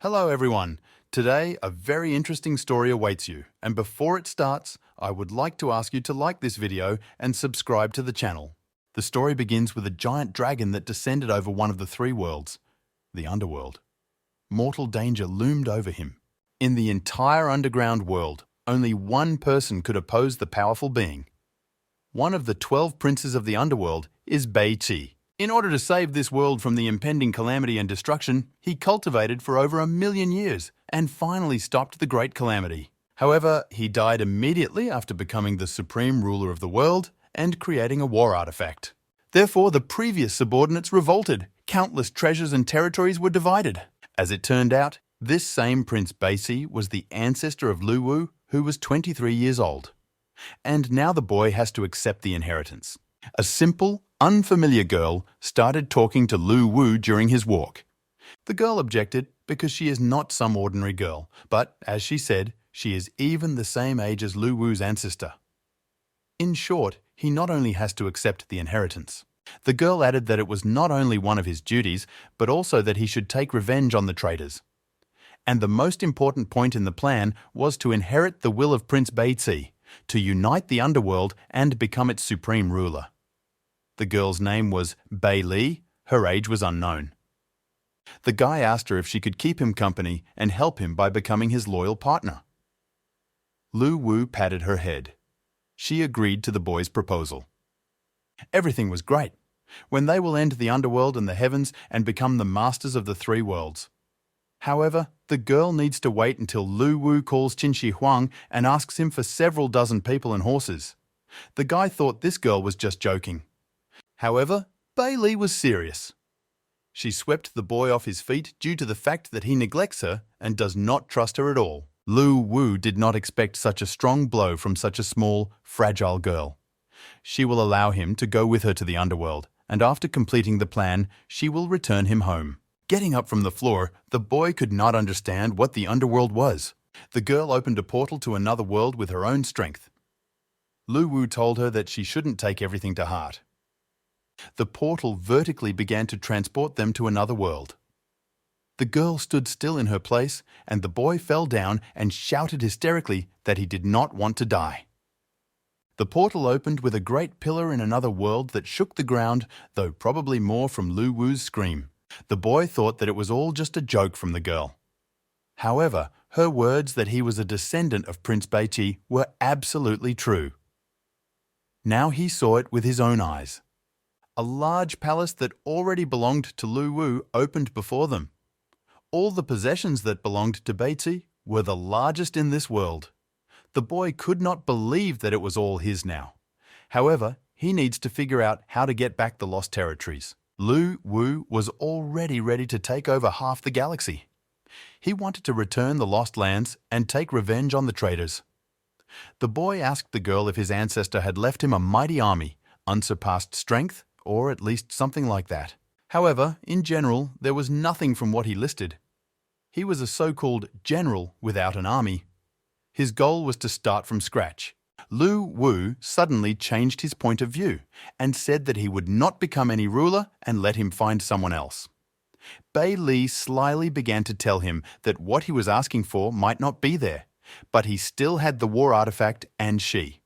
Hello everyone. Today, a very interesting story awaits you. And before it starts, I would like to ask you to like this video and subscribe to the channel. The story begins with a giant dragon that descended over one of the three worlds, the underworld. Mortal danger loomed over him. In the entire underground world, only one person could oppose the powerful being. One of the 12 princes of the underworld is Bai Qi. In order to save this world from the impending calamity and destruction, he cultivated for over 1,000,000 years and finally stopped the great calamity. However, he died immediately after becoming the supreme ruler of the world and creating a war artifact. Therefore, the previous subordinates revolted. Countless treasures and territories were divided. As it turned out, this same Prince Bai Qi was the ancestor of Lu Wu, who was 23 years old. And now the boy has to accept the inheritance. A simple, unfamiliar girl started talking to Lu Wu during his walk. The girl objected because she is not some ordinary girl, but, as she said, she is even the same age as Lu Wu's ancestor. In short, he not only has to accept the inheritance. The girl added that it was not only one of his duties, but also that he should take revenge on the traitors. And the most important point in the plan was to inherit the will of Prince Bai Qi, to unite the underworld and become its supreme ruler. The girl's name was Bai Li. Her age was unknown. The guy asked her if she could keep him company and help him by becoming his loyal partner. Lu Wu patted her head. She agreed to the boy's proposal. Everything was great. When they will end the underworld and the heavens and become the masters of the three worlds. However, the girl needs to wait until Lu Wu calls Qin Shi Huang and asks him for several dozen people and horses. The guy thought this girl was just joking. However, Bai Li was serious. She swept the boy off his feet due to the fact that he neglects her and does not trust her at all. Lu Wu did not expect such a strong blow from such a small, fragile girl. She will allow him to go with her to the underworld, and after completing the plan, she will return him home. Getting up from the floor, the boy could not understand what the underworld was. The girl opened a portal to another world with her own strength. Lu Wu told her that she shouldn't take everything to heart. The portal vertically began to transport them to another world. The girl stood still in her place, and the boy fell down and shouted hysterically that he did not want to die. The portal opened with a great pillar in another world that shook the ground, though probably more from Lu Wu's scream. The boy thought that it was all just a joke from the girl. However, her words that he was a descendant of Prince Bai Qi were absolutely true. Now he saw it with his own eyes. A large palace that already belonged to Lu Wu opened before them. All the possessions that belonged to Bai Qi were the largest in this world. The boy could not believe that it was all his now. However, he needs to figure out how to get back the lost territories. Lu Wu was already ready to take over half the galaxy. He wanted to return the lost lands and take revenge on the traitors. The boy asked the girl if his ancestor had left him a mighty army, unsurpassed strength, or at least something like that. However, in general, there was nothing from what he listed. He was a so-called general without an army. His goal was to start from scratch. Lu Wu suddenly changed his point of view and said that he would not become any ruler and let him find someone else. Bai Li slyly began to tell him that what he was asking for might not be there, but he still had the war artifact and she.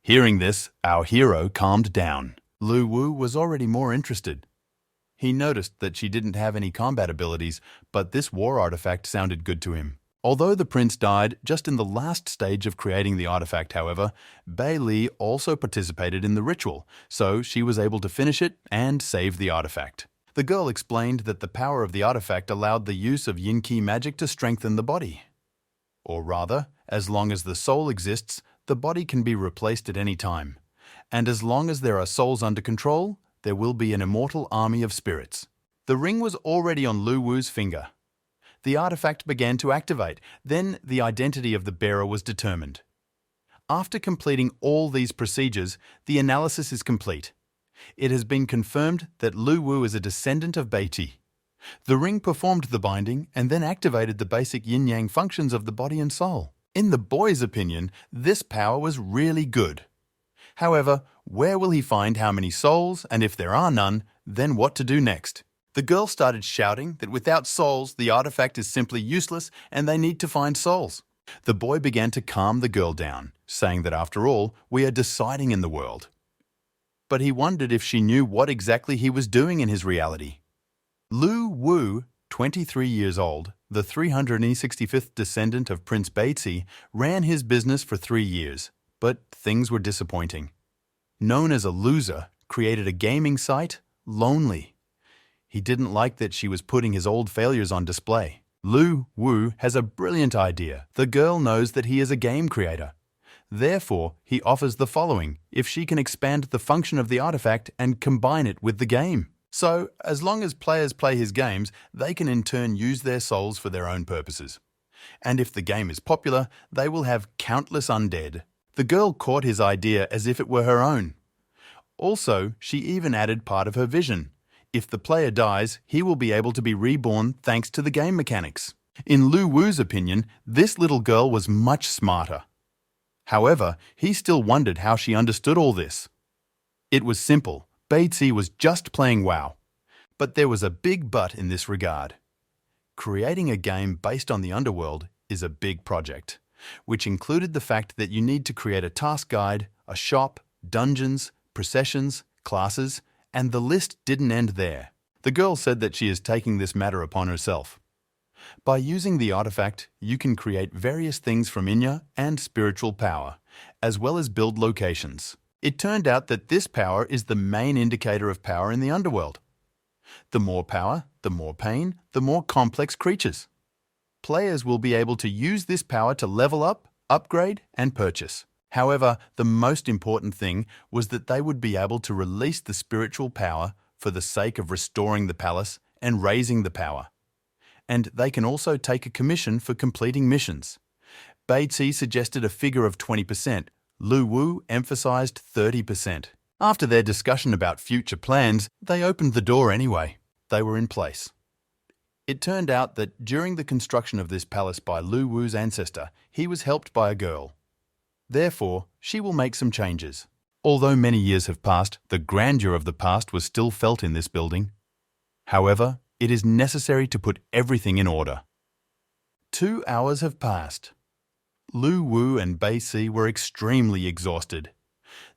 Hearing this, our hero calmed down. Lu Wu was already more interested. He noticed that she didn't have any combat abilities, but this war artifact sounded good to him. Although the prince died just in the last stage of creating the artifact, however, Bai Li also participated in the ritual, so she was able to finish it and save the artifact. The girl explained that the power of the artifact allowed the use of yin-qi magic to strengthen the body. Or rather, as long as the soul exists, the body can be replaced at any time. And as long as there are souls under control, there will be an immortal army of spirits. The ring was already on Lu Wu's finger. The artifact began to activate, then the identity of the bearer was determined. After completing all these procedures, the analysis is complete. It has been confirmed that Lu Wu is a descendant of Bai Qi. The ring performed the binding and then activated the basic yin-yang functions of the body and soul. In the boy's opinion, this power was really good. However, where will he find how many souls, and if there are none, then what to do next? The girl started shouting that without souls, the artifact is simply useless and they need to find souls. The boy began to calm the girl down, saying that after all, we are deciding in the world. But he wondered if she knew what exactly he was doing in his reality. Lu Wu, 23 years old, the 365th descendant of Prince Beizi, ran his business for 3 years, but things were disappointing. Known as a loser, created a gaming site, Lonely. He didn't like that she was putting his old failures on display. Lu Wu has a brilliant idea. The girl knows that he is a game creator. Therefore, he offers the following if she can expand the function of the artifact and combine it with the game. So, as long as players play his games, they can in turn use their souls for their own purposes. And if the game is popular, they will have countless undead. The girl caught his idea as if it were her own. Also, she even added part of her vision. If the player dies, he will be able to be reborn thanks to the game mechanics. In Lu Wu's opinion, this little girl was much smarter. However, he still wondered how she understood all this. It was simple. Beizi was just playing WoW. But there was a big but in this regard. Creating a game based on the underworld is a big project, which included the fact that you need to create a task guide, a shop, dungeons, processions, classes, and the list didn't end there. The girl said that she is taking this matter upon herself. By using the artifact, you can create various things from Inya and spiritual power, as well as build locations. It turned out that this power is the main indicator of power in the underworld. The more power, the more pain, the more complex creatures. Players will be able to use this power to level up, upgrade, and purchase. However, the most important thing was that they would be able to release the spiritual power for the sake of restoring the palace and raising the power. And they can also take a commission for completing missions. Beizi suggested a figure of 20%. Lu Wu emphasized 30%. After their discussion about future plans, they opened the door anyway. They were in place. It turned out that during the construction of this palace by Lu Wu's ancestor, he was helped by a girl. Therefore, she will make some changes. Although many years have passed, the grandeur of the past was still felt in this building. However, it is necessary to put everything in order. 2 hours have passed. Lu Wu and Beizi were extremely exhausted.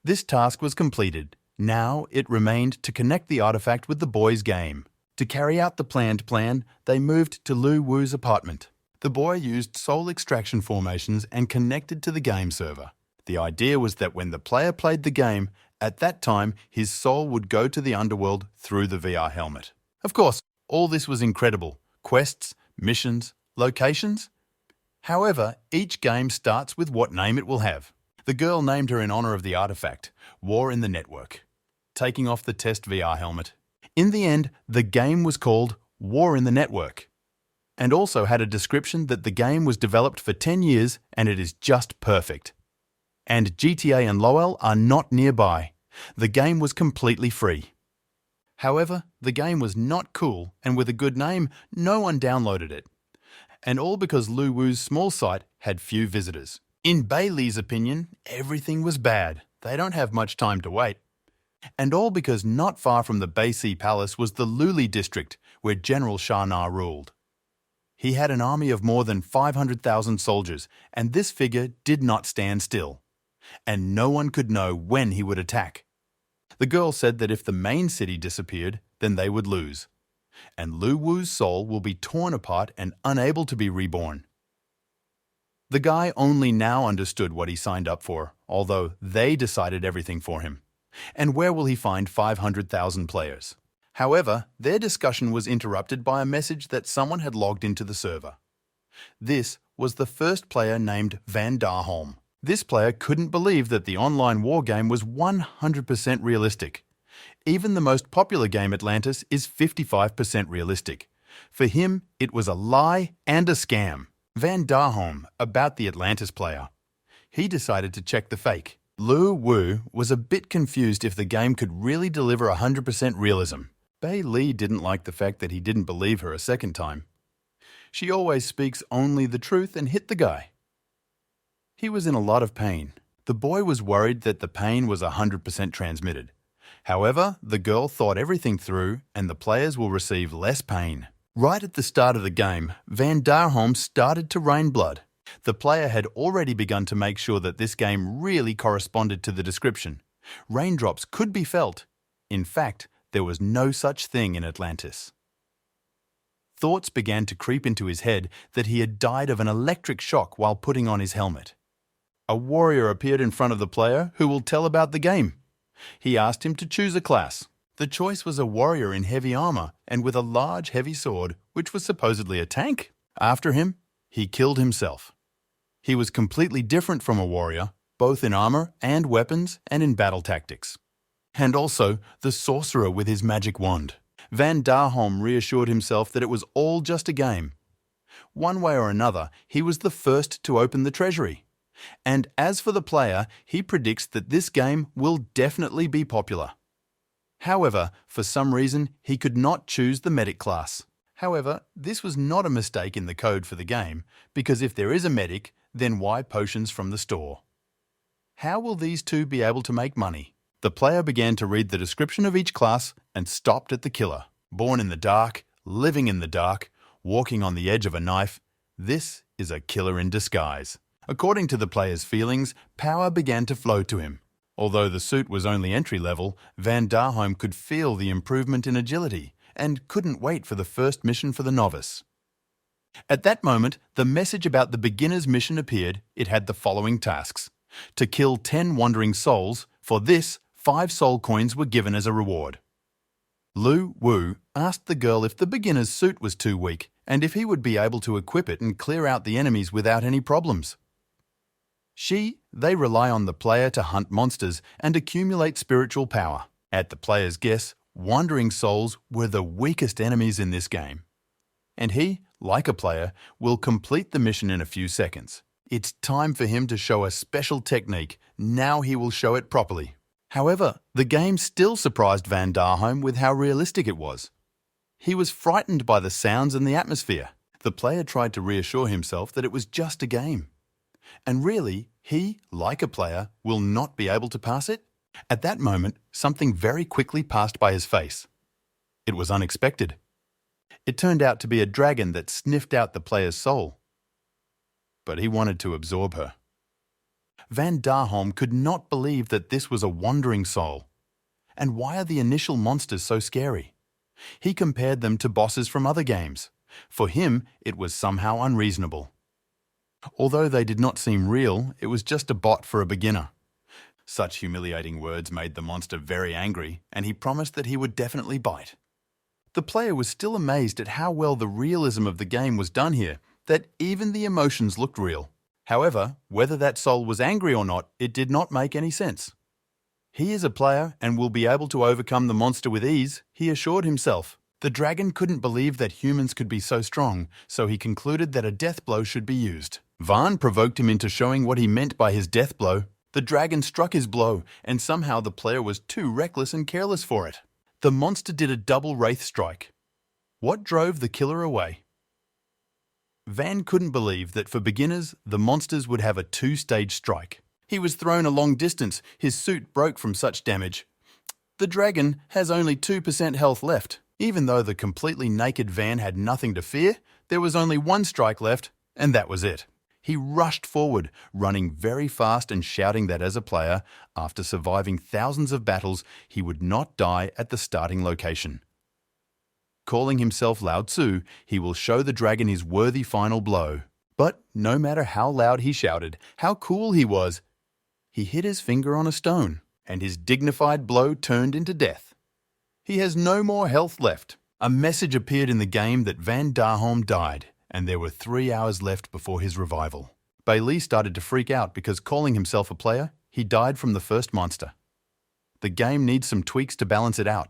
This task was completed. Now it remained to connect the artifact with the boy's game. To carry out the planned plan, they moved to Lu Wu's apartment. The boy used soul extraction formations and connected to the game server. The idea was that when the player played the game, at that time his soul would go to the underworld through the VR helmet. Of course, all this was incredible. Quests, missions, locations. However, each game starts with what name it will have. The girl named her in honor of the artifact, War in the Network, taking off the test VR helmet. In the end, the game was called War in the Network, and also had a description that the game was developed for 10 years and it is just perfect. And GTA and Lowell are not nearby. The game was completely free. However, the game was not cool, and with a good name, no one downloaded it. And all because Lu Wu's small site had few visitors. In Bailey's opinion, everything was bad. They don't have much time to wait. And all because not far from the Beizi Palace was the Luli district, where General Shah Na ruled. He had an army of more than 500,000 soldiers, and this figure did not stand still. And no one could know when he would attack. The girl said that if the main city disappeared, then they would lose. And Lu Wu's soul will be torn apart and unable to be reborn. The guy only now understood what he signed up for, although they decided everything for him. And where will he find 500,000 players? However, their discussion was interrupted by a message that someone had logged into the server. This was the first player named Van Darholm. This player couldn't believe that the online war game was 100% realistic. Even the most popular game Atlantis is 55% realistic. For him, it was a lie and a scam. Van Darholm about the Atlantis player. He decided to check the fake. Lu Wu was a bit confused if the game could really deliver 100% realism. Bei Li didn't like the fact that he didn't believe her a second time. She always speaks only the truth and hit the guy. He was in a lot of pain. The boy was worried that the pain was 100% transmitted. However, the girl thought everything through and the players will receive less pain. Right at the start of the game, Van Darholm started to rain blood. The player had already begun to make sure that this game really corresponded to the description. Raindrops could be felt. In fact, there was no such thing in Atlantis. Thoughts began to creep into his head that he had died of an electric shock while putting on his helmet. A warrior appeared in front of the player who will tell about the game. He asked him to choose a class. The choice was a warrior in heavy armor and with a large heavy sword, which was supposedly a tank. After him, he killed himself. He was completely different from a warrior, both in armor and weapons and in battle tactics. And also the sorcerer with his magic wand. Van Darholm reassured himself that it was all just a game. One way or another, he was the first to open the treasury. And as for the player, he predicts that this game will definitely be popular. However, for some reason, he could not choose the medic class. However, this was not a mistake in the code for the game, because if there is a medic, then why potions from the store? How will these two be able to make money? The player began to read the description of each class and stopped at the killer. Born in the dark, living in the dark, walking on the edge of a knife, this is a killer in disguise. According to the player's feelings, power began to flow to him. Although the suit was only entry level, Van Darholm could feel the improvement in agility and couldn't wait for the first mission for the novice. At that moment, the message about the beginner's mission appeared. It had the following tasks. To kill 10 wandering souls. For this, 5 soul coins were given as a reward. Lu Wu asked the girl if the beginner's suit was too weak and if he would be able to equip it and clear out the enemies without any problems. They rely on the player to hunt monsters and accumulate spiritual power. At the player's guess, wandering souls were the weakest enemies in this game. And he, like a player, will complete the mission in a few seconds. It's time for him to show a special technique. Now he will show it properly. However, the game still surprised Van Darholm with how realistic it was. He was frightened by the sounds and the atmosphere. The player tried to reassure himself that it was just a game. And really, he, like a player, will not be able to pass it? At that moment, something very quickly passed by his face. It was unexpected. It turned out to be a dragon that sniffed out the player's soul. But he wanted to absorb her. Van Darholm could not believe that this was a wandering soul. And why are the initial monsters so scary? He compared them to bosses from other games. For him, it was somehow unreasonable. Although they did not seem real, it was just a bot for a beginner. Such humiliating words made the monster very angry, and he promised that he would definitely bite. The player was still amazed at how well the realism of the game was done here, that even the emotions looked real. However, whether that soul was angry or not, it did not make any sense. He is a player and will be able to overcome the monster with ease, he assured himself. The dragon couldn't believe that humans could be so strong, so he concluded that a death blow should be used. Van provoked him into showing what he meant by his death blow. The dragon struck his blow, and somehow the player was too reckless and careless for it. The monster did a double wraith strike. What drove the killer away? Van couldn't believe that for beginners, the monsters would have a 2-stage strike. He was thrown a long distance, his suit broke from such damage. The dragon has only 2% health left. Even though the completely naked Van had nothing to fear, there was only 1 strike left, and that was it. He rushed forward, running very fast and shouting that as a player, after surviving thousands of battles, he would not die at the starting location. Calling himself Lao Tzu, he will show the dragon his worthy final blow. But no matter how loud he shouted, how cool he was, he hit his finger on a stone, and his dignified blow turned into death. He has no more health left. A message appeared in the game that Van Darholm died, and there were 3 hours left before his revival. Bailey started to freak out because, calling himself a player, he died from the first monster. The game needs some tweaks to balance it out.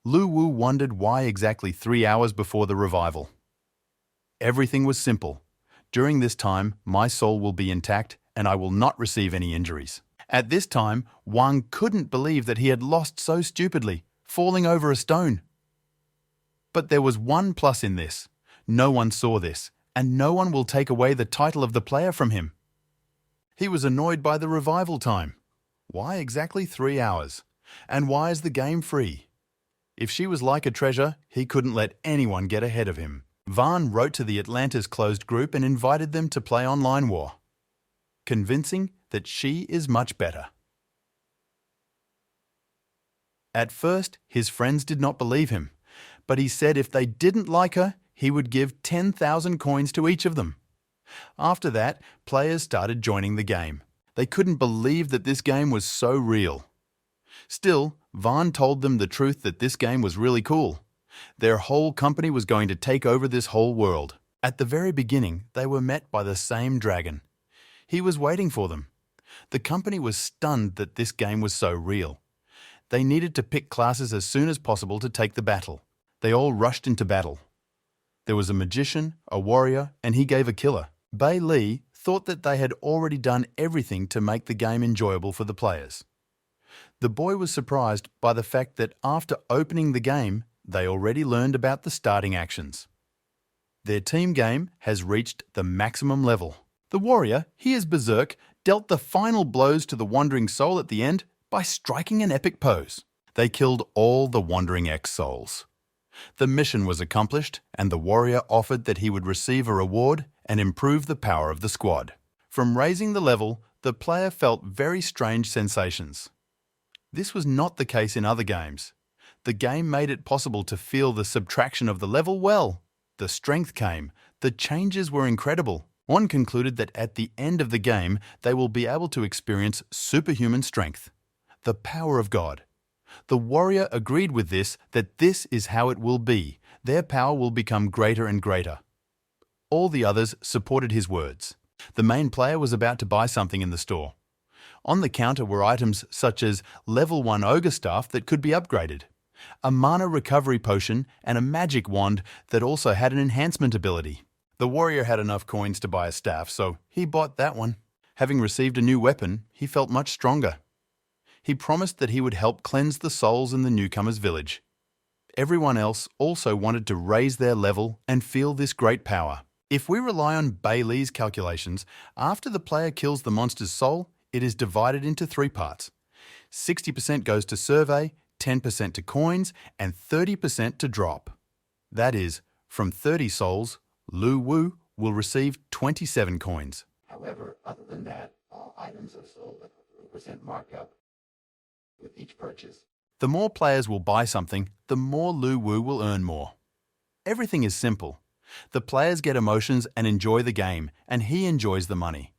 Lu Wu wondered why exactly 3 hours before the revival. Everything was simple. During this time, my soul will be intact and I will not receive any injuries. At this time, Wang couldn't believe that he had lost so stupidly, falling over a stone. But there was one plus in this. No one saw this, and no one will take away the title of the player from him. He was annoyed by the revival time. Why exactly 3 hours? And why is the game free? If she was like a treasure, he couldn't let anyone get ahead of him. Van wrote to the Atlantis closed group and invited them to play online war, convincing that she is much better. At first, his friends did not believe him, but he said if they didn't like her, he would give 10,000 coins to each of them. After that, players started joining the game. They couldn't believe that this game was so real. Still, Van told them the truth that this game was really cool. Their whole company was going to take over this whole world. At the very beginning, they were met by the same dragon. He was waiting for them. The company was stunned that this game was so real. They needed to pick classes as soon as possible to take the battle. They all rushed into battle. There was a magician, a warrior, and he gave a killer. Bei Li thought that they had already done everything to make the game enjoyable for the players. The boy was surprised by the fact that after opening the game, they already learned about the starting actions. Their team game has reached the maximum level. The warrior, he is berserk, dealt the final blows to the wandering soul at the end by striking an epic pose. They killed all the wandering X souls. The mission was accomplished, and the warrior offered that he would receive a reward and improve the power of the squad. From raising the level, the player felt very strange sensations. This was not the case in other games. The game made it possible to feel the subtraction of the level well. The strength came. The changes were incredible. One concluded that at the end of the game, they will be able to experience superhuman strength, the power of God. The warrior agreed with this, that this is how it will be. Their power will become greater and greater. All the others supported his words. The main player was about to buy something in the store. On the counter were items such as level 1 ogre staff that could be upgraded, a mana recovery potion, and a magic wand that also had an enhancement ability. The warrior had enough coins to buy a staff, so he bought that one. Having received a new weapon, he felt much stronger. He promised that he would help cleanse the souls in the newcomer's village. Everyone else also wanted to raise their level and feel this great power. If we rely on Bei Li's calculations, after the player kills the monster's soul, it is divided into 3 parts. 60% goes to survey, 10% to coins, and 30% to drop. That is, from 30 souls, Lu Wu will receive 27 coins. However, other than that, all items are sold at a 3% markup with each purchase. The more players will buy something, the more Lu Wu will earn more. Everything is simple. The players get emotions and enjoy the game, and he enjoys the money.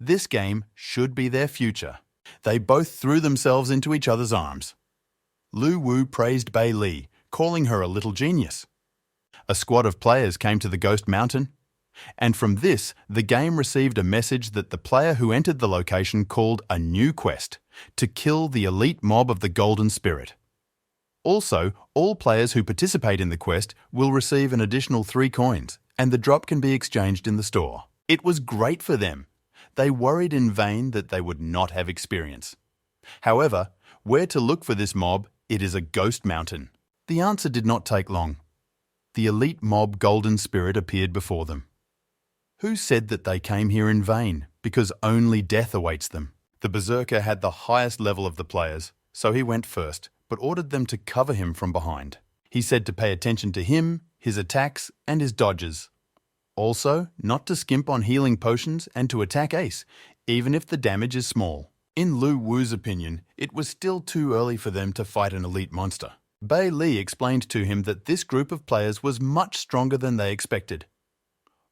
This game should be their future. They both threw themselves into each other's arms. Lu Wu praised Bei Li, calling her a little genius. A squad of players came to the Ghost Mountain, and from this, the game received a message that the player who entered the location called a new quest, to kill the elite mob of the Golden Spirit. Also, all players who participate in the quest will receive an additional 3 coins, and the drop can be exchanged in the store. It was great for them. They worried in vain that they would not have experience. However, where to look for this mob, it is a ghost mountain. The answer did not take long. The elite mob Golden Spirit appeared before them. Who said that they came here in vain, because only death awaits them? The berserker had the highest level of the players, so he went first, but ordered them to cover him from behind. He said to pay attention to him, his attacks, and his dodges. Also, not to skimp on healing potions and to attack Ace, even if the damage is small. In Lu Wu's opinion, it was still too early for them to fight an elite monster. Bei Li explained to him that this group of players was much stronger than they expected.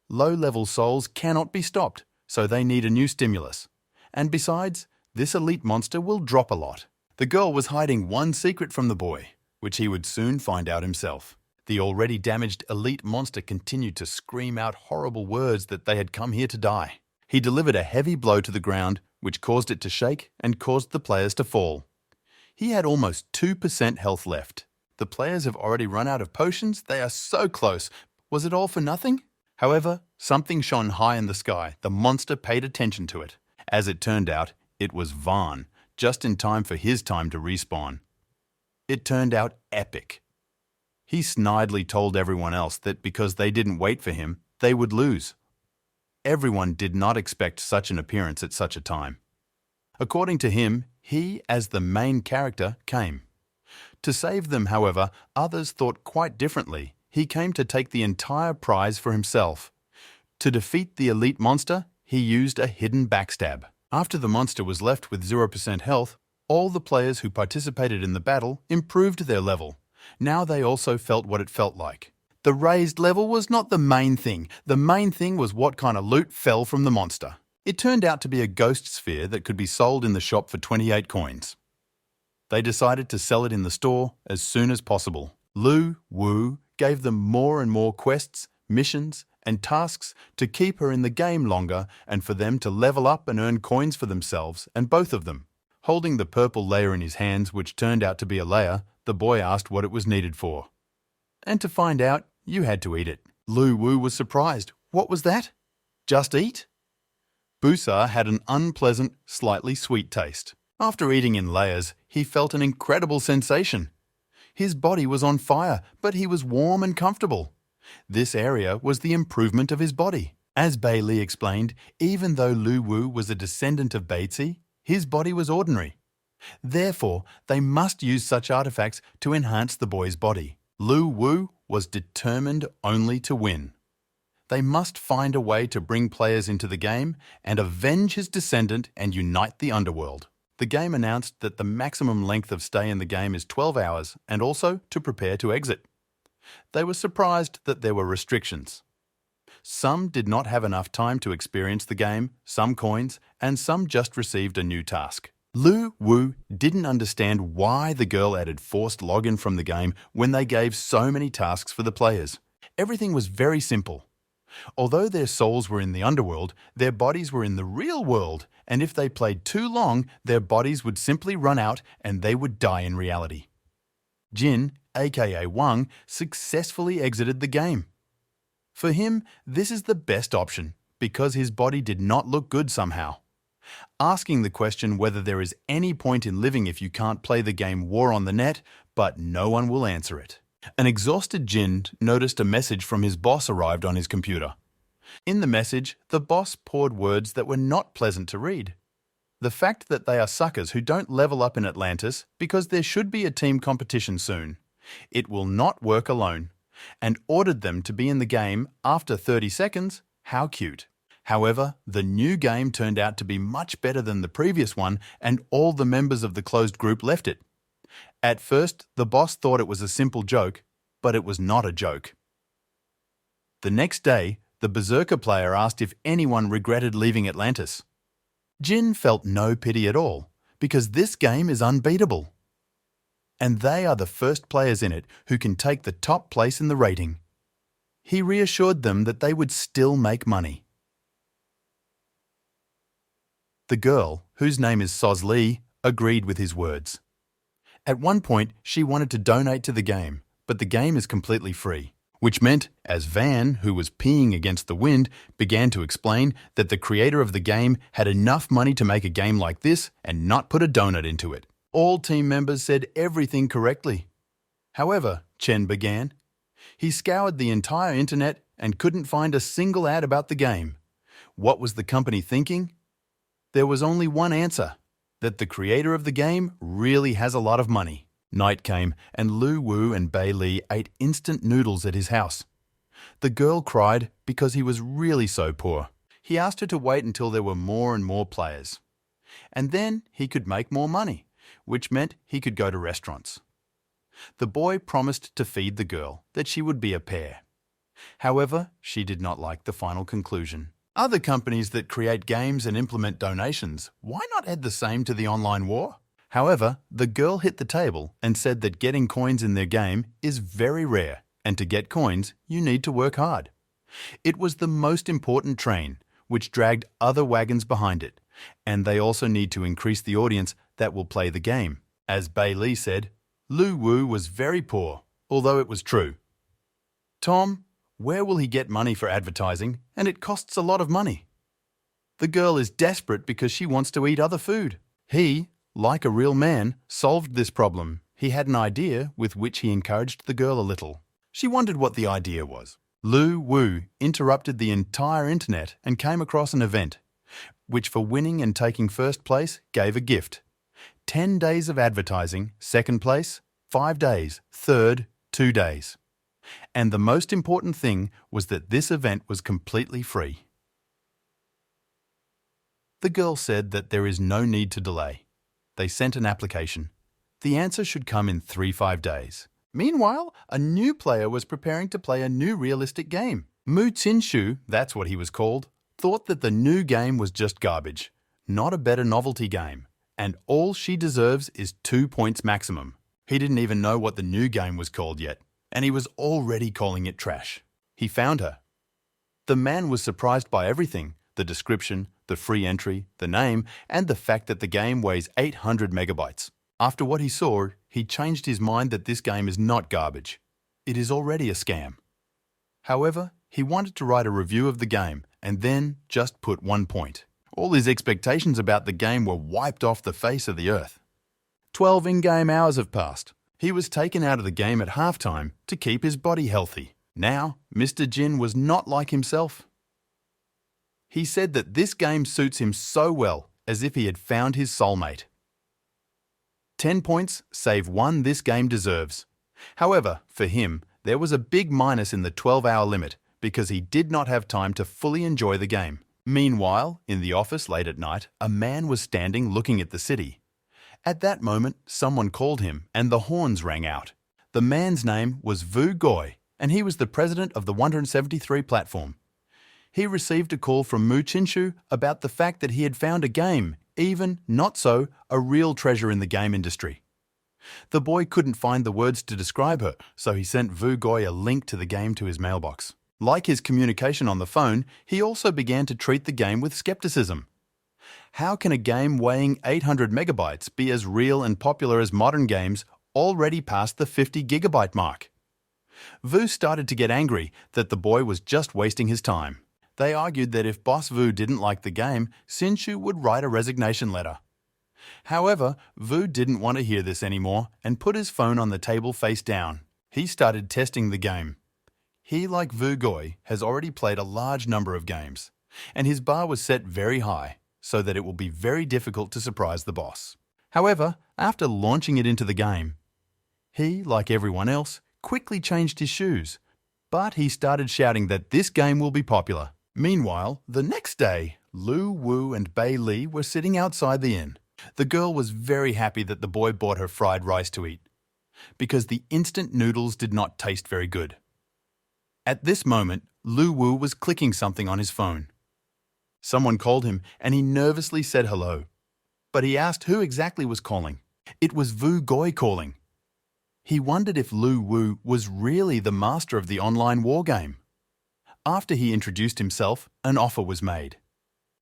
Low-level souls cannot be stopped, so they need a new stimulus. And besides, this elite monster will drop a lot. The girl was hiding one secret from the boy, which he would soon find out himself. The already damaged elite monster continued to scream out horrible words that they had come here to die. He delivered a heavy blow to the ground, which caused it to shake and caused the players to fall. He had almost 2% health left. The players have already run out of potions. They are so close. Was it all for nothing? However, something shone high in the sky. The monster paid attention to it. As it turned out, it was Van, just in time for his time to respawn. It turned out epic. He snidely told everyone else that because they didn't wait for him, they would lose. Everyone did not expect such an appearance at such a time. According to him, he, as the main character, came. To save them, however, others thought quite differently. He came to take the entire prize for himself. To defeat the elite monster, he used a hidden backstab. After the monster was left with 0% health, all the players who participated in the battle improved their level. Now they also felt what it felt like. The raised level was not the main thing. The main thing was what kind of loot fell from the monster. It turned out to be a ghost sphere that could be sold in the shop for 28 coins. They decided to sell it in the store as soon as possible. Lu Wu gave them more and more quests, missions, and tasks to keep her in the game longer and for them to level up and earn coins for themselves and both of them. Holding the purple layer in his hands, which turned out to be a layer, the boy asked what it was needed for. And to find out, you had to eat it. Lu Wu was surprised. What was that? Just eat? Busa had an unpleasant, slightly sweet taste. After eating in layers, he felt an incredible sensation. His body was on fire, but he was warm and comfortable. This area was the improvement of his body. As Bei Li explained, even though Lu Wu was a descendant of Beizi, his body was ordinary. Therefore, they must use such artifacts to enhance the boy's body. Lu Wu was determined only to win. They must find a way to bring players into the game and avenge his descendant and unite the underworld. The game announced that the maximum length of stay in the game is 12 hours and also to prepare to exit. They were surprised that there were restrictions. Some did not have enough time to experience the game, some coins, and some just received a new task. Lu Wu didn't understand why the girl added forced login from the game when they gave so many tasks for the players. Everything was very simple. Although their souls were in the underworld, their bodies were in the real world, and if they played too long, their bodies would simply run out and they would die in reality. Jin, aka Wang, successfully exited the game. For him, this is the best option because his body did not look good somehow. Asking the question whether there is any point in living if you can't play the game War on the Net, but no one will answer it. An exhausted Jin noticed a message from his boss arrived on his computer. In the message, the boss poured words that were not pleasant to read. The fact that they are suckers who don't level up in Atlantis because there should be a team competition soon. It will not work alone, and ordered them to be in the game after 30 seconds. How cute. However, the new game turned out to be much better than the previous one and all the members of the closed group left it. At first, the boss thought it was a simple joke, but it was not a joke. The next day, the Berserker player asked if anyone regretted leaving Atlantis. Jin felt no pity at all, because this game is unbeatable. And they are the first players in it who can take the top place in the rating. He reassured them that they would still make money. The girl, whose name is Soz Lee, agreed with his words. At one point, she wanted to donate to the game, but the game is completely free, which meant, as Van, who was peeing against the wind, began to explain that the creator of the game had enough money to make a game like this and not put a donut into it. All team members said everything correctly. However, Chen began. He scoured the entire internet and couldn't find a single ad about the game. What was the company thinking? There was only one answer, that the creator of the game really has a lot of money. Night came and Lu Wu and Bei Li ate instant noodles at his house. The girl cried because he was really so poor. He asked her to wait until there were more and more players. And then he could make more money, which meant he could go to restaurants. The boy promised to feed the girl, that she would be a pair. However, she did not like the final conclusion. Other companies that create games and implement donations, why not add the same to the online war? However, the girl hit the table and said that getting coins in their game is very rare, and to get coins, you need to work hard. It was the most important train, which dragged other wagons behind it, and they also need to increase the audience that will play the game. As Bei Li said, Lu Wu was very poor, although it was true. Tom, where will he get money for advertising? And it costs a lot of money. The girl is desperate because she wants to eat other food. He, like a real man, solved this problem. He had an idea with which he encouraged the girl a little. She wondered what the idea was. Lu Wu interrupted the entire internet and came across an event, which for winning and taking first place gave a gift. 10 days of advertising, second place, 5 days, third, 2 days. And the most important thing was that this event was completely free. The girl said that there is no need to delay. They sent an application. The answer should come in 3-5 days. Meanwhile, a new player was preparing to play a new realistic game. Mu Qinshu, that's what he was called, thought that the new game was just garbage, not a better novelty game, and all she deserves is 2 points maximum. He didn't even know what the new game was called yet, and he was already calling it trash. He found her. The man was surprised by everything: the description, the free entry, the name, and the fact that the game weighs 800 megabytes. After what he saw, he changed his mind that this game is not garbage. It is already a scam. However, he wanted to write a review of the game and then just put 1 point. All his expectations about the game were wiped off the face of the earth. 12 in-game hours have passed. He was taken out of the game at halftime to keep his body healthy. Now, Mr. Jin was not like himself. He said that this game suits him so well, as if he had found his soulmate. 10 points, save 1 this game deserves. However, for him, there was a big minus in the 12-hour limit because he did not have time to fully enjoy the game. Meanwhile, in the office late at night, a man was standing looking at the city. At that moment, someone called him and the horns rang out. The man's name was Vu Goi, and he was the president of the 173 platform. He received a call from Mu Qinshu about the fact that he had found a game, even, not so, a real treasure in the game industry. The boy couldn't find the words to describe her, so he sent Vu Goi a link to the game to his mailbox. Like his communication on the phone, he also began to treat the game with skepticism. How can a game weighing 800 megabytes be as real and popular as modern games already past the 50 gigabyte mark? Vu started to get angry that the boy was just wasting his time. They argued that if Boss Vu didn't like the game, Qinshu would write a resignation letter. However, Vu didn't want to hear this anymore and put his phone on the table face down. He started testing the game. He, like Vu Goi, has already played a large number of games, and his bar was set very high, so that it will be very difficult to surprise the boss. However, after launching it into the game, he, like everyone else, quickly changed his shoes, but he started shouting that this game will be popular. Meanwhile, the next day, Lu Wu and Bei Li were sitting outside the inn. The girl was very happy that the boy bought her fried rice to eat, because the instant noodles did not taste very good. At this moment, Lu Wu was clicking something on his phone. Someone called him and he nervously said hello, but he asked who exactly was calling. It was Vu Goi calling. He wondered if Lu Wu was really the master of the online war game. After he introduced himself, an offer was made.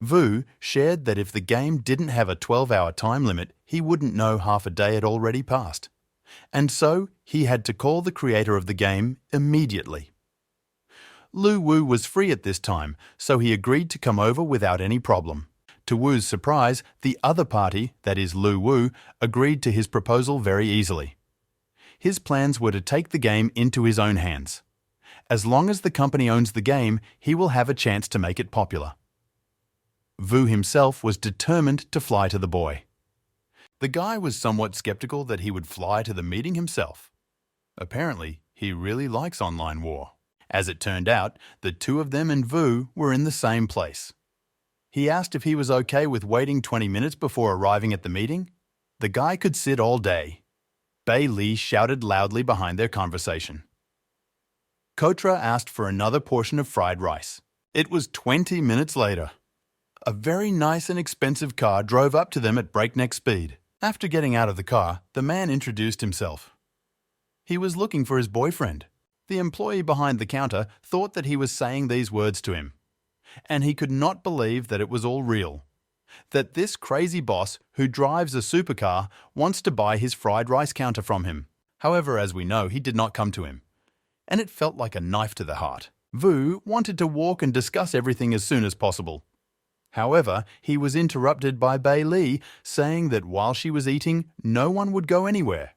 Vu shared that if the game didn't have a 12-hour time limit, he wouldn't know half a day had already passed. And so he had to call the creator of the game immediately. Lu Wu was free at this time, so he agreed to come over without any problem. To Wu's surprise, the other party, that is Lu Wu, agreed to his proposal very easily. His plans were to take the game into his own hands. As long as the company owns the game, he will have a chance to make it popular. Vu himself was determined to fly to the boy. The guy was somewhat skeptical that he would fly to the meeting himself. Apparently, he really likes online war. As it turned out, the two of them and Vu were in the same place. He asked if he was okay with waiting 20 minutes before arriving at the meeting. The guy could sit all day. Bei Li shouted loudly behind their conversation. Kotra asked for another portion of fried rice. It was 20 minutes later. A very nice and expensive car drove up to them at breakneck speed. After getting out of the car, the man introduced himself. He was looking for his boyfriend. The employee behind the counter thought that he was saying these words to him, and he could not believe that it was all real. That this crazy boss who drives a supercar wants to buy his fried rice counter from him. However, as we know, he did not come to him, and it felt like a knife to the heart. Vu wanted to walk and discuss everything as soon as possible. However, he was interrupted by Bei Li saying that while she was eating, no one would go anywhere.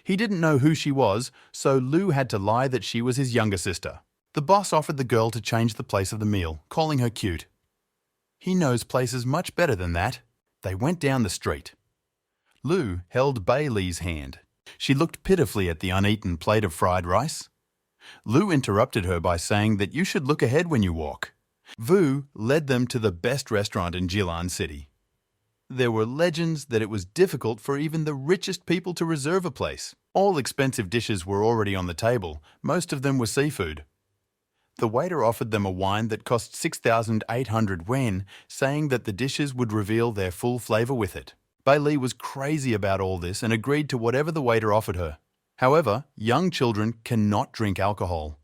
He didn't know who she was, so Lu had to lie that she was his younger sister. The boss offered the girl to change the place of the meal, calling her cute. He knows places much better than that. They went down the street. Lu held Bei Li's hand. She looked pitifully at the uneaten plate of fried rice. Lu interrupted her by saying that you should look ahead when you walk. Vu led them to the best restaurant in Jilan City. There were legends that it was difficult for even the richest people to reserve a place. All expensive dishes were already on the table. Most of them were seafood. The waiter offered them a wine that cost 6,800 wen, saying that the dishes would reveal their full flavor with it. Bei Li was crazy about all this and agreed to whatever the waiter offered her. However, young children cannot drink alcohol.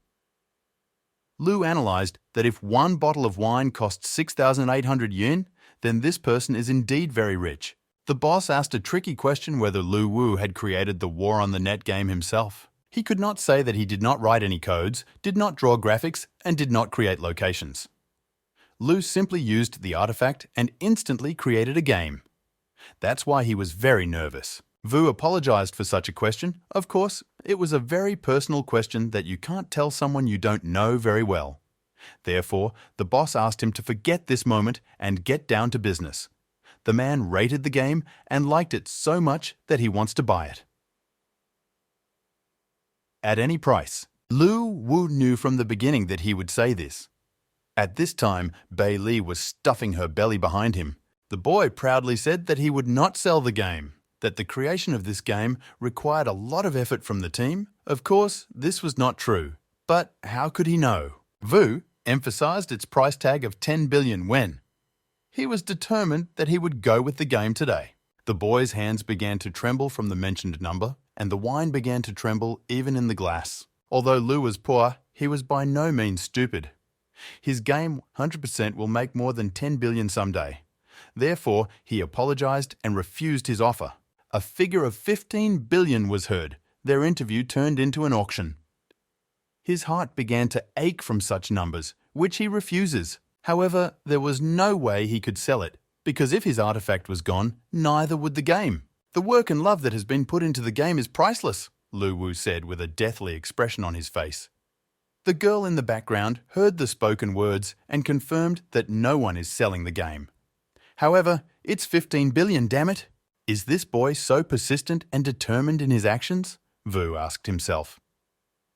Lu analyzed that if one bottle of wine costs 6,800 yen, then this person is indeed very rich. The boss asked a tricky question whether Lu Wu had created the War on the Net game himself. He could not say that he did not write any codes, did not draw graphics, and did not create locations. Lu simply used the artifact and instantly created a game. That's why he was very nervous. Vu apologized for such a question. Of course, it was a very personal question that you can't tell someone you don't know very well. Therefore, the boss asked him to forget this moment and get down to business. The man rated the game and liked it so much that he wants to buy it. At any price. Lu Wu knew from the beginning that he would say this. At this time, Bei Li was stuffing her belly behind him. The boy proudly said that he would not sell the game, that the creation of this game required a lot of effort from the team. Of course, this was not true. But how could he know? Vu emphasized its price tag of 10 billion wen. He was determined that he would go with the game today. The boy's hands began to tremble from the mentioned number, and the wine began to tremble even in the glass. Although Lu was poor, he was by no means stupid. His game 100% will make more than 10 billion someday. Therefore, he apologized and refused his offer. A figure of 15 billion was heard. Their interview turned into an auction. His heart began to ache from such numbers, which he refuses. However, there was no way he could sell it, because if his artifact was gone, neither would the game. The work and love that has been put into the game is priceless, Lu Wu said with a deathly expression on his face. The girl in the background heard the spoken words and confirmed that no one is selling the game. However, it's 15 billion, damn it. Is this boy so persistent and determined in his actions? Vu asked himself.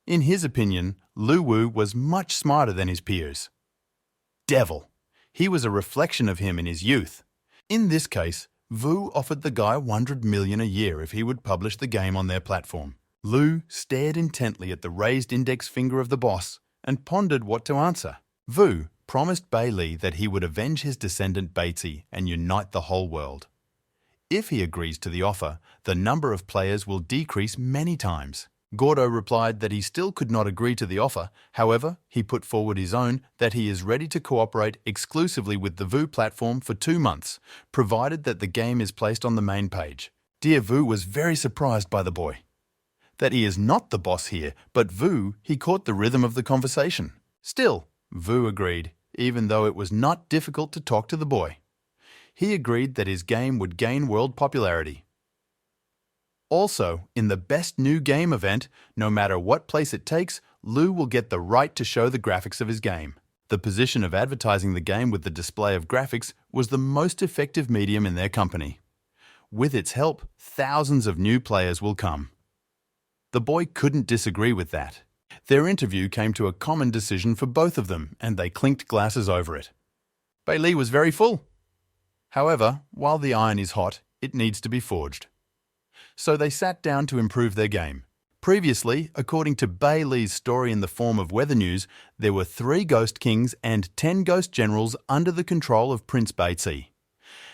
In his opinion, Lu Wu was much smarter than his peers. Devil! He was a reflection of him in his youth. In this case, Vu offered the guy 100 million a year if he would publish the game on their platform. Lu stared intently at the raised index finger of the boss and pondered what to answer. Vu promised Bei Li that he would avenge his descendant Beizi and unite the whole world. If he agrees to the offer, the number of players will decrease many times. Gordo replied that he still could not agree to the offer. However, he put forward his own that he is ready to cooperate exclusively with the Vu platform for 2 months, provided that the game is placed on the main page. Dear Vu was very surprised by the boy. That he is not the boss here, but Vu, he caught the rhythm of the conversation. Still, Vu agreed, even though it was not difficult to talk to the boy. He agreed that his game would gain world popularity. Also, in the Best New Game event, no matter what place it takes, Lu will get the right to show the graphics of his game. The position of advertising the game with the display of graphics was the most effective medium in their company. With its help, thousands of new players will come. The boy couldn't disagree with that. Their interview came to a common decision for both of them, and they clinked glasses over it. Bei Li was very full. However, while the iron is hot, it needs to be forged. So they sat down to improve their game. Previously, according to Bei Li's story in the form of weather news, there were 3 ghost kings and 10 ghost generals under the control of Prince Beizi.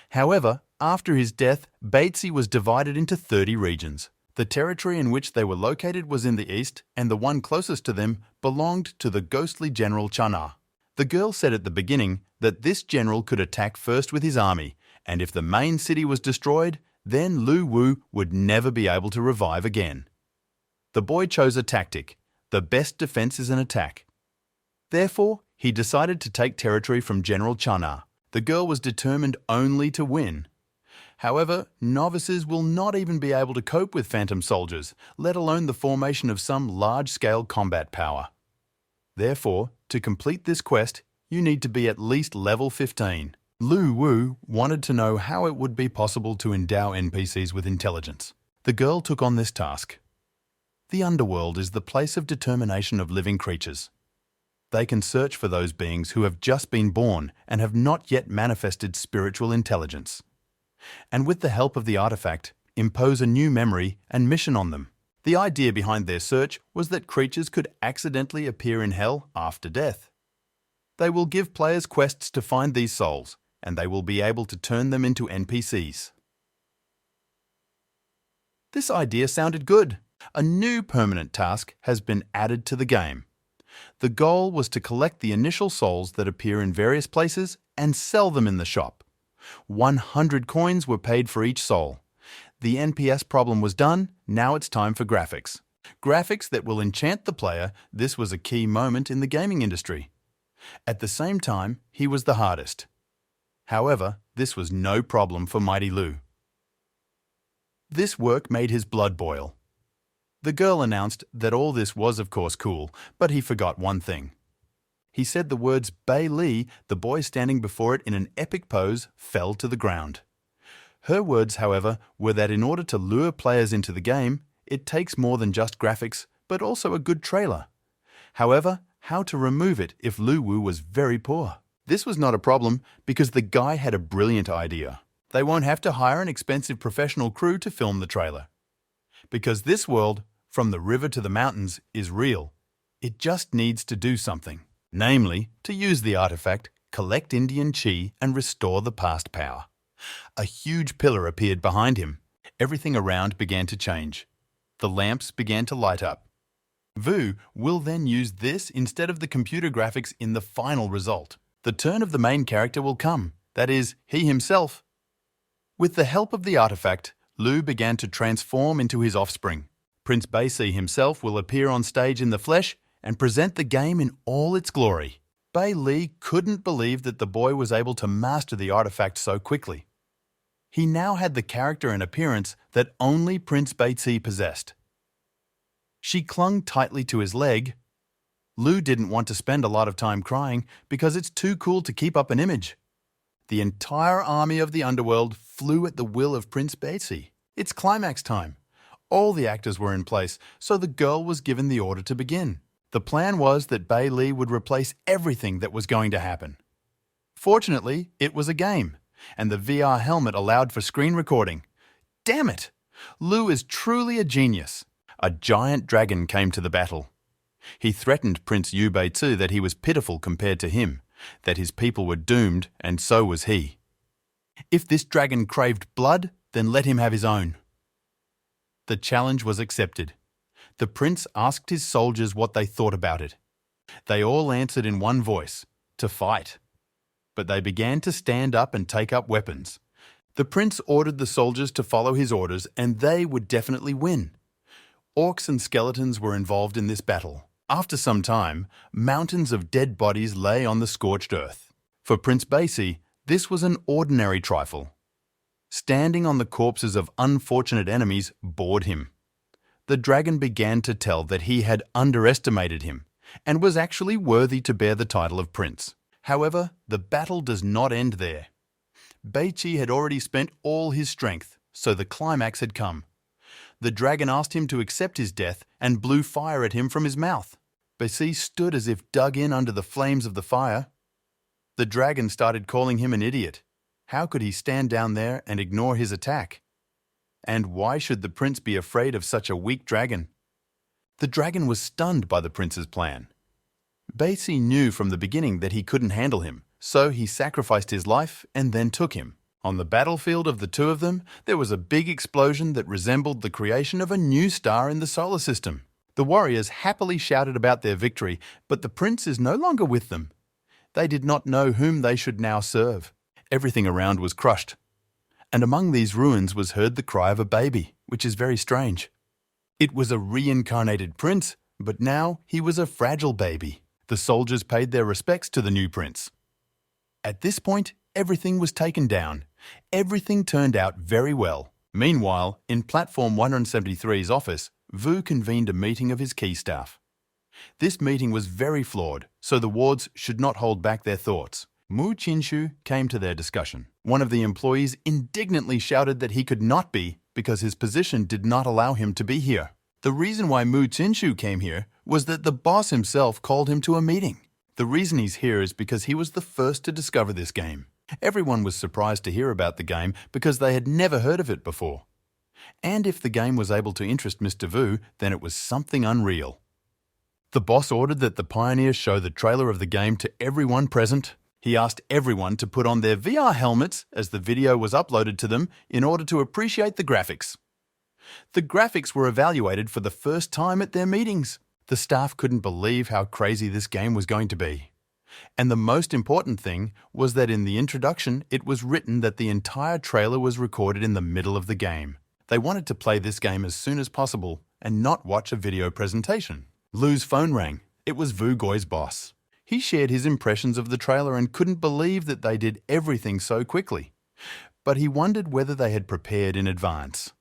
However, after his death, Beizi was divided into 30 regions. The territory in which they were located was in the east, and the one closest to them belonged to the ghostly general Chana. The girl said at the beginning that this general could attack first with his army, and if the main city was destroyed, then Lu Wu would never be able to revive again. The boy chose a tactic. The best defense is an attack. Therefore, he decided to take territory from General Chana. The girl was determined only to win. However, novices will not even be able to cope with phantom soldiers, let alone the formation of some large-scale combat power. Therefore, to complete this quest, you need to be at least level 15. Lu Wu wanted to know how it would be possible to endow NPCs with intelligence. The girl took on this task. The underworld is the place of determination of living creatures. They can search for those beings who have just been born and have not yet manifested spiritual intelligence. And with the help of the artifact, impose a new memory and mission on them. The idea behind their search was that creatures could accidentally appear in hell after death. They will give players quests to find these souls, and they will be able to turn them into NPCs. This idea sounded good. A new permanent task has been added to the game. The goal was to collect the initial souls that appear in various places and sell them in the shop. 100 coins were paid for each soul. The NPS problem was done, now it's time for graphics. Graphics that will enchant the player, this was a key moment in the gaming industry. At the same time, he was the hardest. However, this was no problem for Mighty Lu. This work made his blood boil. The girl announced that all this was of course cool, but he forgot one thing. He said the words Bei Li, the boy standing before it in an epic pose, fell to the ground. Her words, however, were that in order to lure players into the game, it takes more than just graphics, but also a good trailer. However, how to remove it if Lu Wu was very poor? This was not a problem because the guy had a brilliant idea. They won't have to hire an expensive professional crew to film the trailer. Because this world, from the river to the mountains, is real. It just needs to do something. Namely, to use the artifact, collect Indian Qi and restore the past power. A huge pillar appeared behind him. Everything around began to change. The lamps began to light up. Vu will then use this instead of the computer graphics in the final result. The turn of the main character will come, that is, he himself. With the help of the artifact, Lu began to transform into his offspring. Prince Bei himself will appear on stage in the flesh and present the game in all its glory. Bei Li couldn't believe that the boy was able to master the artifact so quickly. He now had the character and appearance that only Prince Bei possessed. She clung tightly to his leg. Lu didn't want to spend a lot of time crying because it's too cool to keep up an image. The entire army of the underworld flew at the will of Prince Bei. It's climax time. All the actors were in place, so the girl was given the order to begin. The plan was that Bei Li would replace everything that was going to happen. Fortunately, it was a game, and the VR helmet allowed for screen recording. Damn it! Lu is truly a genius. A giant dragon came to the battle. He threatened Prince Yu Bei that he was pitiful compared to him, that his people were doomed, and so was he. If this dragon craved blood, then let him have his own. The challenge was accepted. The prince asked his soldiers what they thought about it. They all answered in one voice, to fight. But they began to stand up and take up weapons. The prince ordered the soldiers to follow his orders and they would definitely win. Orcs and skeletons were involved in this battle. After some time, mountains of dead bodies lay on the scorched earth. For Prince Bei, this was an ordinary trifle. Standing on the corpses of unfortunate enemies bored him. The dragon began to tell that he had underestimated him and was actually worthy to bear the title of prince. However, the battle does not end there. Bei had already spent all his strength, so the climax had come. The dragon asked him to accept his death and blew fire at him from his mouth. Bei stood as if dug in under the flames of the fire. The dragon started calling him an idiot. How could he stand down there and ignore his attack? And why should the prince be afraid of such a weak dragon? The dragon was stunned by the prince's plan. Bei knew from the beginning that he couldn't handle him, so he sacrificed his life and then took him. On the battlefield of the two of them, there was a big explosion that resembled the creation of a new star in the solar system. The warriors happily shouted about their victory, but the prince is no longer with them. They did not know whom they should now serve. Everything around was crushed. And among these ruins was heard the cry of a baby, which is very strange. It was a reincarnated prince, but now he was a fragile baby. The soldiers paid their respects to the new prince. At this point, everything was taken down. Everything turned out very well. Meanwhile, in Platform 173's office, Vu convened a meeting of his key staff. This meeting was very flawed, so the wards should not hold back their thoughts. Mu Qinshu came to their discussion. One of the employees indignantly shouted that he could not be because his position did not allow him to be here. The reason why Mu Qinshu came here was that the boss himself called him to a meeting. The reason he's here is because he was the first to discover this game. Everyone was surprised to hear about the game because they had never heard of it before. And if the game was able to interest Mr. Vu, then it was something unreal. The boss ordered that the pioneers show the trailer of the game to everyone present. He asked everyone to put on their VR helmets as the video was uploaded to them in order to appreciate the graphics. The graphics were evaluated for the first time at their meetings. The staff couldn't believe how crazy this game was going to be. And the most important thing was that in the introduction, it was written that the entire trailer was recorded in the middle of the game. They wanted to play this game as soon as possible and not watch a video presentation. Lu's phone rang. It was Vu Goi's boss. He shared his impressions of the trailer and couldn't believe that they did everything so quickly. But he wondered whether they had prepared in advance.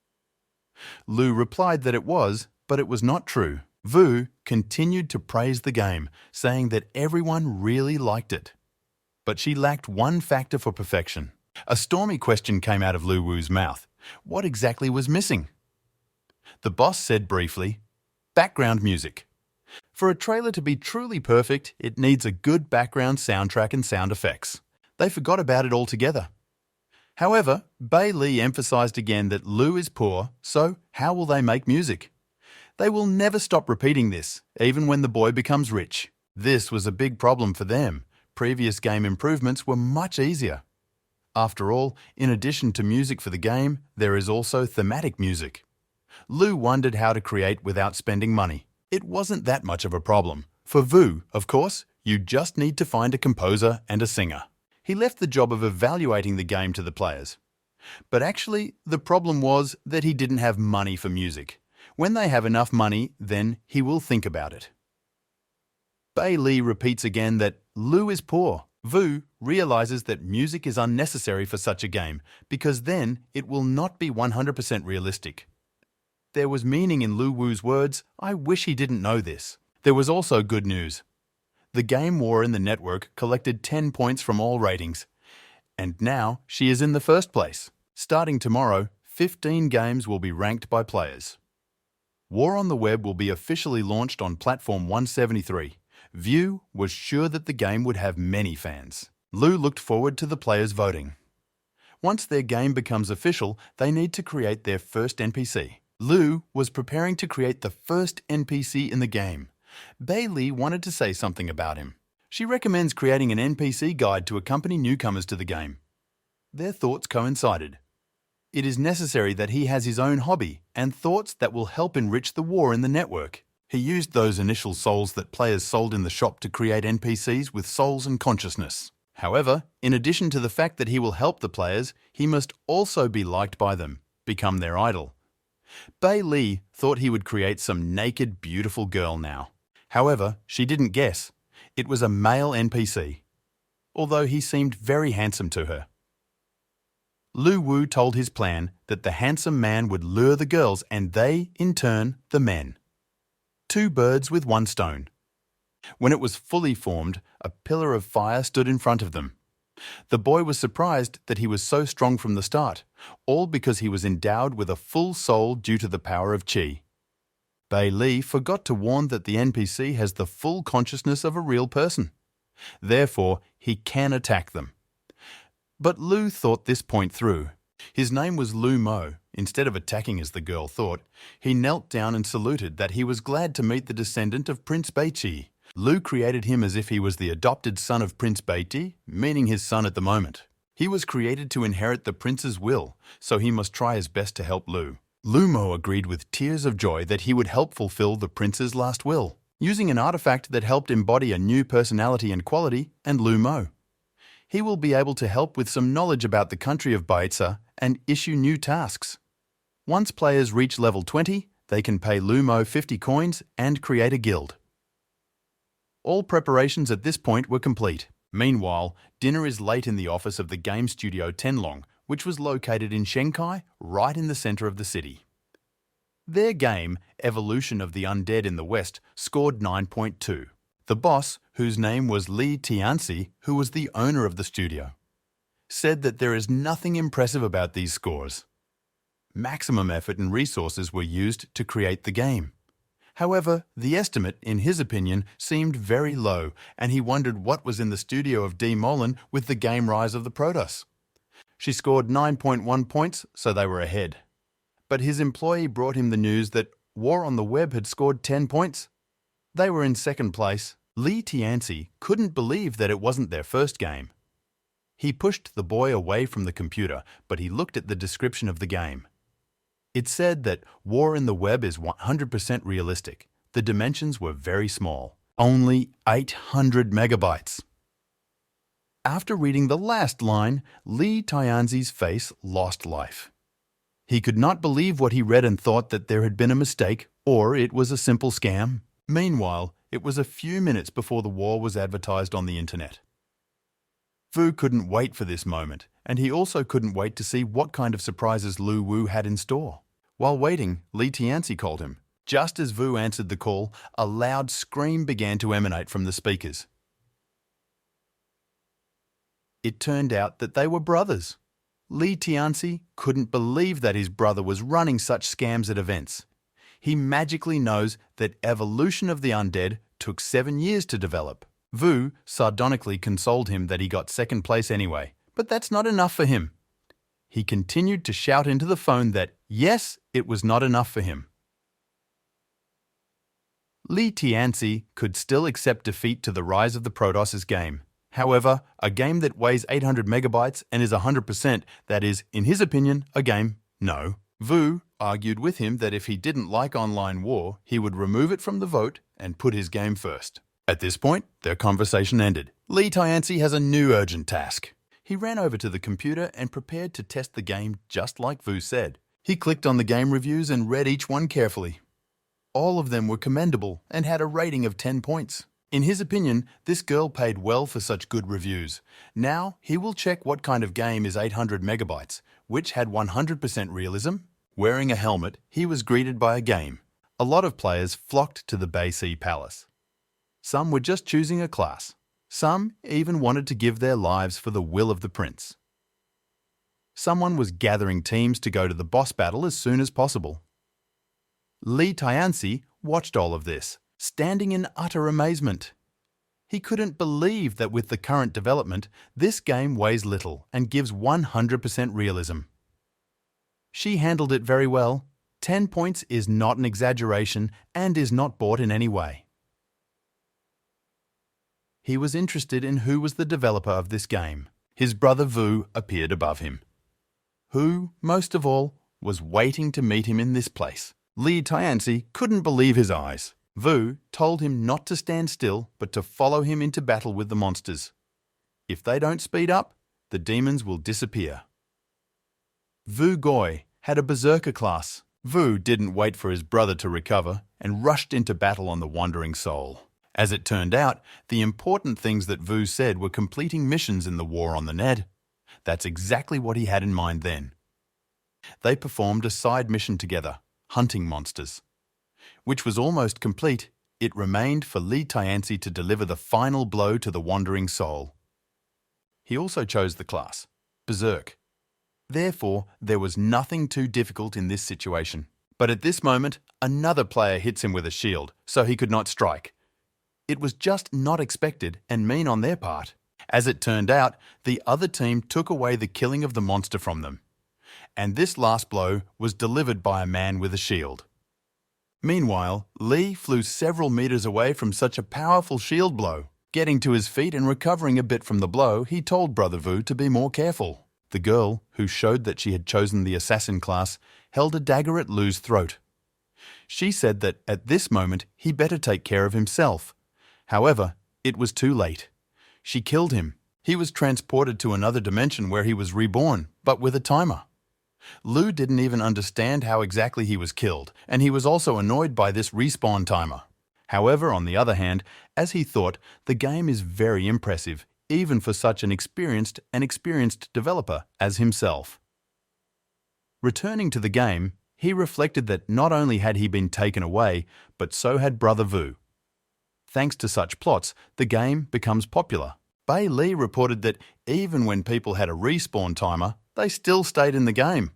Lu replied that it was, but it was not true. Vu continued to praise the game, saying that everyone really liked it. But she lacked one factor for perfection. A stormy question came out of Lu Wu's mouth. What exactly was missing? The boss said briefly, background music. For a trailer to be truly perfect, it needs a good background soundtrack and sound effects. They forgot about it altogether. However, Bei Li emphasized again that Lu is poor, so how will they make music? They will never stop repeating this, even when the boy becomes rich. This was a big problem for them. Previous game improvements were much easier. After all, in addition to music for the game, there is also thematic music. Lu wondered how to create without spending money. It wasn't that much of a problem. For Vu, of course, you just need to find a composer and a singer. He left the job of evaluating the game to the players. But actually, the problem was that he didn't have money for music. When they have enough money, then he will think about it. Bei Li repeats again that Lu is poor. Vu realizes that music is unnecessary for such a game because then it will not be 100% realistic. There was meaning in Lu Wu's words. I wish he didn't know this. There was also good news. The game war in the network collected 10 points from all ratings. And now she is in the first place. Starting tomorrow, 15 games will be ranked by players. War on the Web will be officially launched on Platform 173. View was sure that the game would have many fans. Lu looked forward to the players voting. Once their game becomes official, they need to create their first NPC. Lu was preparing to create the first NPC in the game. Bei Li wanted to say something about him. She recommends creating an NPC guide to accompany newcomers to the game. Their thoughts coincided. It is necessary that he has his own hobby and thoughts that will help enrich the war in the network. He used those initial souls that players sold in the shop to create NPCs with souls and consciousness. However, in addition to the fact that he will help the players, he must also be liked by them, become their idol. Bei Li thought he would create some naked, beautiful girl now. However, she didn't guess. It was a male NPC, although he seemed very handsome to her. Lu Wu told his plan that the handsome man would lure the girls and they, in turn, the men. 2 birds with 1 stone. When it was fully formed, a pillar of fire stood in front of them. The boy was surprised that he was so strong from the start, all because he was endowed with a full soul due to the power of Qi. Bei Li forgot to warn that the NPC has the full consciousness of a real person. Therefore, he can attack them. But Lu thought this point through. His name was Lu Mo. Instead of attacking as the girl thought, he knelt down and saluted that he was glad to meet the descendant of Prince Beiqi. Lu created him as if he was the adopted son of Prince Beiqi, meaning his son at the moment. He was created to inherit the prince's will, so he must try his best to help Lu. Lu Mo agreed with tears of joy that he would help fulfill the prince's last will, using an artifact that helped embody a new personality and quality, and Lu Mo. He will be able to help with some knowledge about the country of Baitsa and issue new tasks. Once players reach level 20, they can pay Lu Mo 50 coins and create a guild. All preparations at this point were complete. Meanwhile, dinner is late in the office of the game studio Tenlong, which was located in Shanghai, right in the center of the city. Their game, Evolution of the Undead in the West, scored 9.2. The boss, whose name was Lee Tianzi, who was the owner of the studio, said that there is nothing impressive about these scores. Maximum effort and resources were used to create the game. However, the estimate, in his opinion, seemed very low, and he wondered what was in the studio of D. Molen with the game Rise of the Protoss. She scored 9.1 points, so they were ahead. But his employee brought him the news that War on the Web had scored 10 points. They were in second place. Lee Tianzi couldn't believe that it wasn't their first game. He pushed the boy away from the computer, but he looked at the description of the game. It said that War in the Web is 100% realistic. The dimensions were very small, only 800 megabytes. After reading the last line, Lee Tianzi's face lost life. He could not believe what he read and thought that there had been a mistake or it was a simple scam. Meanwhile, it was a few minutes before the war was advertised on the internet. Vu couldn't wait for this moment, and he also couldn't wait to see what kind of surprises Lu Wu had in store. While waiting, Lee Tianzi called him. Just as Vu answered the call, a loud scream began to emanate from the speakers. It turned out that they were brothers. Lee Tianzi couldn't believe that his brother was running such scams at events. He magically knows that Evolution of the Undead took 7 years to develop. Vu sardonically consoled him that he got second place anyway, but that's not enough for him. He continued to shout into the phone that, yes, it was not enough for him. Lee Tianzi could still accept defeat to the Rise of the Protoss game. However, a game that weighs 800 megabytes and is 100%, that is, in his opinion, a game, no. Vu argued with him that if he didn't like online war, he would remove it from the vote and put his game first. At this point, their conversation ended. Lee Tianzi has a new urgent task. He ran over to the computer and prepared to test the game just like Vu said. He clicked on the game reviews and read each one carefully. All of them were commendable and had a rating of 10 points. In his opinion, this girl paid well for such good reviews. Now, he will check what kind of game is 800 megabytes, which had 100% realism. Wearing a helmet, he was greeted by a game. A lot of players flocked to the Bay Sea Palace. Some were just choosing a class. Some even wanted to give their lives for the will of the prince. Someone was gathering teams to go to the boss battle as soon as possible. Lee Tianzi watched all of this, standing in utter amazement. He couldn't believe that with the current development, this game weighs little and gives 100% realism. She handled it very well. 10 points is not an exaggeration and is not bought in any way. He was interested in who was the developer of this game. His brother Vu appeared above him. Who, most of all, was waiting to meet him in this place. Lee Tianzi couldn't believe his eyes. Vu told him not to stand still, but to follow him into battle with the monsters. If they don't speed up, the demons will disappear. Vu Goi had a berserker class. Vu didn't wait for his brother to recover and rushed into battle on the wandering soul. As it turned out, the important things that Vu said were completing missions in the War on the Ned. That's exactly what he had in mind then. They performed a side mission together, hunting monsters. Which was almost complete, it remained for Lee Tianzi to deliver the final blow to the wandering soul. He also chose the class, Berserk. Therefore, there was nothing too difficult in this situation. But at this moment, another player hits him with a shield, so he could not strike. It was just not expected and mean on their part. As it turned out, the other team took away the killing of the monster from them. And this last blow was delivered by a man with a shield. Meanwhile, Lee flew several meters away from such a powerful shield blow. Getting to his feet and recovering a bit from the blow, he told Brother Vu to be more careful. The girl, who showed that she had chosen the assassin class, held a dagger at Lu's throat. She said that at this moment he better take care of himself. However, it was too late. She killed him. He was transported to another dimension where he was reborn, but with a timer. Lu didn't even understand how exactly he was killed, and he was also annoyed by this respawn timer. However, on the other hand, as he thought, the game is very impressive, even for such an experienced developer as himself. Returning to the game, he reflected that not only had he been taken away, but so had Brother Vu. Thanks to such plots, the game becomes popular. Bei Li reported that even when people had a respawn timer, they still stayed in the game.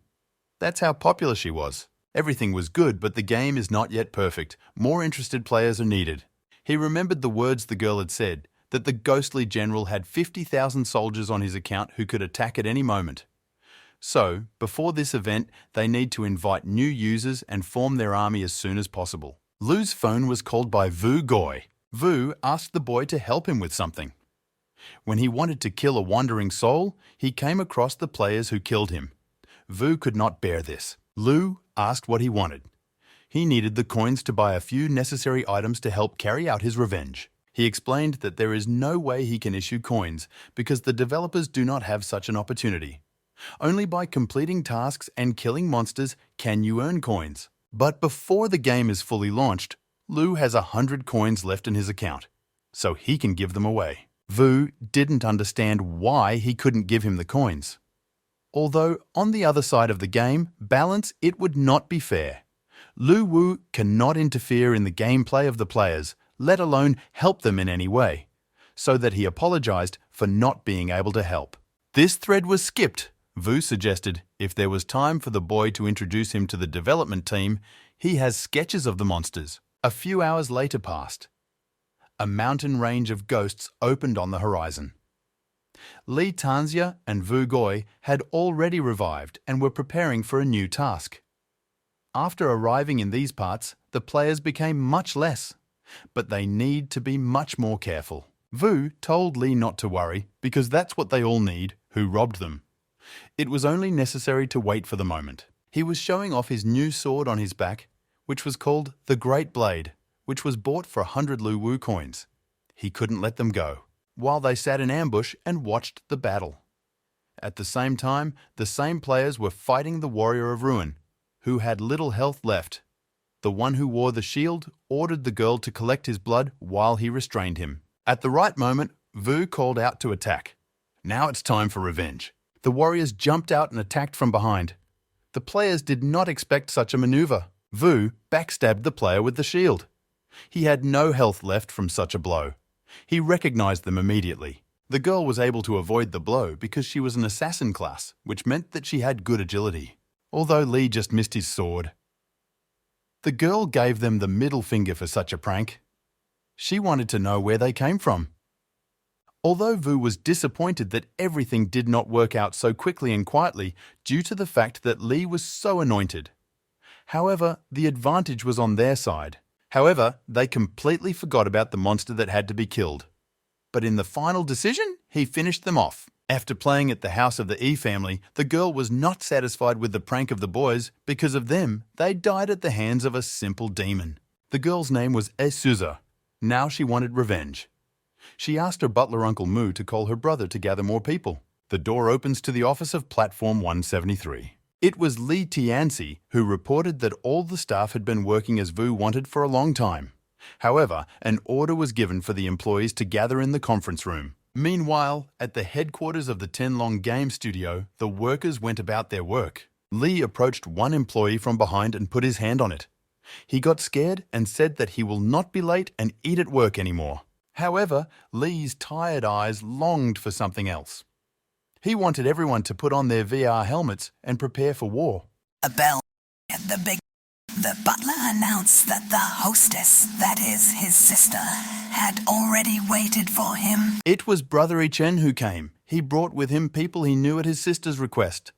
That's how popular she was. Everything was good, but the game is not yet perfect. More interested players are needed. He remembered the words the girl had said, that the ghostly general had 50,000 soldiers on his account who could attack at any moment. So, before this event, they need to invite new users and form their army as soon as possible. Lu's phone was called by Vu Goi. Vu asked the boy to help him with something. When he wanted to kill a wandering soul, he came across the players who killed him. Vu could not bear this. Lu asked what he wanted. He needed the coins to buy a few necessary items to help carry out his revenge. He explained that there is no way he can issue coins because the developers do not have such an opportunity. Only by completing tasks and killing monsters can you earn coins. But before the game is fully launched, Lu has 100 coins left in his account, so he can give them away. Vu didn't understand why he couldn't give him the coins. Although, on the other side of the game, balance, it would not be fair. Lu Wu cannot interfere in the gameplay of the players, let alone help them in any way, so that he apologized for not being able to help. This thread was skipped. Vu suggested if there was time for the boy to introduce him to the development team, he has sketches of the monsters. A few hours later passed. A mountain range of ghosts opened on the horizon. Li Tanxia and Vu Goi had already revived and were preparing for a new task. After arriving in these parts, the players became much less, but they need to be much more careful. Vu told Li not to worry because that's what they all need who robbed them. It was only necessary to wait for the moment. He was showing off his new sword on his back, which was called the Great Blade, which was bought for 100 Lu Wu coins. He couldn't let them go, while they sat in ambush and watched the battle. At the same time, the same players were fighting the Warrior of Ruin, who had little health left. The one who wore the shield ordered the girl to collect his blood while he restrained him. At the right moment, Vu called out to attack. Now it's time for revenge. The warriors jumped out and attacked from behind. The players did not expect such a maneuver. Vu backstabbed the player with the shield. He had no health left from such a blow. He recognized them immediately. The girl was able to avoid the blow because she was an assassin class, which meant that she had good agility, although Li just missed his sword. The girl gave them the middle finger for such a prank. She wanted to know where they came from. Although Vu was disappointed that everything did not work out so quickly and quietly due to the fact that Li was so anointed. However, the advantage was on their side. However, they completely forgot about the monster that had to be killed. But in the final decision, he finished them off. After playing at the house of the Yi family, the girl was not satisfied with the prank of the boys. Because of them, they died at the hands of a simple demon. The girl's name was Suza. Now she wanted revenge. She asked her butler Uncle Mu to call her brother to gather more people. The door opens to the office of Platform 173. It was Li Tianxi who reported that all the staff had been working as Vu wanted for a long time. However, an order was given for the employees to gather in the conference room. Meanwhile, at the headquarters of the Tenlong Game Studio, the workers went about their work. Li approached one employee from behind and put his hand on it. He got scared and said that he will not be late and eat at work anymore. However, Li's tired eyes longed for something else. He wanted everyone to put on their VR helmets and prepare for war. A bell at the butler announced that the hostess, that is, his sister, had already waited for him. It was Brother Ichen who came. He brought with him people he knew at his sister's request.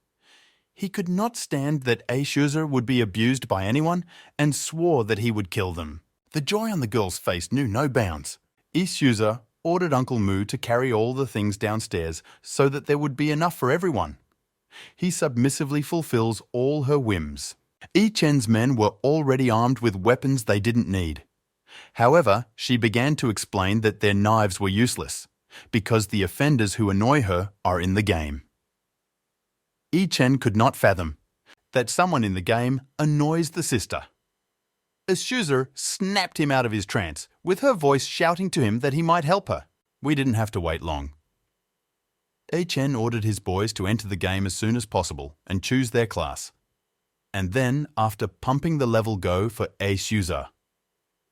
He could not stand that Shuzer would be abused by anyone and swore that he would kill them. The joy on the girl's face knew no bounds. Shuzer ordered Uncle Mu to carry all the things downstairs so that there would be enough for everyone. He submissively fulfills all her whims. Chen's men were already armed with weapons they didn't need. However, she began to explain that their knives were useless, because the offenders who annoy her are in the game. Chen could not fathom that someone in the game annoys the sister. Shuzer snapped him out of his trance, with her voice shouting to him that he might help her. We didn't have to wait long. Chen ordered his boys to enter the game as soon as possible and choose their class. And then, after pumping the level go for Shuzer.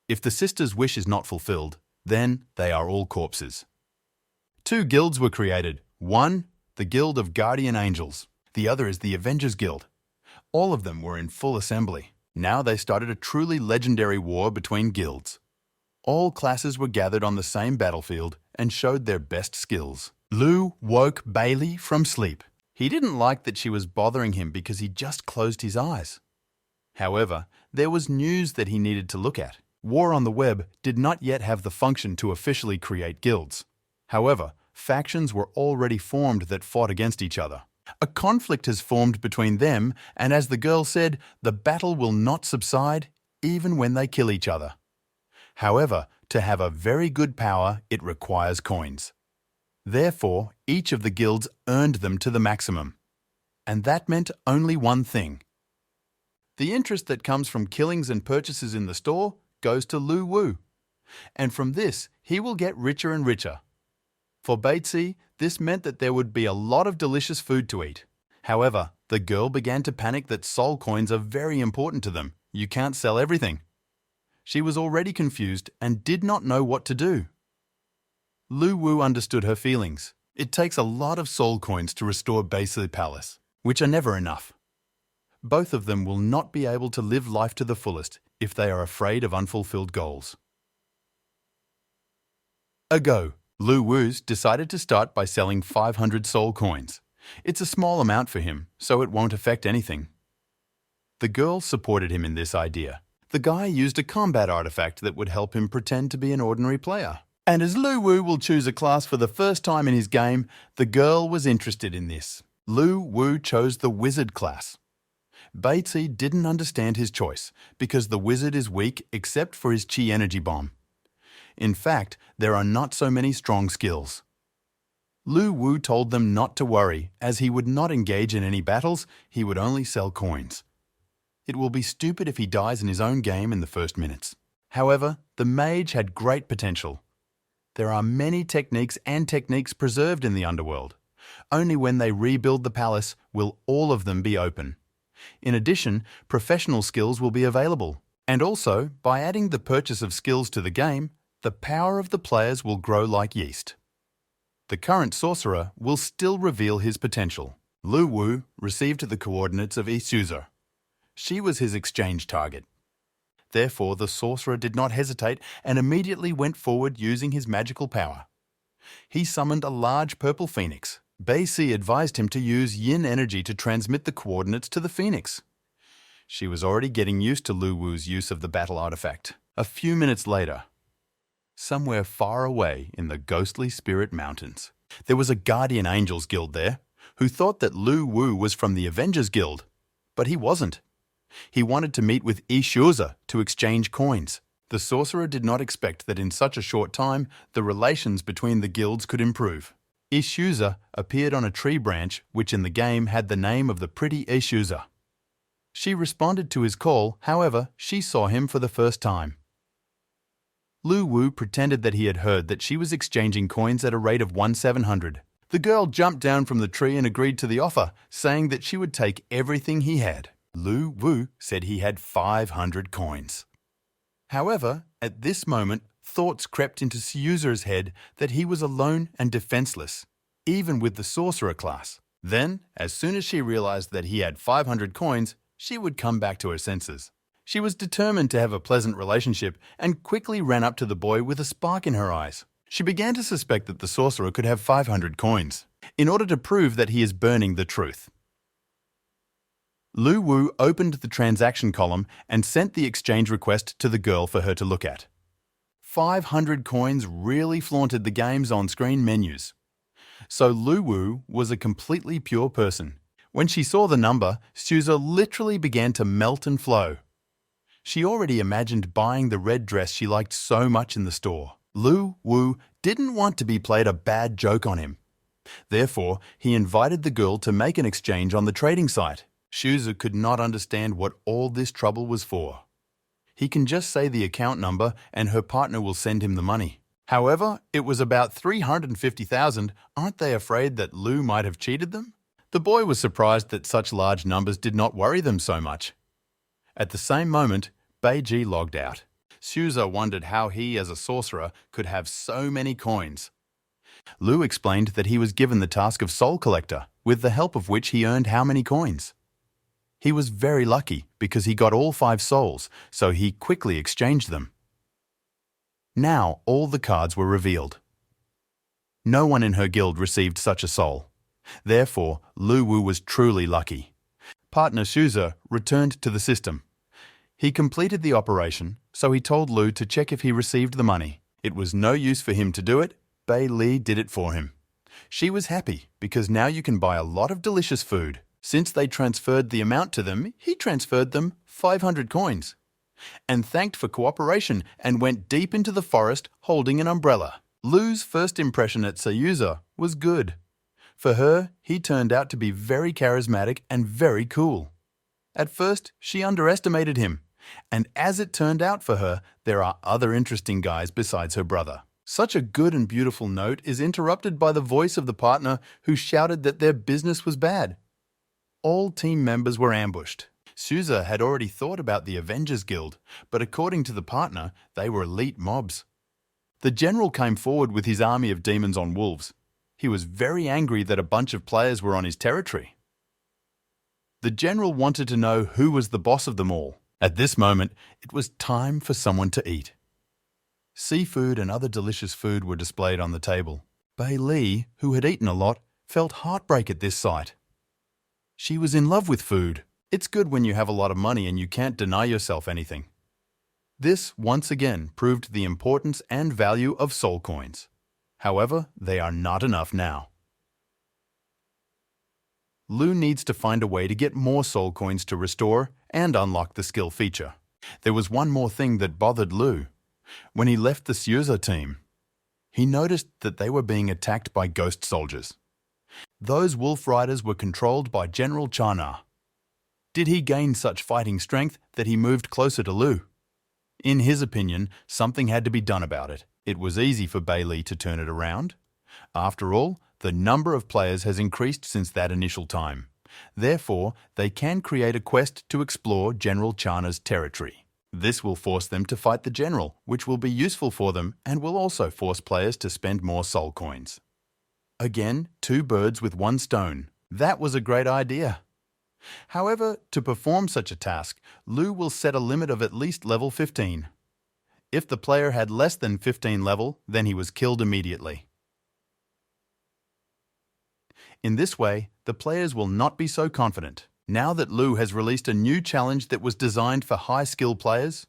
If the sister's wish is not fulfilled, Then they are all corpses. 2 guilds were created. One, the Guild of Guardian Angels. The other is the Avengers Guild. All of them were in full assembly. Now they started a truly legendary war between guilds. All classes were gathered on the same battlefield and showed their best skills. Lu woke Bailey from sleep. He didn't like that she was bothering him because he just closed his eyes. However, there was news that he needed to look at. War on the web did not yet have the function to officially create guilds. However, factions were already formed that fought against each other. A conflict has formed between them, and as the girl said, the battle will not subside even when they kill each other. However, to have a very good power, it requires coins. Therefore, each of the guilds earned them to the maximum. And that meant only one thing. The interest that comes from killings and purchases in the store goes to Lu Wu. And from this, he will get richer and richer. For Batesy, this meant that there would be a lot of delicious food to eat. However, the girl began to panic that soul coins are very important to them. You can't sell everything. She was already confused and did not know what to do. Lu Wu understood her feelings. It takes a lot of soul coins to restore Batesy Palace, which are never enough. Both of them will not be able to live life to the fullest if they are afraid of unfulfilled goals. Ago, Lu Wu's decided to start by selling 500 soul coins. It's a small amount for him, so it won't affect anything. The girl supported him in this idea. The guy used a combat artifact that would help him pretend to be an ordinary player. And as Lu Wu will choose a class for the first time in his game, the girl was interested in this. Lu Wu chose the wizard class. Batesy didn't understand his choice because the wizard is weak except for his chi energy bomb. In fact, there are not so many strong skills. Lu Wu told them not to worry, as he would not engage in any battles, he would only sell coins. It will be stupid if he dies in his own game in the first minutes. However, the mage had great potential. There are many techniques and techniques preserved in the underworld. Only when they rebuild the palace will all of them be open. In addition, professional skills will be available. And also, by adding the purchase of skills to the game, the power of the players will grow like yeast. The current sorcerer will still reveal his potential. Lu Wu received the coordinates of Isuza. She was his exchange target. Therefore, the sorcerer did not hesitate and immediately went forward using his magical power. He summoned a large purple phoenix. Batesy advised him to use yin energy to transmit the coordinates to the phoenix. She was already getting used to Lu Wu's use of the battle artifact. A few minutes later, somewhere far away in the ghostly spirit mountains, there was a Guardian Angels Guild there who thought that Lu Wu was from the Avengers Guild, but he wasn't. He wanted to meet with Isuza to exchange coins. The sorcerer did not expect that in such a short time the relations between the guilds could improve. Isuza appeared on a tree branch which in the game had the name of the pretty Isuza. She responded to his call, however, she saw him for the first time. Lu Wu pretended that he had heard that she was exchanging coins at a rate of 1/700. The girl jumped down from the tree and agreed to the offer, saying that she would take everything he had. Lu Wu said he had 500 coins. However, at this moment, thoughts crept into Isuza's head that he was alone and defenseless, even with the sorcerer class. Then, as soon as she realized that he had 500 coins, she would come back to her senses. She was determined to have a pleasant relationship and quickly ran up to the boy with a spark in her eyes. She began to suspect that the sorcerer could have 500 coins, in order to prove that he is burning the truth. Lu Wu opened the transaction column and sent the exchange request to the girl for her to look at. 500 coins really flaunted the game's on-screen menus. So Lu Wu was a completely pure person. When she saw the number, Isuza literally began to melt and flow. She already imagined buying the red dress she liked so much in the store. Lu Wu didn't want to be played a bad joke on him. Therefore, he invited the girl to make an exchange on the trading site. Isuza could not understand what all this trouble was for. He can just say the account number and her partner will send him the money. However, it was about 350,000. Aren't they afraid that Lu might have cheated them? The boy was surprised that such large numbers did not worry them so much. At the same moment, Beiji logged out. Suza wondered how he, as a sorcerer, could have so many coins. Lu explained that he was given the task of soul collector, with the help of which he earned how many coins. He was very lucky because he got all 5 souls, so he quickly exchanged them. Now all the cards were revealed. No one in her guild received such a soul. Therefore, Lu Wu was truly lucky. Partner Suza returned to the system. He completed the operation, so he told Lu to check if he received the money. It was no use for him to do it. Bei Li did it for him. She was happy because now you can buy a lot of delicious food. Since they transferred the amount to them, he transferred them 500 coins. And thanked for cooperation and went deep into the forest holding an umbrella. Lu's first impression at Sayuza was good. For her, he turned out to be very charismatic and very cool. At first, she underestimated him. And as it turned out for her, there are other interesting guys besides her brother. Such a good and beautiful note is interrupted by the voice of the partner who shouted that their business was bad. All team members were ambushed. Suza had already thought about the Avengers Guild, but according to the partner, they were elite mobs. The general came forward with his army of demons on wolves. He was very angry that a bunch of players were on his territory. The general wanted to know who was the boss of them all. At this moment, it was time for someone to eat. Seafood and other delicious food were displayed on the table. Bei Li, who had eaten a lot, felt heartbreak at this sight. She was in love with food. It's good when you have a lot of money and you can't deny yourself anything. This, once again, proved the importance and value of soul coins. However, they are not enough now. Lu needs to find a way to get more soul coins to restore and unlock the skill feature. There was one more thing that bothered Lu. When he left the Suza team, he noticed that they were being attacked by ghost soldiers. Those wolf riders were controlled by General Chana. Did he gain such fighting strength that he moved closer to Lu? In his opinion, something had to be done about it. It was easy for Bei Li to turn it around. After all, the number of players has increased since that initial time. Therefore, they can create a quest to explore General Chana's territory. This will force them to fight the general, which will be useful for them and will also force players to spend more soul coins. Again, 2 birds with 1 stone. That was a great idea. However, to perform such a task, Lu will set a limit of at least level 15. If the player had less than 15 level, then he was killed immediately. In this way, the players will not be so confident. Now that Lu has released a new challenge that was designed for high-skill players,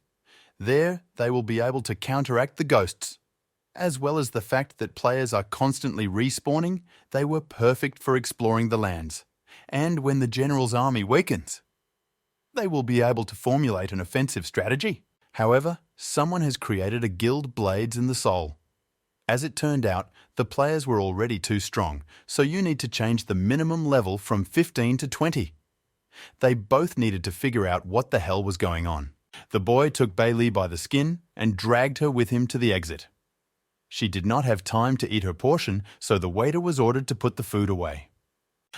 there they will be able to counteract the ghosts. As well as the fact that players are constantly respawning, they were perfect for exploring the lands. And when the general's army weakens, they will be able to formulate an offensive strategy. However, someone has created a guild Blades in the Soul. As it turned out, the players were already too strong, so you need to change the minimum level from 15 to 20. They both needed to figure out what the hell was going on. The boy took Bei Li by the skin and dragged her with him to the exit. She did not have time to eat her portion, so the waiter was ordered to put the food away.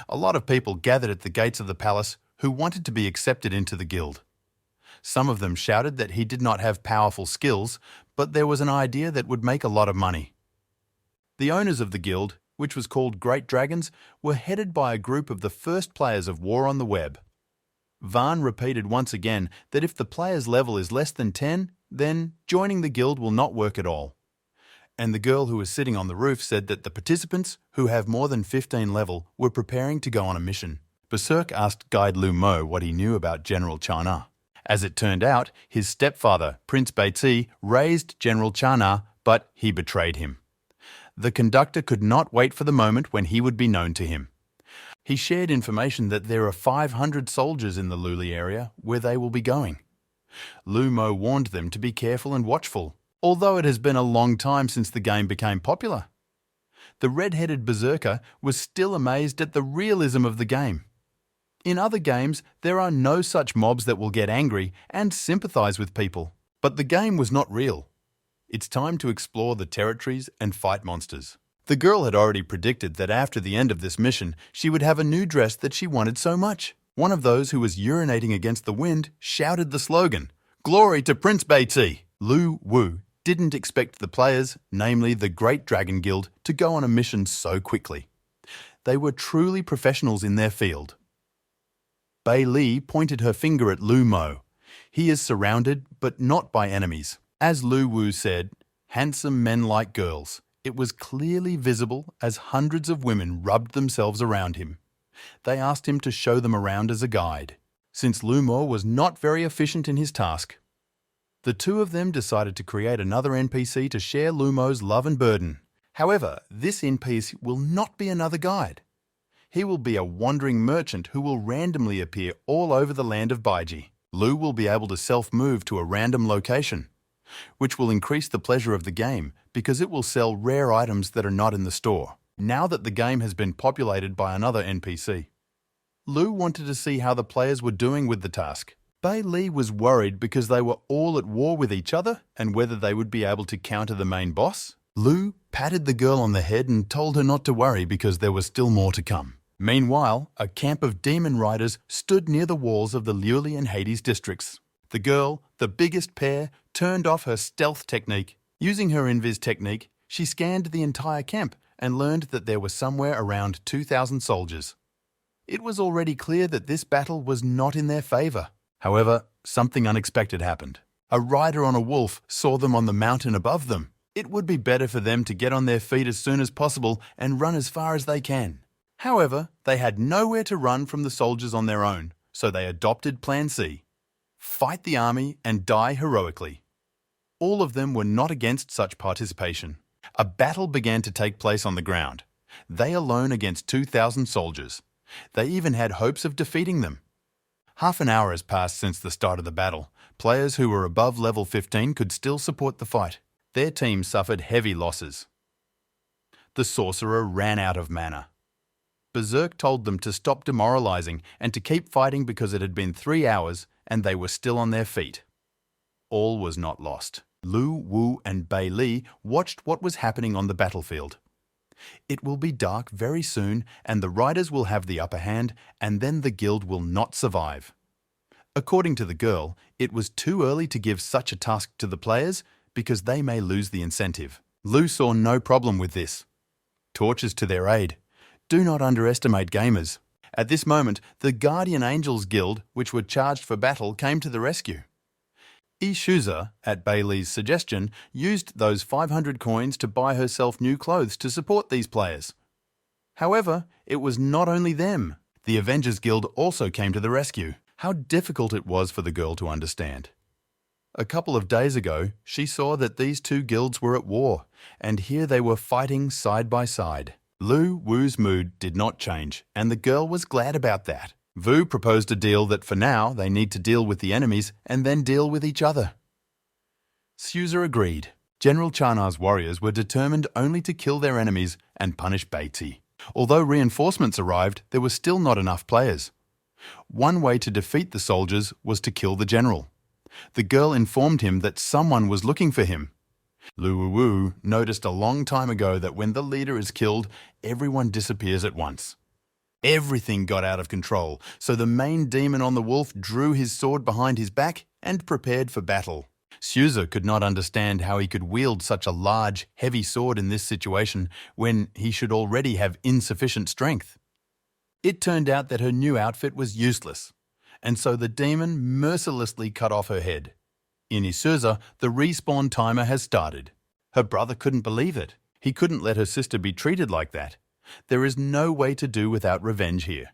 A lot of people gathered at the gates of the palace who wanted to be accepted into the guild. Some of them shouted that he did not have powerful skills, but there was an idea that would make a lot of money. The owners of the guild, which was called Great Dragons, were headed by a group of the first players of War on the Web. Van repeated once again that if the player's level is less than 10, then joining the guild will not work at all. And the girl who was sitting on the roof said that the participants who have more than 15 level were preparing to go on a mission. Berserk asked Guide Lu Mo what he knew about General Chana. As it turned out, his stepfather, Prince Beitzi, raised General Chana, but he betrayed him. The conductor could not wait for the moment when he would be known to him. He shared information that there are 500 soldiers in the Luli area where they will be going. Lu Mo warned them to be careful and watchful, although it has been a long time since the game became popular. The red-headed berserker was still amazed at the realism of the game. In other games, there are no such mobs that will get angry and sympathize with people. But the game was not real. It's time to explore the territories and fight monsters. The girl had already predicted that after the end of this mission, she would have a new dress that she wanted so much. One of those who was urinating against the wind shouted the slogan, "Glory to Prince Beitzi!" Lu Wu didn't expect the players, namely the Great Dragon Guild, to go on a mission so quickly. They were truly professionals in their field. Bei Li pointed her finger at Lu Mo. He is surrounded, but not by enemies. As Lu Wu said, handsome men like girls. It was clearly visible as hundreds of women rubbed themselves around him. They asked him to show them around as a guide, since Lu Mo was not very efficient in his task. The two of them decided to create another NPC to share Lu Mo's love and burden. However, this NPC will not be another guide. He will be a wandering merchant who will randomly appear all over the land of Baiji. Lu will be able to self-move to a random location, which will increase the pleasure of the game because it will sell rare items that are not in the store, now that the game has been populated by another NPC. Lu wanted to see how the players were doing with the task. Bei Li was worried because they were all at war with each other and whether they would be able to counter the main boss. Lu patted the girl on the head and told her not to worry because there was still more to come. Meanwhile, a camp of demon riders stood near the walls of the Liuli and Hades districts. The girl, the biggest pair, turned off her stealth technique. Using her invis technique, she scanned the entire camp and learned that there were somewhere around 2,000 soldiers. It was already clear that this battle was not in their favor. However, something unexpected happened. A rider on a wolf saw them on the mountain above them. It would be better for them to get on their feet as soon as possible and run as far as they can. However, they had nowhere to run from the soldiers on their own, so they adopted Plan C. Fight the army and die heroically. All of them were not against such participation. A battle began to take place on the ground. They alone against 2,000 soldiers. They even had hopes of defeating them. Half an hour has passed since the start of the battle. Players who were above level 15 could still support the fight. Their team suffered heavy losses. The sorcerer ran out of mana. Berserk told them to stop demoralizing and to keep fighting because it had been 3 hours and they were still on their feet. All was not lost. Lu Wu and Bei Li watched what was happening on the battlefield. It will be dark very soon and the riders will have the upper hand and then the guild will not survive. According to the girl, it was too early to give such a task to the players because they may lose the incentive. Lu saw no problem with this. Torches to their aid. Do not underestimate gamers. At this moment, the Guardian Angels Guild, which were charged for battle, came to the rescue. Ishuza, at Bei Li's suggestion, used those 500 coins to buy herself new clothes to support these players. However, it was not only them. The Avengers Guild also came to the rescue. How difficult it was for the girl to understand. A couple of days ago, she saw that these two guilds were at war, and here they were fighting side by side. Lu Wu's mood did not change, and the girl was glad about that. Wu proposed a deal that for now they need to deal with the enemies and then deal with each other. Suza agreed. General Chanar's warriors were determined only to kill their enemies and punish Beiti. Although reinforcements arrived, there were still not enough players. One way to defeat the soldiers was to kill the general. The girl informed him that someone was looking for him. Lu Wu noticed a long time ago that when the leader is killed, everyone disappears at once. Everything got out of control, so the main demon on the wolf drew his sword behind his back and prepared for battle. Suza could not understand how he could wield such a large, heavy sword in this situation when he should already have insufficient strength. It turned out that her new outfit was useless, and so the demon mercilessly cut off her head. In Isuza, the respawn timer has started. Her brother couldn't believe it. He couldn't let her sister be treated like that. There is no way to do without revenge here.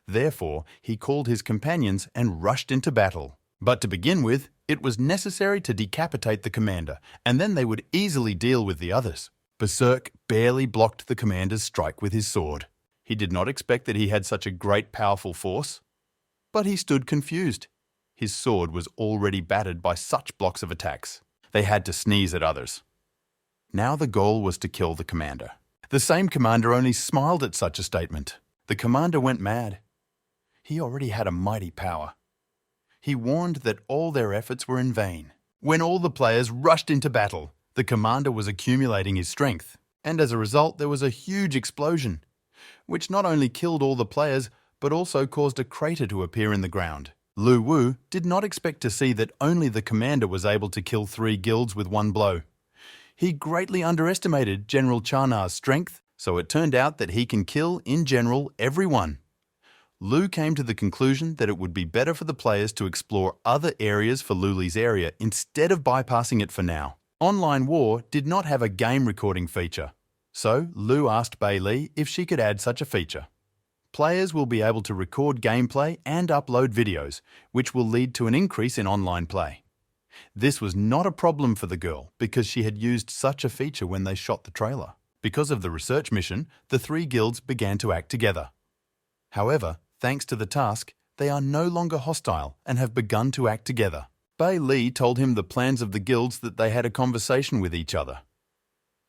Therefore, he called his companions and rushed into battle. But to begin with, it was necessary to decapitate the commander, and then they would easily deal with the others. Berserk barely blocked the commander's strike with his sword. He did not expect that he had such a great, powerful force. But he stood confused. His sword was already battered by such blocks of attacks. They had to sneeze at others. Now the goal was to kill the commander. The same commander only smiled at such a statement. The commander went mad. He already had a mighty power. He warned that all their efforts were in vain. When all the players rushed into battle, the commander was accumulating his strength, and as a result there was a huge explosion, which not only killed all the players, but also caused a crater to appear in the ground. Lu Wu did not expect to see that only the commander was able to kill 3 guilds with one blow. He greatly underestimated General Chanar's strength, so it turned out that he can kill, in general, everyone. Lu came to the conclusion that it would be better for the players to explore other areas for Lu Li's area instead of bypassing it for now. Online War did not have a game recording feature, so Lu asked Bei Li if she could add such a feature. Players will be able to record gameplay and upload videos, which will lead to an increase in online play. This was not a problem for the girl because she had used such a feature when they shot the trailer. Because of the research mission, the 3 guilds began to act together. However, thanks to the task, they are no longer hostile and have begun to act together. Bei Li told him the plans of the guilds that they had a conversation with each other,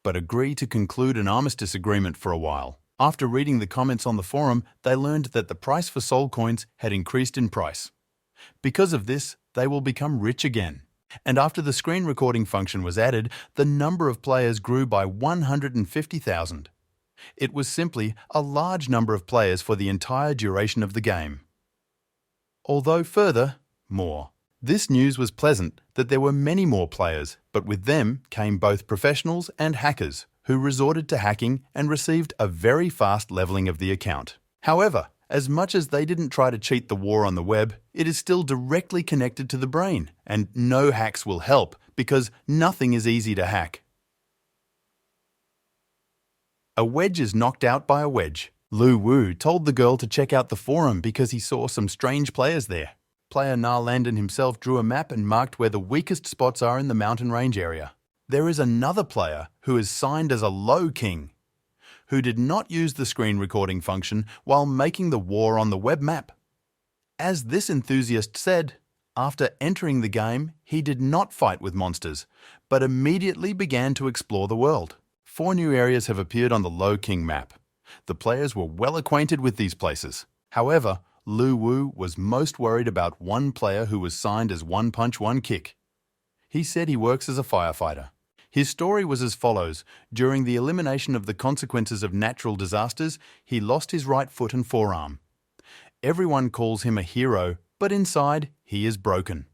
but agreed to conclude an armistice agreement for a while. After reading the comments on the forum, they learned that the price for soul coins had increased in price. Because of this, they will become rich again. And after the screen recording function was added, the number of players grew by 150,000. It was simply a large number of players for the entire duration of the game. Although further, more. This news was pleasant that there were many more players, but with them came both professionals and hackers who resorted to hacking and received a very fast leveling of the account. However, as much as they didn't try to cheat the war on the web, it is still directly connected to the brain, and no hacks will help because nothing is easy to hack. A wedge is knocked out by a wedge. Lu Wu told the girl to check out the forum because he saw some strange players there. Player Na Landon himself drew a map and marked where the weakest spots are in the mountain range area. There is another player who is signed as a low king, who did not use the screen recording function while making the war on the web map. As this enthusiast said, after entering the game, he did not fight with monsters, but immediately began to explore the world. 4 new areas have appeared on the Low King map. The players were well acquainted with these places. However, Lu Wu was most worried about one player who was signed as One Punch One Kick. He said he works as a firefighter. His story was as follows. During the elimination of the consequences of natural disasters, he lost his right foot and forearm. Everyone calls him a hero, but inside, he is broken.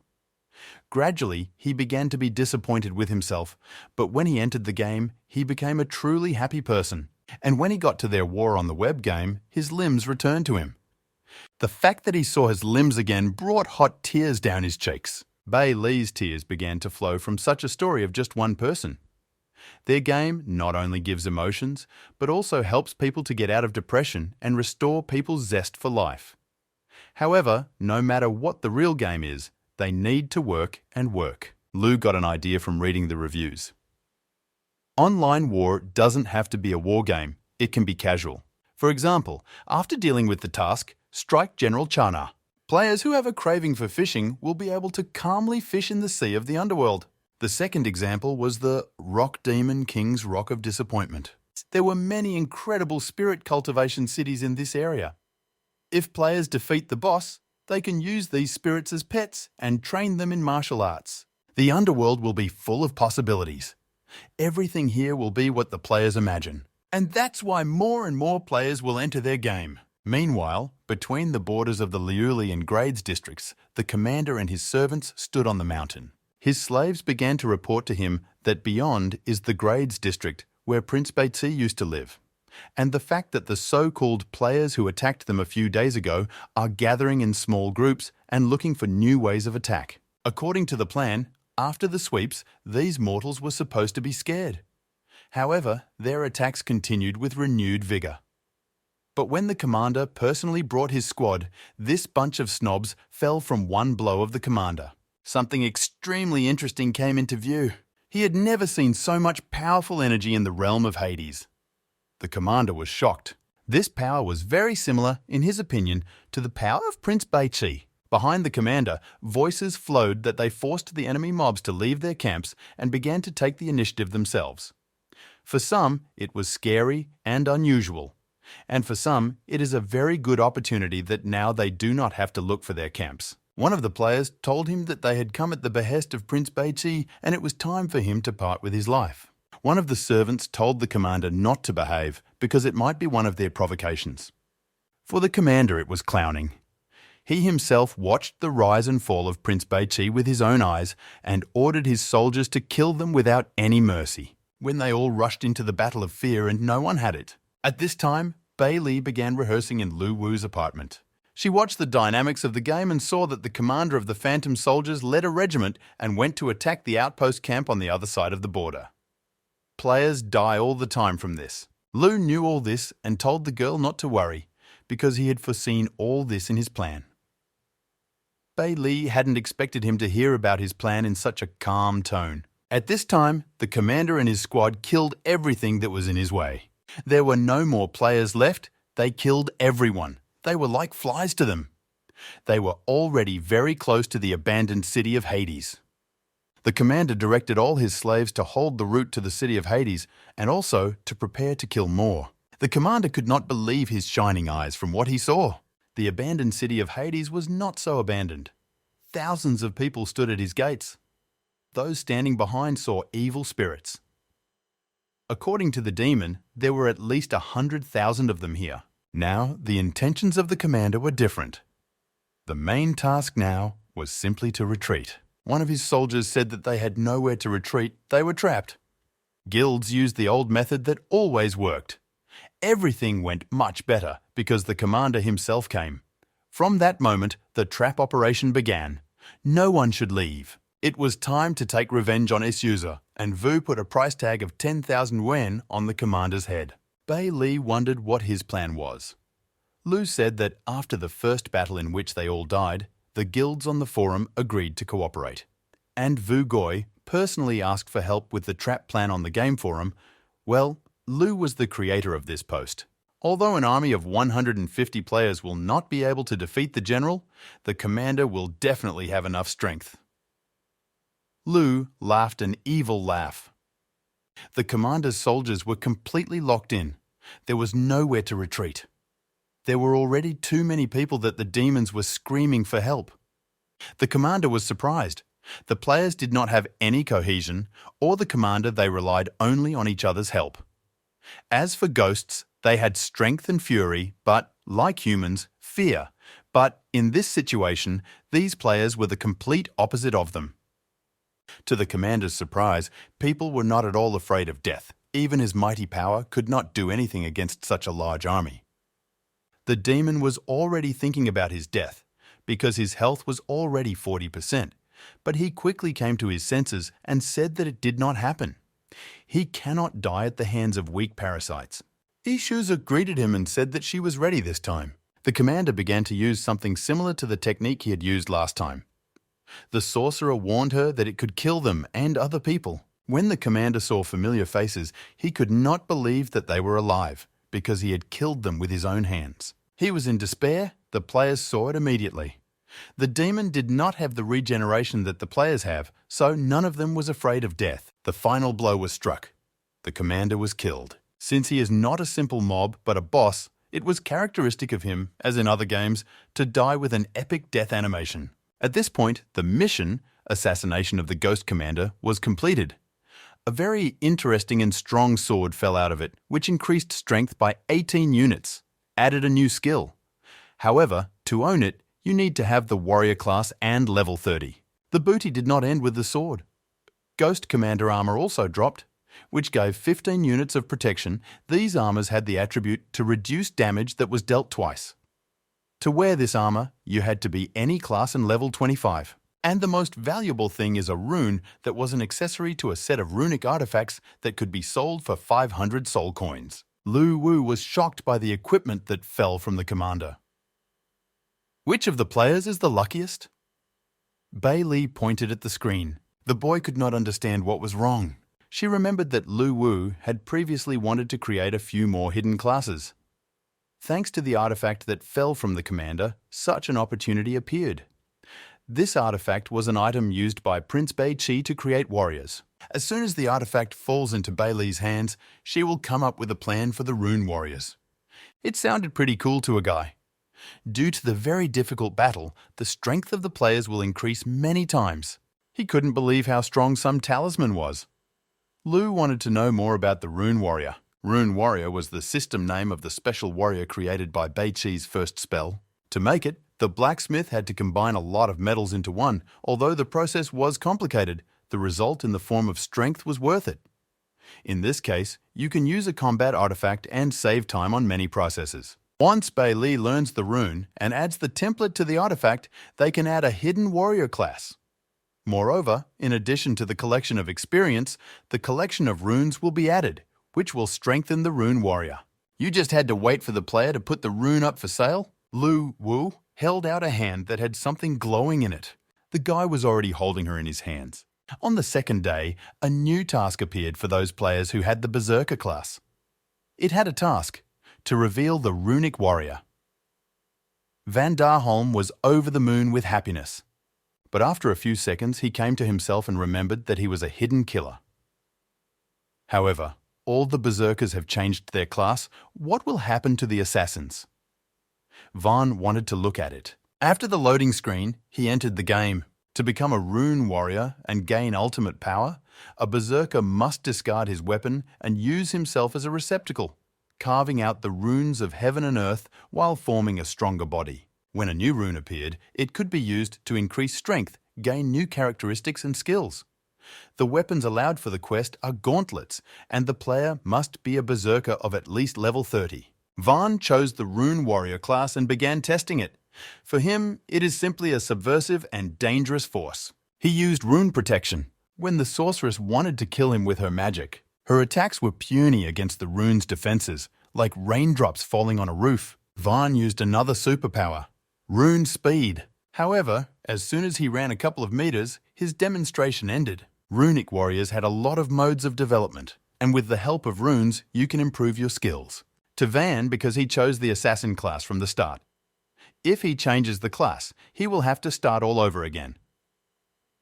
Gradually, he began to be disappointed with himself, but when he entered the game, he became a truly happy person. And when he got to their War on the Web game, his limbs returned to him. The fact that he saw his limbs again brought hot tears down his cheeks. Bei Li's tears began to flow from such a story of just one person. Their game not only gives emotions, but also helps people to get out of depression and restore people's zest for life. However, no matter what the real game is, they need to work and work. Lu got an idea from reading the reviews. Online war doesn't have to be a war game, it can be casual. For example, after dealing with the task, strike General Chanar. Players who have a craving for fishing will be able to calmly fish in the sea of the underworld. The second example was the Rock Demon King's Rock of Disappointment. There were many incredible spirit cultivation cities in this area. If players defeat the boss, they can use these spirits as pets and train them in martial arts. The underworld will be full of possibilities. Everything here will be what the players imagine. And that's why more and more players will enter their game. Meanwhile, between the borders of the Liuli and Grades districts, the commander and his servants stood on the mountain. His slaves began to report to him that beyond is the Grades district where Prince Beitzi used to live, and the fact that the so-called players who attacked them a few days ago are gathering in small groups and looking for new ways of attack. According to the plan, after the sweeps, these mortals were supposed to be scared. However, their attacks continued with renewed vigor. But when the commander personally brought his squad, this bunch of snobs fell from one blow of the commander. Something extremely interesting came into view. He had never seen so much powerful energy in the realm of Hades. The commander was shocked. This power was very similar, in his opinion, to the power of Prince Beitzi. Behind the commander, voices flowed that they forced the enemy mobs to leave their camps and began to take the initiative themselves. For some, it was scary and unusual. And for some, it is a very good opportunity that now they do not have to look for their camps. One of the players told him that they had come at the behest of Prince Beitzi and it was time for him to part with his life. One of the servants told the commander not to behave because it might be one of their provocations. For the commander, it was clowning. He himself watched the rise and fall of Prince Beiqi with his own eyes and ordered his soldiers to kill them without any mercy, when they all rushed into the battle of fear and no one had it. At this time, Bei Li began rehearsing in Lu Wu's apartment. She watched the dynamics of the game and saw that the commander of the Phantom Soldiers led a regiment and went to attack the outpost camp on the other side of the border. Players die all the time from this. Lu knew all this and told the girl not to worry, because he had foreseen all this in his plan. Bei Li hadn't expected him to hear about his plan in such a calm tone. At this time, the commander and his squad killed everything that was in his way. There were no more players left. They killed everyone. They were like flies to them. They were already very close to the abandoned city of Hades. The commander directed all his slaves to hold the route to the city of Hades and also to prepare to kill more. The commander could not believe his shining eyes from what he saw. The abandoned city of Hades was not so abandoned. Thousands of people stood at his gates. Those standing behind saw evil spirits. According to the demon, there were at least 100,000 of them here. Now, the intentions of the commander were different. The main task now was simply to retreat. One of his soldiers said that they had nowhere to retreat, they were trapped. Guilds used the old method that always worked. Everything went much better because the commander himself came. From that moment, the trap operation began. No one should leave. It was time to take revenge on Isuza, and Vu put a price tag of 10,000 yen on the commander's head. Bei Li wondered what his plan was. Lu said that after the first battle in which they all died, the guilds on the forum agreed to cooperate. And Vu Goi personally asked for help with the trap plan on the game forum. Well, Lu was the creator of this post. Although an army of 150 players will not be able to defeat the general, the commander will definitely have enough strength. Lu laughed an evil laugh. The commander's soldiers were completely locked in. There was nowhere to retreat. There were already too many people that the demons were screaming for help. The commander was surprised. The players did not have any cohesion, or the commander they relied only on each other's help. As for ghosts, they had strength and fury, but, like humans, fear. But in this situation, these players were the complete opposite of them. To the commander's surprise, people were not at all afraid of death. Even his mighty power could not do anything against such a large army. The demon was already thinking about his death, because his health was already 40%, but he quickly came to his senses and said that it did not happen. He cannot die at the hands of weak parasites. Isuza greeted him and said that she was ready this time. The commander began to use something similar to the technique he had used last time. The sorcerer warned her that it could kill them and other people. When the commander saw familiar faces, he could not believe that they were alive, because he had killed them with his own hands. He was in despair. The players saw it immediately. The demon did not have the regeneration that the players have, so none of them was afraid of death. The final blow was struck. The commander was killed. Since he is not a simple mob but a boss, it was characteristic of him, as in other games, to die with an epic death animation. At this point, the mission, assassination of the Ghost Commander, was completed. A very interesting and strong sword fell out of it, which increased strength by 18 units, added a new skill. However, to own it, you need to have the warrior class and level 30. The booty did not end with the sword. Ghost Commander armor also dropped, which gave 15 units of protection. These armors had the attribute to reduce damage that was dealt twice. To wear this armor, you had to be any class and level 25. And the most valuable thing is a rune that was an accessory to a set of runic artifacts that could be sold for 500 soul coins. Lu Wu was shocked by the equipment that fell from the commander. Which of the players is the luckiest? Bei Li pointed at the screen. The boy could not understand what was wrong. She remembered that Lu Wu had previously wanted to create a few more hidden classes. Thanks to the artifact that fell from the commander, such an opportunity appeared. This artifact was an item used by Prince Beiqi to create warriors. As soon as the artifact falls into Bei Li's hands, she will come up with a plan for the rune warriors. It sounded pretty cool to a guy. Due to the very difficult battle, the strength of the players will increase many times. He couldn't believe how strong some talisman was. Lu wanted to know more about the rune warrior. Rune warrior was the system name of the special warrior created by Beiqi's first spell. To make it, The blacksmith had to combine a lot of metals into one. Although the process was complicated, the result in the form of strength was worth it. In this case, you can use a combat artifact and save time on many processes. Once Bei Li learns the rune and adds the template to the artifact, they can add a hidden warrior class. Moreover, in addition to the collection of experience, the collection of runes will be added, which will strengthen the rune warrior. You just had to wait for the player to put the rune up for sale? Lu Wu held out a hand that had something glowing in it. The guy was already holding her in his hands. On the second day, a new task appeared for those players who had the Berserker class. It had a task: to reveal the runic warrior. Van Darholm was over the moon with happiness. But after a few seconds, he came to himself and remembered that he was a hidden killer. However, all the Berserkers have changed their class. What will happen to the assassins? Van wanted to look at it. After the loading screen, he entered the game. To become a rune warrior and gain ultimate power, a Berserker must discard his weapon and use himself as a receptacle, carving out the runes of heaven and earth while forming a stronger body. When a new rune appeared, it could be used to increase strength, gain new characteristics and skills. The weapons allowed for the quest are gauntlets, and the player must be a Berserker of at least level 30. Van chose the Rune Warrior class and began testing it. For him, it is simply a subversive and dangerous force. He used rune protection. When the sorceress wanted to kill him with her magic, her attacks were puny against the rune's defenses, like raindrops falling on a roof. Van used another superpower: rune speed. However, as soon as he ran a couple of meters, his demonstration ended. Runic warriors had a lot of modes of development, and with the help of runes, you can improve your skills. To Van, because he chose the assassin class from the start. If he changes the class, he will have to start all over again.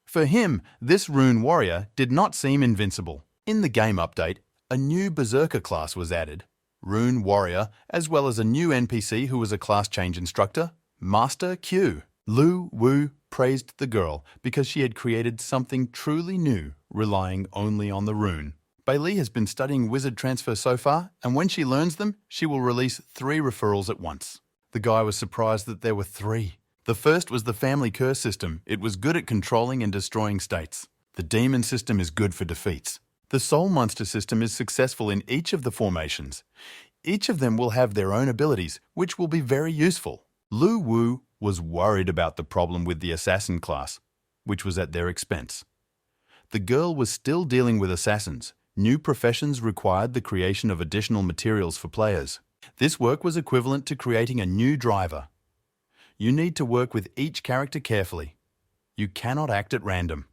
For him, this rune warrior did not seem invincible. In the game update, a new Berserker class was added, Rune Warrior, as well as a new NPC who was a class change instructor, Master Q. Lu Wu praised the girl because she had created something truly new, relying only on the rune. Bei Li has been studying wizard transfer so far, and when she learns them, she will release 3 referrals at once. The guy was surprised that there were 3. The first was the family curse system. It was good at controlling and destroying states. The demon system is good for defeats. The soul monster system is successful in each of the formations. Each of them will have their own abilities, which will be very useful. Lu Wu was worried about the problem with the assassin class, which was at their expense. The girl was still dealing with assassins. New professions required the creation of additional materials for players. This work was equivalent to creating a new driver. You need to work with each character carefully. You cannot act at random.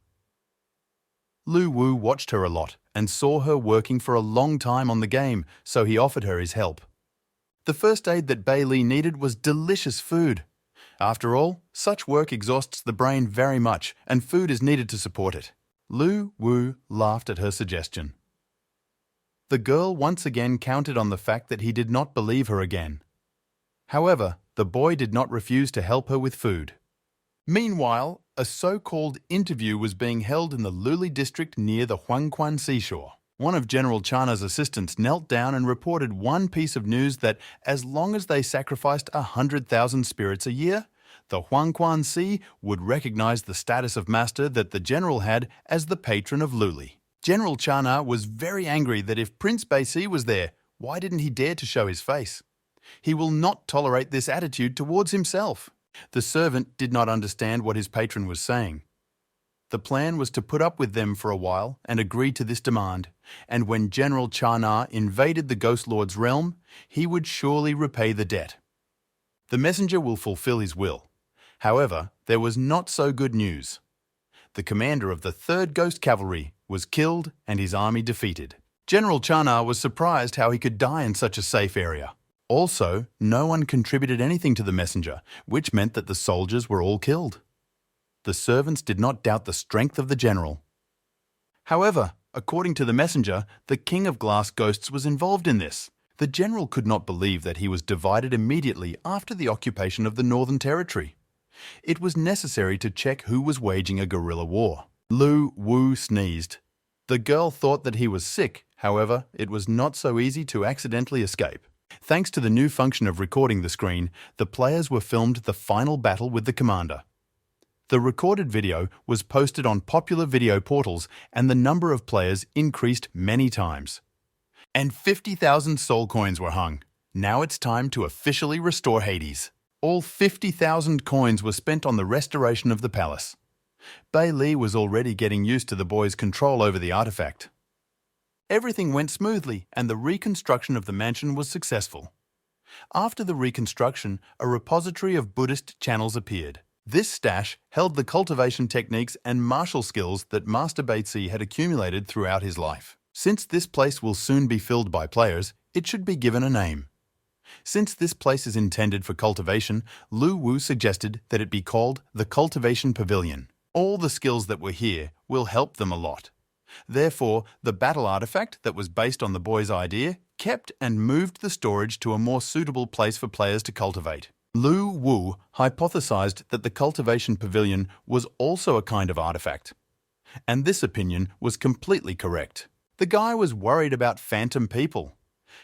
Lu Wu watched her a lot and saw her working for a long time on the game, so he offered her his help. The first aid that Bei Li needed was delicious food. After all, such work exhausts the brain very much, and food is needed to support it. Lu Wu laughed at her suggestion. The girl once again counted on the fact that he did not believe her again. However, the boy did not refuse to help her with food. Meanwhile, a so-called interview was being held in the Luli district near the Huangquan seashore. One of General Chana's assistants knelt down and reported one piece of news that as long as they sacrificed 100,000 spirits a year, the Huangquan Sea would recognize the status of master that the general had as the patron of Luli. General Chana was very angry that if Prince Bei-Si was there, why didn't he dare to show his face? He will not tolerate this attitude towards himself. The servant did not understand what his patron was saying. The plan was to put up with them for a while and agree to this demand, and when General Chana invaded the Ghost Lord's realm, he would surely repay the debt. The messenger will fulfill his will. However, there was not so good news. The commander of the 3rd Ghost Cavalry was killed and his army defeated. General Chana was surprised how he could die in such a safe area. Also, no one contributed anything to the messenger, which meant that the soldiers were all killed. The servants did not doubt the strength of the general. However, according to the messenger, the King of Glass Ghosts was involved in this. The general could not believe that he was divided immediately after the occupation of the Northern Territory. It was necessary to check who was waging a guerrilla war. Lu Wu sneezed. The girl thought that he was sick. However, it was not so easy to accidentally escape. Thanks to the new function of recording the screen, the players were filmed the final battle with the commander. The recorded video was posted on popular video portals and the number of players increased many times. And 50,000 soul coins were hung. Now it's time to officially restore Hades. All 50,000 coins were spent on the restoration of the palace. Bei Li was already getting used to the boys' control over the artifact. Everything went smoothly and the reconstruction of the mansion was successful. After the reconstruction, a repository of Buddhist channels appeared. This stash held the cultivation techniques and martial skills that Master Batesi had accumulated throughout his life. Since this place will soon be filled by players, it should be given a name. Since this place is intended for cultivation, Lu Wu suggested that it be called the Cultivation Pavilion. All the skills that were here will help them a lot. Therefore, the battle artifact that was based on the boys' idea kept and moved the storage to a more suitable place for players to cultivate. Lu Wu hypothesized that the Cultivation Pavilion was also a kind of artifact. And this opinion was completely correct. The guy was worried about phantom people.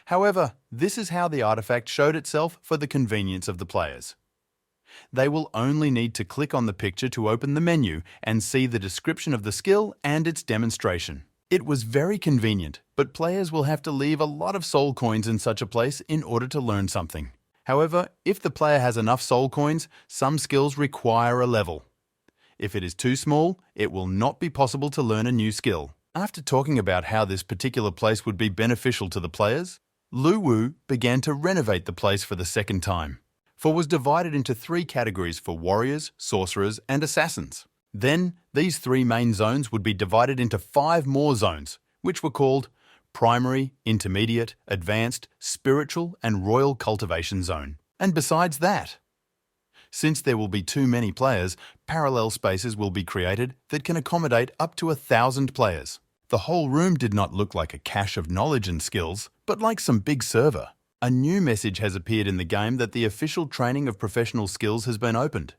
However, this is how the artifact showed itself for the convenience of the players. They will only need to click on the picture to open the menu and see the description of the skill and its demonstration. It was very convenient, but players will have to leave a lot of soul coins in such a place in order to learn something. However, if the player has enough soul coins, some skills require a level. If it is too small, it will not be possible to learn a new skill. After talking about how this particular place would be beneficial to the players, Lu Wu began to renovate the place for the second time, for it was divided into 3 categories for warriors, sorcerers, and assassins. Then, these 3 main zones would be divided into 5 more zones, which were called Primary, Intermediate, Advanced, Spiritual, and Royal Cultivation Zone. And besides that, since there will be too many players, parallel spaces will be created that can accommodate up to 1,000 players. The whole room did not look like a cache of knowledge and skills, but like some big server. A new message has appeared in the game that the official training of professional skills has been opened.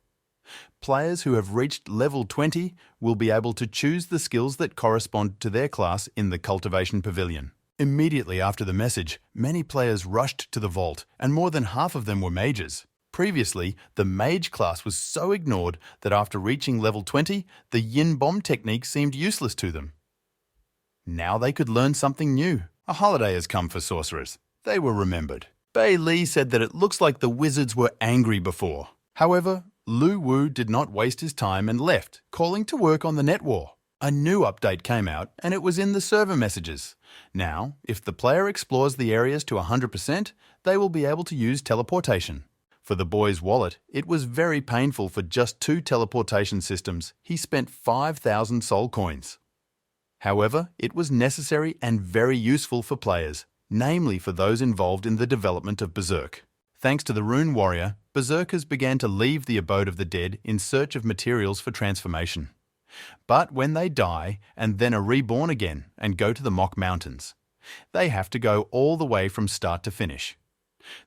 Players who have reached level 20 will be able to choose the skills that correspond to their class in the Cultivation Pavilion. Immediately after the message, many players rushed to the vault, and more than half of them were mages. Previously, the mage class was so ignored that after reaching level 20, the yin bomb technique seemed useless to them. Now they could learn something new. A holiday has come for sorcerers. They were remembered. Bei Li said that it looks like the wizards were angry before. However, Lu Wu did not waste his time and left, calling to work on the net war. A new update came out and it was in the server messages. Now, if the player explores the areas to 100%, they will be able to use teleportation. For the boy's wallet, it was very painful for just 2 teleportation systems. He spent 5,000 soul coins. However, it was necessary and very useful for players, namely for those involved in the development of Berserk. Thanks to the Rune Warrior, Berserkers began to leave the abode of the dead in search of materials for transformation. But when they die and then are reborn again and go to the Mock Mountains, they have to go all the way from start to finish.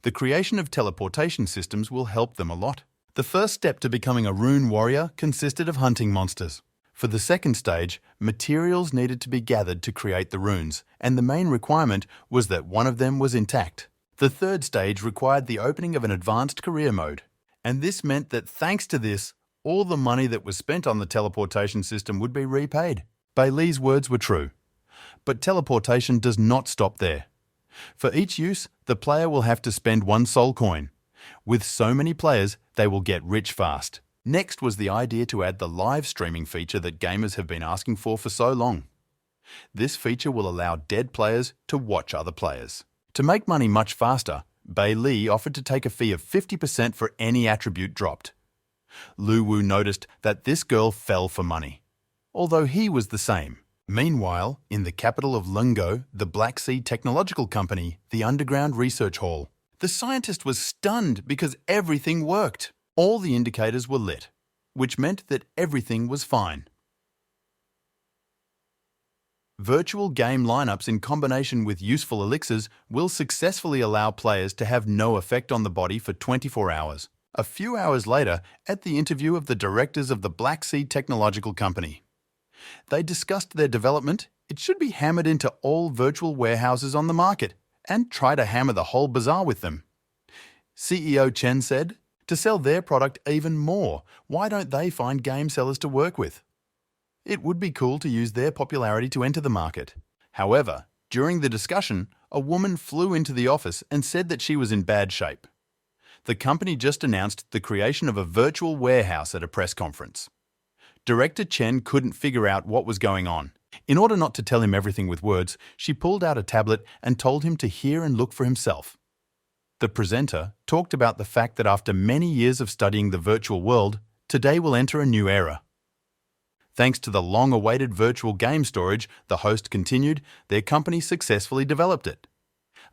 The creation of teleportation systems will help them a lot. The first step to becoming a Rune Warrior consisted of hunting monsters. For the second stage, materials needed to be gathered to create the runes, and the main requirement was that one of them was intact. The third stage required the opening of an advanced career mode, and this meant that thanks to this, all the money that was spent on the teleportation system would be repaid. Bei Li's words were true. But teleportation does not stop there. For each use, the player will have to spend 1 soul coin. With so many players, they will get rich fast. Next was the idea to add the live streaming feature that gamers have been asking for so long. This feature will allow dead players to watch other players. To make money much faster, Bei Li offered to take a fee of 50% for any attribute dropped. Lu Wu noticed that this girl fell for money, although he was the same. Meanwhile, in the capital of Lungo, the Black Sea Technological Company, the underground research hall, the scientist was stunned because everything worked. All the indicators were lit, which meant that everything was fine. Virtual game lineups in combination with useful elixirs will successfully allow players to have no effect on the body for 24 hours. A few hours later, at the interview of the directors of the Black Sea Technological Company, they discussed their development. It should be hammered into all virtual warehouses on the market, and try to hammer the whole bazaar with them. CEO Chen said, to sell their product even more, why don't they find game sellers to work with? It would be cool to use their popularity to enter the market. However, during the discussion, a woman flew into the office and said that she was in bad shape. The company just announced the creation of a virtual warehouse at a press conference. Director Chen couldn't figure out what was going on. In order not to tell him everything with words, she pulled out a tablet and told him to hear and look for himself. The presenter talked about the fact that after many years of studying the virtual world, today will enter a new era. Thanks to the long-awaited virtual game storage, the host continued, their company successfully developed it.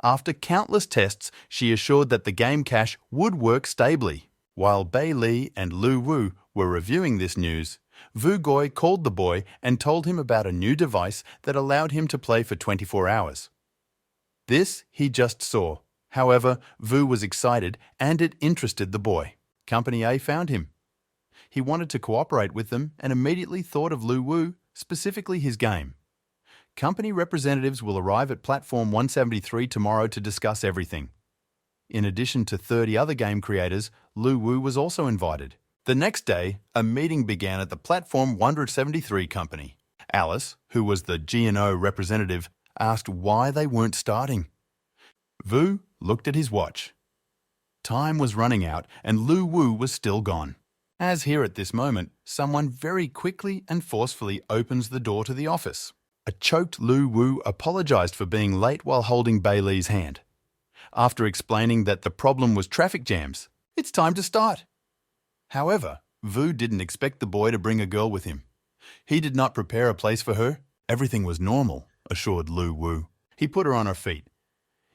After countless tests, she assured that the game cache would work stably. While Bei Li and Lu Wu were reviewing this news, Vu Goi called the boy and told him about a new device that allowed him to play for 24 hours. This he just saw. However, Vu was excited and it interested the boy. Company A found him. He wanted to cooperate with them and immediately thought of Lu Wu, specifically his game. Company representatives will arrive at Platform 173 tomorrow to discuss everything. In addition to 30 other game creators, Lu Wu was also invited. The next day, a meeting began at the Platform 173 company. Alice, who was the G&O representative, asked why they weren't starting. Vu looked at his watch. Time was running out and Lu Wu was still gone. As here at this moment, someone very quickly and forcefully opens the door to the office. A choked Lu Wu apologized for being late while holding Bei Li's hand. After explaining that the problem was traffic jams, it's time to start. However, Vu didn't expect the boy to bring a girl with him. He did not prepare a place for her. Everything was normal, assured Lu Wu. He put her on her feet.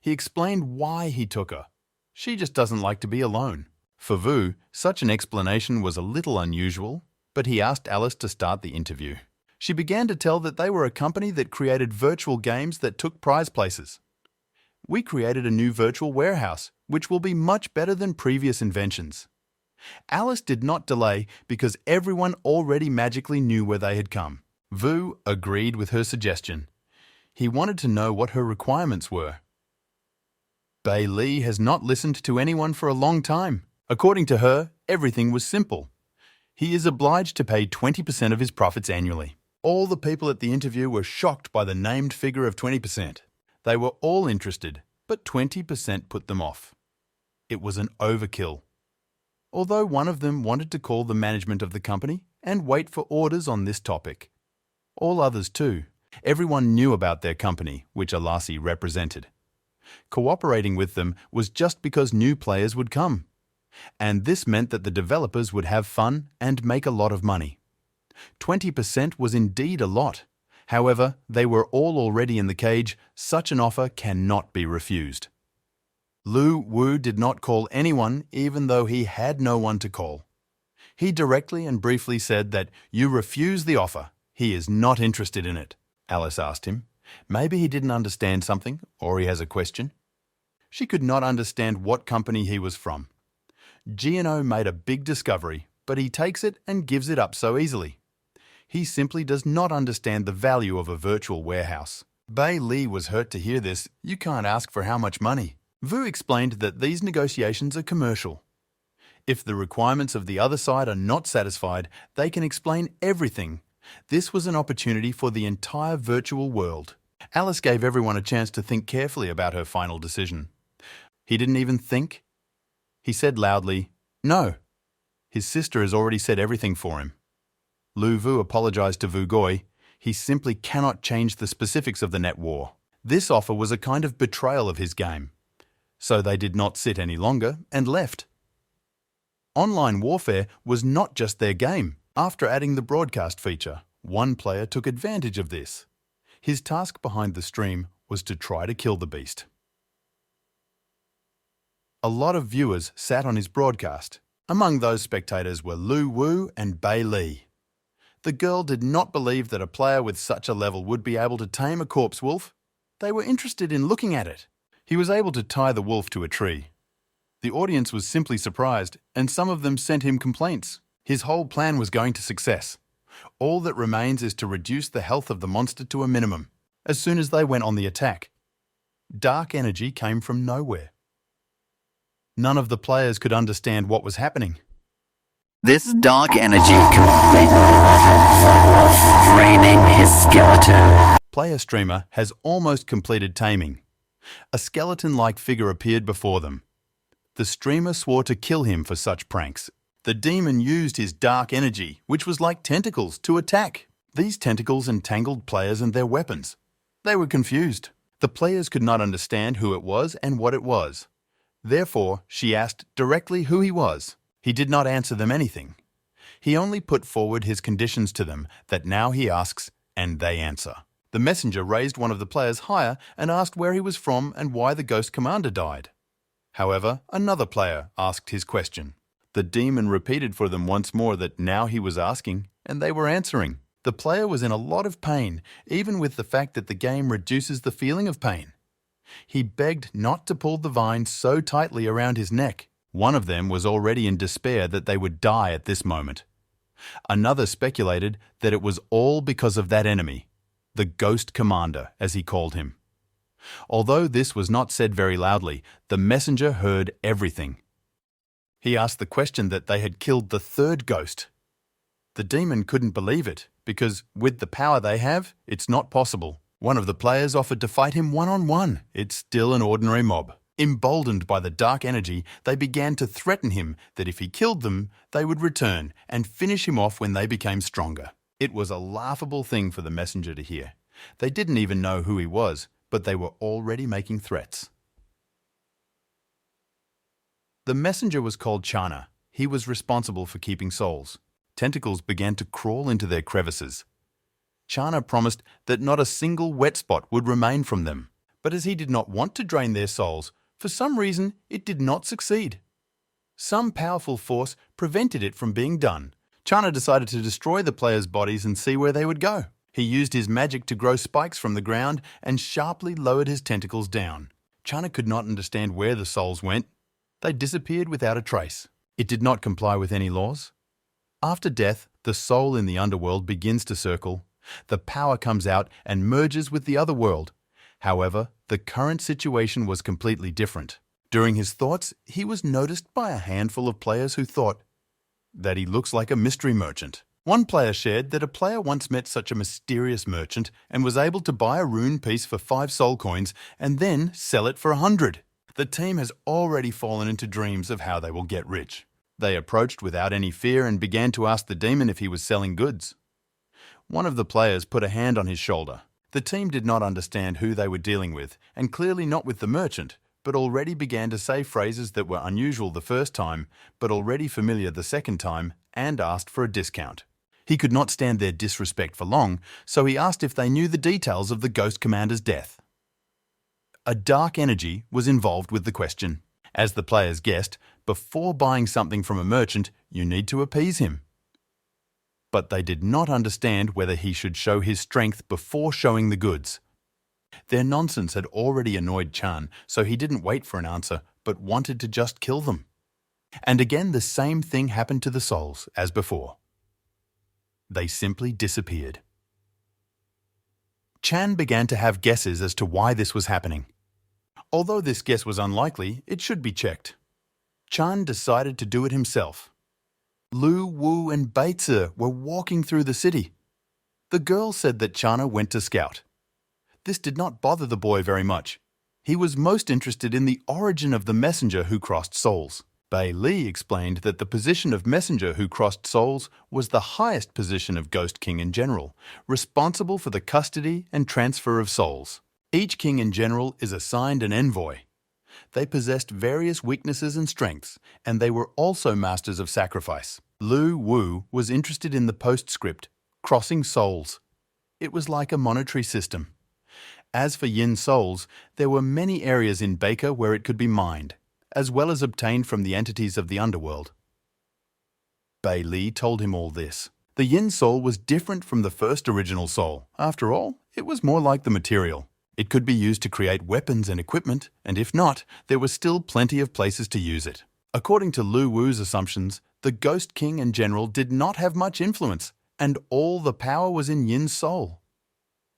He explained why he took her. She just doesn't like to be alone. For Vu, such an explanation was a little unusual, but he asked Alice to start the interview. She began to tell that they were a company that created virtual games that took prize places. We created a new virtual warehouse, which will be much better than previous inventions. Alice did not delay because everyone already magically knew where they had come. Vu agreed with her suggestion. He wanted to know what her requirements were. Bei Li has not listened to anyone for a long time. According to her, everything was simple. He is obliged to pay 20% of his profits annually. All the people at the interview were shocked by the named figure of 20%. They were all interested, but 20% put them off. It was an overkill. Although one of them wanted to call the management of the company and wait for orders on this topic. All others too. Everyone knew about their company, which Alasi represented. Cooperating with them was just because new players would come. And this meant that the developers would have fun and make a lot of money. 20% was indeed a lot. However, they were all already in the cage. Such an offer cannot be refused. Lu Wu did not call anyone even though he had no one to call. He directly and briefly said that you refuse the offer. He is not interested in it. Alice asked him. Maybe he didn't understand something or he has a question. She could not understand what company he was from. G&O made a big discovery, but he takes it and gives it up so easily. He simply does not understand the value of a virtual warehouse. Bei Li was hurt to hear this. You can't ask for how much money. Vu explained that these negotiations are commercial. If the requirements of the other side are not satisfied, they can explain everything. This was an opportunity for the entire virtual world. Alice gave everyone a chance to think carefully about her final decision. He didn't even think. He said loudly, no. His sister has already said everything for him. Lu Vu apologized to Vu Goi. He simply cannot change the specifics of the net war. This offer was a kind of betrayal of his game. So they did not sit any longer and left. Online warfare was not just their game. After adding the broadcast feature, one player took advantage of this. His task behind the stream was to try to kill the beast. A lot of viewers sat on his broadcast. Among those spectators were Lu Wu and Bei Li. The girl did not believe that a player with such a level would be able to tame a corpse wolf. They were interested in looking at it. He was able to tie the wolf to a tree. The audience was simply surprised, and some of them sent him complaints. His whole plan was going to success. All that remains is to reduce the health of the monster to a minimum, as soon as they went on the attack. dark energy came from nowhere. None of the players could understand what was happening. This dark energy draining his skeleton. Player Streamer has almost completed taming. A skeleton-like figure appeared before them. The streamer swore to kill him for such pranks. The demon used his dark energy, which was like tentacles, to attack. These tentacles entangled players and their weapons. They were confused. The players could not understand who it was and what it was. Therefore, she asked directly who he was. He did not answer them anything. He only put forward his conditions to them that now he asks and they answer. The messenger raised one of the players higher and asked where he was from and why the ghost commander died. However, another player asked his question. The demon repeated for them once more that now he was asking and they were answering. The player was in a lot of pain, even with the fact that the game reduces the feeling of pain. He begged not to pull the vine so tightly around his neck. One of them was already in despair that they would die at this moment. Another speculated that it was all because of that enemy, the Ghost Commander, as he called him. Although this was not said very loudly, the messenger heard everything. He asked the question that they had killed the third ghost. The demon couldn't believe it, because with the power they have, it's not possible. One of the players offered to fight him one-on-one. It's still an ordinary mob. Emboldened by the dark energy, they began to threaten him that if he killed them, they would return and finish him off when they became stronger. It was a laughable thing for the messenger to hear. They didn't even know who he was, but they were already making threats. The messenger was called Chana. He was responsible for keeping souls. Tentacles began to crawl into their crevices. Chana promised that not a single wet spot would remain from them. But as he did not want to drain their souls, for some reason it did not succeed. Some powerful force prevented it from being done. Chana decided to destroy the players' bodies and see where they would go. He used his magic to grow spikes from the ground and sharply lowered his tentacles down. Chana could not understand where the souls went. They disappeared without a trace. It did not comply with any laws. After death, the soul in the underworld begins to circle. The power comes out and merges with the other world. However, the current situation was completely different. During his thoughts, he was noticed by a handful of players who thought that he looks like a mystery merchant. One player shared that a player once met such a mysterious merchant and was able to buy a rune piece for 5 soul coins and then sell it for 100. The team has already fallen into dreams of how they will get rich. They approached without any fear and began to ask the demon if he was selling goods. One of the players put a hand on his shoulder. The team did not understand who they were dealing with, and clearly not with the merchant, but already began to say phrases that were unusual the first time, but already familiar the second time, and asked for a discount. He could not stand their disrespect for long, so he asked if they knew the details of the Ghost Commander's death. A dark energy was involved with the question. As the players guessed, before buying something from a merchant, you need to appease him. But they did not understand whether he should show his strength before showing the goods. Their nonsense had already annoyed Chan, so he didn't wait for an answer, but wanted to just kill them. And again the same thing happened to the souls as before. They simply disappeared. Chan began to have guesses as to why this was happening. Although this guess was unlikely, it should be checked. Chan decided to do it himself. Lu, Wu and Beizi were walking through the city. The girl said that Chana went to scout. This did not bother the boy very much. He was most interested in the origin of the messenger who crossed souls. Bei Li explained that the position of messenger who crossed souls was the highest position of Ghost King in general, responsible for the custody and transfer of souls. Each king in general is assigned an envoy. They possessed various weaknesses and strengths, and they were also masters of sacrifice. Lu Wu was interested in the postscript, crossing souls. It was like a monetary system. As for yin souls, there were many areas in Baker where it could be mined, as well as obtained from the entities of the underworld. Bei Li told him all this. The yin soul was different from the first original soul. After all, it was more like the material. It could be used to create weapons and equipment, and if not, there was still plenty of places to use it. According to Lu Wu's assumptions, the Ghost King and General did not have much influence, and all the power was in Yin's soul.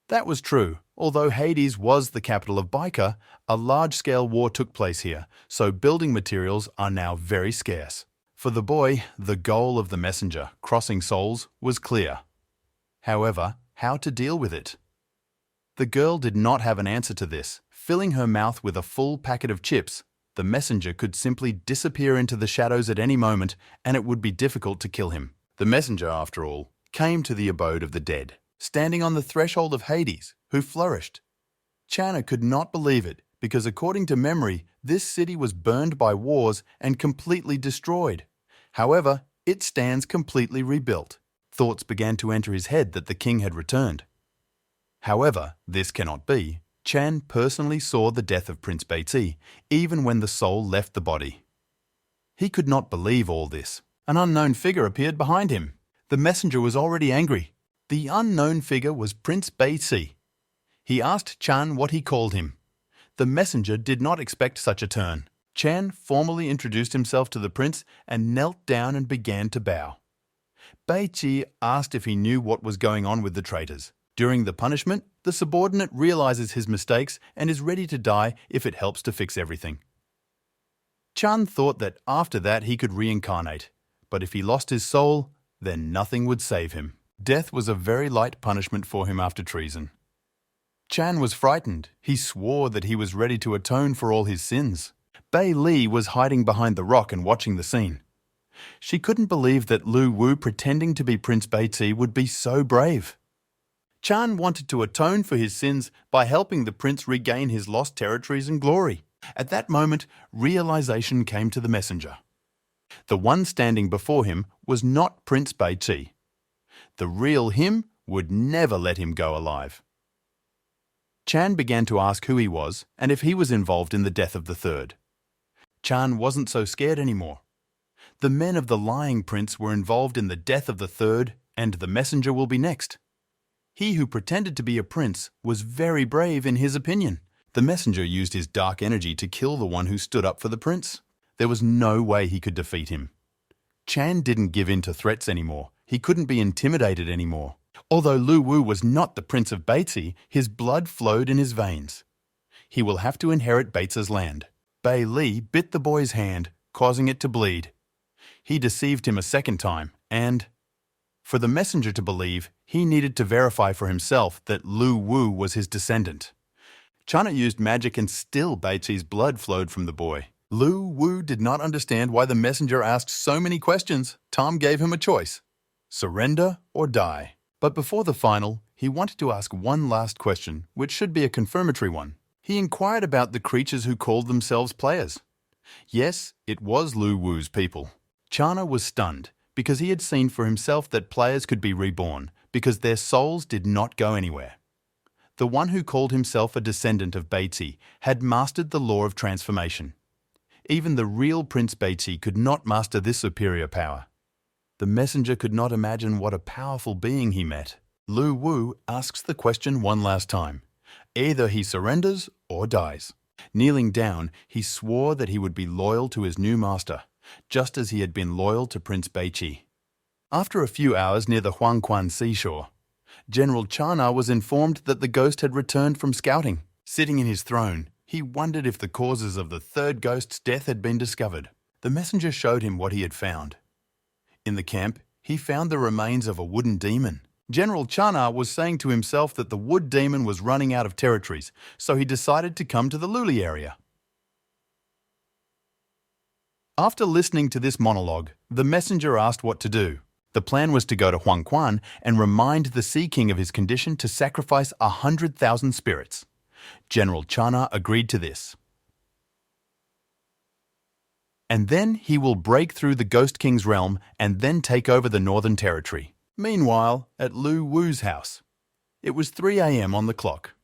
That was true, Although Hades was the capital of Baika, a large-scale war took place here, so building materials are now very scarce. For the boy, the goal of the messenger, crossing souls, was clear. However, how to deal with it? The girl did not have an answer to this. Filling her mouth with a full packet of chips, the messenger could simply disappear into the shadows at any moment, and it would be difficult to kill him. The messenger, after all, came to the abode of the dead, standing on the threshold of Hades, who flourished. Channa could not believe it, because according to memory, this city was burned by wars and completely destroyed. However, it stands completely rebuilt. Thoughts began to enter his head that the king had returned. However, this cannot be. Chan personally saw the death of Prince Beiti, even when the soul left the body. He could not believe all this. An unknown figure appeared behind him. The messenger was already angry. The unknown figure was Prince Beiti. He asked Chan what he called him. The messenger did not expect such a turn. Chan formally introduced himself to the prince and knelt down and began to bow. Beiti asked if he knew what was going on with the traitors. During the punishment, the subordinate realizes his mistakes and is ready to die if it helps to fix everything. Chan thought that after that he could reincarnate, but if he lost his soul, then nothing would save him. Death was a very light punishment for him after treason. Chan was frightened. He swore that he was ready to atone for all his sins. Bei Li was hiding behind the rock and watching the scene. She couldn't believe that Lu Wu pretending to be Prince Beiti would be so brave. Chan wanted to atone for his sins by helping the prince regain his lost territories and glory. At that moment, realization came to the messenger. The one standing before him was not Prince Beiti. The real him would never let him go alive. Chan began to ask who he was and if he was involved in the death of the third. Chan wasn't so scared anymore. The men of the lying prince were involved in the death of the third, and the messenger will be next. He who pretended to be a prince was very brave in his opinion. The messenger used his dark energy to kill the one who stood up for the prince. There was no way he could defeat him. Chan didn't give in to threats anymore. He couldn't be intimidated anymore. Although Lu Wu was not the Prince of Beiti, his blood flowed in his veins. He will have to inherit Beiti's land. Bei Li bit the boy's hand, causing it to bleed. He deceived him a second time, and for the messenger to believe, he needed to verify for himself that Lu Wu was his descendant. Channa used magic and still Beiti's blood flowed from the boy. Lu Wu did not understand why the messenger asked so many questions. Tom gave him a choice: surrender or die. But before the final, he wanted to ask one last question, which should be a confirmatory one. He inquired about the creatures who called themselves players. Yes, it was Lu Wu's people. Channa was stunned because he had seen for himself that players could be reborn because their souls did not go anywhere. The one who called himself a descendant of Beiti had mastered the law of transformation. Even the real Prince Beiti could not master this superior power. The messenger could not imagine what a powerful being he met. Lu Wu asks the question one last time. Either he surrenders or dies. Kneeling down, he swore that he would be loyal to his new master, just as he had been loyal to Prince Beiti. After a few hours near the Huangquan seashore, General Channa was informed that the ghost had returned from scouting. Sitting in his throne, he wondered if the causes of the third ghost's death had been discovered. The messenger showed him what he had found. In the camp, he found the remains of a wooden demon. General Channa was saying to himself that the wood demon was running out of territories, so he decided to come to the Luli area. After listening to this monologue, the messenger asked what to do. The plan was to go to Huangquan and remind the Sea King of his condition to sacrifice 100,000 spirits. General Channa agreed to this. And then he will break through the Ghost King's realm and then take over the Northern Territory. Meanwhile, at Lu Wu's house, it was 3 a.m. on the clock.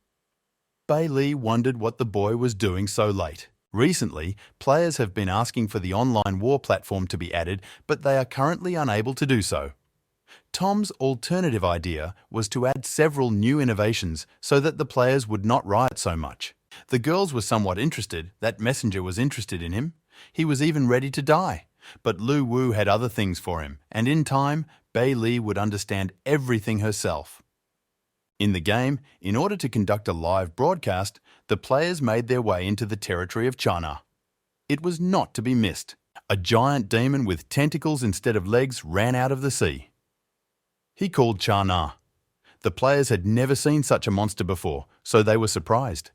Bei Li wondered what the boy was doing so late. Recently, players have been asking for the online war platform to be added, but they are currently unable to do so. Tom's alternative idea was to add several new innovations so that the players would not riot so much. The girls were somewhat interested. That messenger was interested in him. He was even ready to die. But Lu Wu had other things for him, and in time, Bei Li would understand everything herself. In the game, in order to conduct a live broadcast, the players made their way into the territory of Chana. It was not to be missed. A giant demon with tentacles instead of legs ran out of the sea. He called Chana. The players had never seen such a monster before, so they were surprised.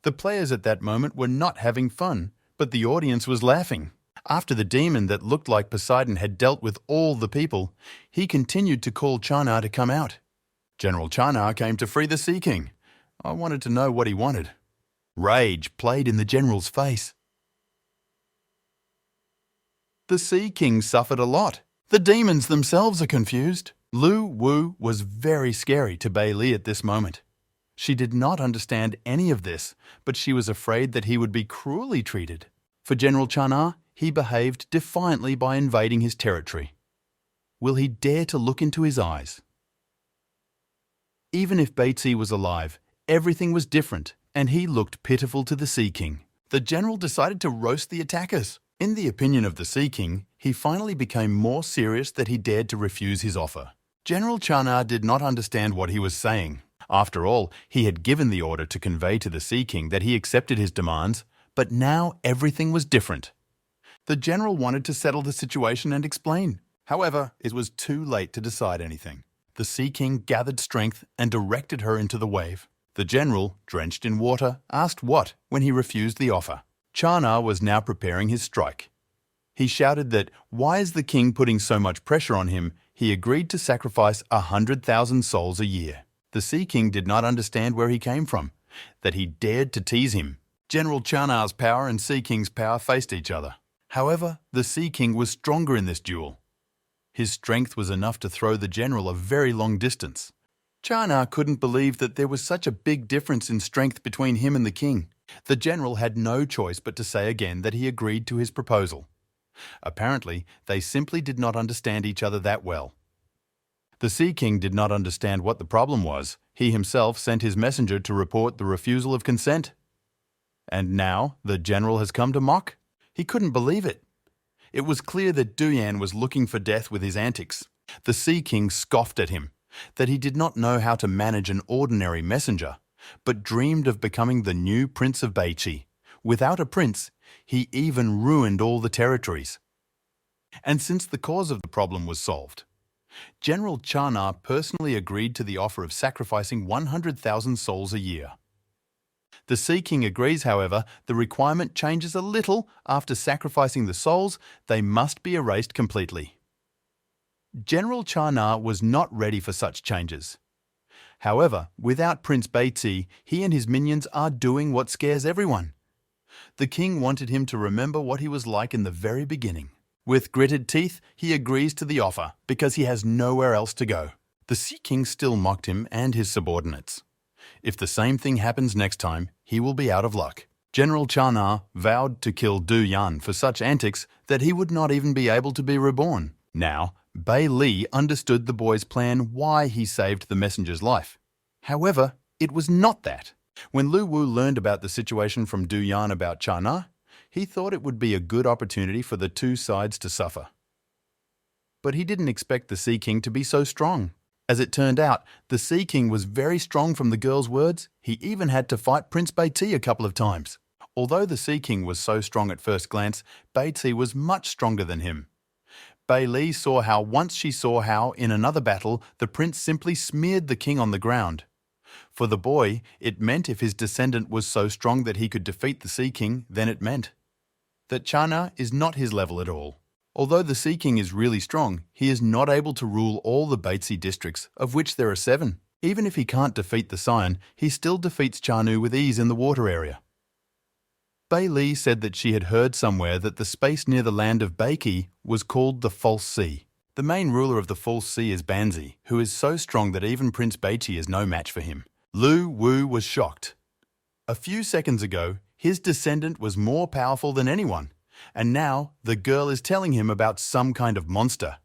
The players at that moment were not having fun, but the audience was laughing. After the demon that looked like Poseidon had dealt with all the people, he continued to call Chana to come out. General Chana came to free the Sea King. I wanted to know what he wanted. Rage played in the general's face. The Sea King suffered a lot. The demons themselves are confused. Lu Wu was very scary to Bai Li at this moment. She did not understand any of this, but she was afraid that he would be cruelly treated. For General Chana, he behaved defiantly by invading his territory. Will he dare to look into his eyes? Even if Beizi was alive, everything was different, and he looked pitiful to the Sea King. The general decided to roast the attackers. In the opinion of the Sea King, he finally became more serious that he dared to refuse his offer. General Chana did not understand what he was saying. After all, he had given the order to convey to the Sea King that he accepted his demands, but now everything was different. The general wanted to settle the situation and explain. However, it was too late to decide anything. The Sea King gathered strength and directed her into the wave. The general, drenched in water, asked what when he refused the offer. Chana was now preparing his strike. He shouted that, why is the king putting so much pressure on him? He agreed to sacrifice 100,000 souls a year. The Sea King did not understand where he came from, that he dared to tease him. General Chana's power and Sea King's power faced each other. However, the Sea King was stronger in this duel. His strength was enough to throw the general a very long distance. Chana couldn't believe that there was such a big difference in strength between him and the king. The general had no choice but to say again that he agreed to his proposal. Apparently, they simply did not understand each other that well. The Sea King did not understand what the problem was. He himself sent his messenger to report the refusal of consent. And now the general has come to mock? He couldn't believe it. It was clear that Duyan was looking for death with his antics. The Sea King scoffed at him, that he did not know how to manage an ordinary messenger, but dreamed of becoming the new Prince of Beichi. Without a prince, he even ruined all the territories. And since the cause of the problem was solved, General Chana personally agreed to the offer of sacrificing 100,000 souls a year. The Sea King agrees, however, the requirement changes a little. After sacrificing the souls, they must be erased completely. General Chana was not ready for such changes. However, without Prince Beizi, he and his minions are doing what scares everyone. The king wanted him to remember what he was like in the very beginning. With gritted teeth, he agrees to the offer because he has nowhere else to go. The Sea King still mocked him and his subordinates. If the same thing happens next time, he will be out of luck. General Chana vowed to kill Du Yan for such antics that he would not even be able to be reborn. Now, Bai Li understood the boy's plan why he saved the messenger's life. However, it was not that. When Lu Wu learned about the situation from Du Yan about Chana, he thought it would be a good opportunity for the two sides to suffer. But he didn't expect the Sea King to be so strong. As it turned out, the Sea King was very strong from the girl's words. He even had to fight Prince Beizi a couple of times. Although the Sea King was so strong at first glance, Beizi was much stronger than him. Bai Li saw how once she saw how, in another battle, the prince simply smeared the king on the ground. For the boy, it meant if his descendant was so strong that he could defeat the Sea King, then it meant that Chana is not his level at all. Although the Sea King is really strong, he is not able to rule all the Beizi districts, of which there are 7. Even if he can't defeat the Scion, he still defeats Chanu with ease in the water area. Bai Li said that she had heard somewhere that the space near the land of Beiki was called the False Sea. The main ruler of the False Sea is Banzi, who is so strong that even Prince Beichi is no match for him. Lu Wu was shocked. A few seconds ago, his descendant was more powerful than anyone, and now the girl is telling him about some kind of monster.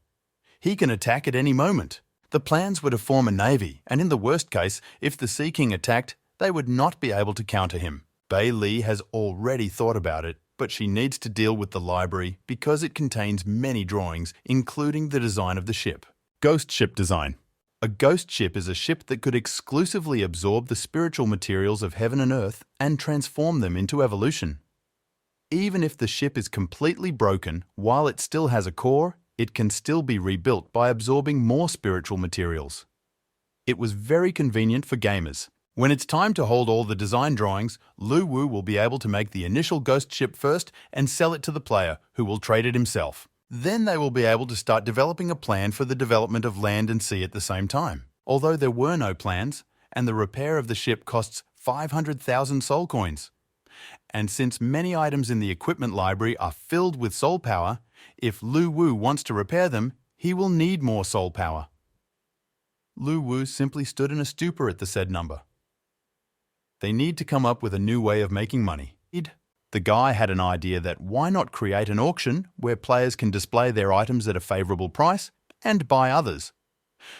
He can attack at any moment. The plans were to form a navy, and in the worst case, if the Sea King attacked, they would not be able to counter him. Bai Li has already thought about it, but she needs to deal with the library because it contains many drawings, including the design of the ship. Ghost ship design. A ghost ship is a ship that could exclusively absorb the spiritual materials of heaven and earth and transform them into evolution. Even if the ship is completely broken, while it still has a core, it can still be rebuilt by absorbing more spiritual materials. It was very convenient for gamers. When it's time to hold all the design drawings, Lu Wu will be able to make the initial ghost ship first and sell it to the player, who will trade it himself. Then they will be able to start developing a plan for the development of land and sea at the same time. Although there were no plans, and the repair of the ship costs 500,000 soul coins. And since many items in the equipment library are filled with soul power, if Lu Wu wants to repair them, he will need more soul power. Lu Wu simply stood in a stupor at the said number. They need to come up with a new way of making money. The guy had an idea that why not create an auction where players can display their items at a favourable price and buy others.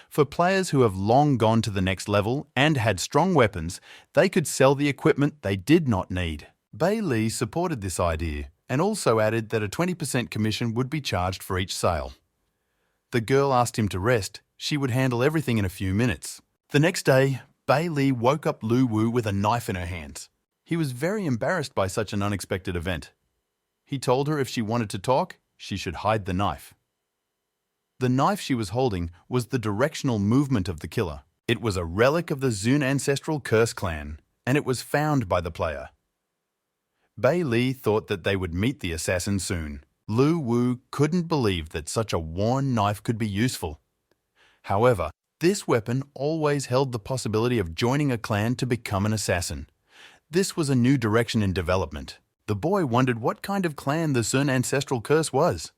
For players who have long gone to the next level and had strong weapons, they could sell the equipment they did not need. Bei Li supported this idea and also added that a 20% commission would be charged for each sale. The girl asked him to rest. She would handle everything in a few minutes. The next day, Bei Li woke up Lu Wu with a knife in her hands. He was very embarrassed by such an unexpected event. He told her if she wanted to talk, she should hide the knife. The knife she was holding was the directional movement of the killer. It was a relic of the Zun ancestral curse clan, and it was found by the player. Bei Li thought that they would meet the assassin soon. Lu Wu couldn't believe that such a worn knife could be useful. However, this weapon always held the possibility of joining a clan to become an assassin. This was a new direction in development. The boy wondered what kind of clan the Zun ancestral curse was.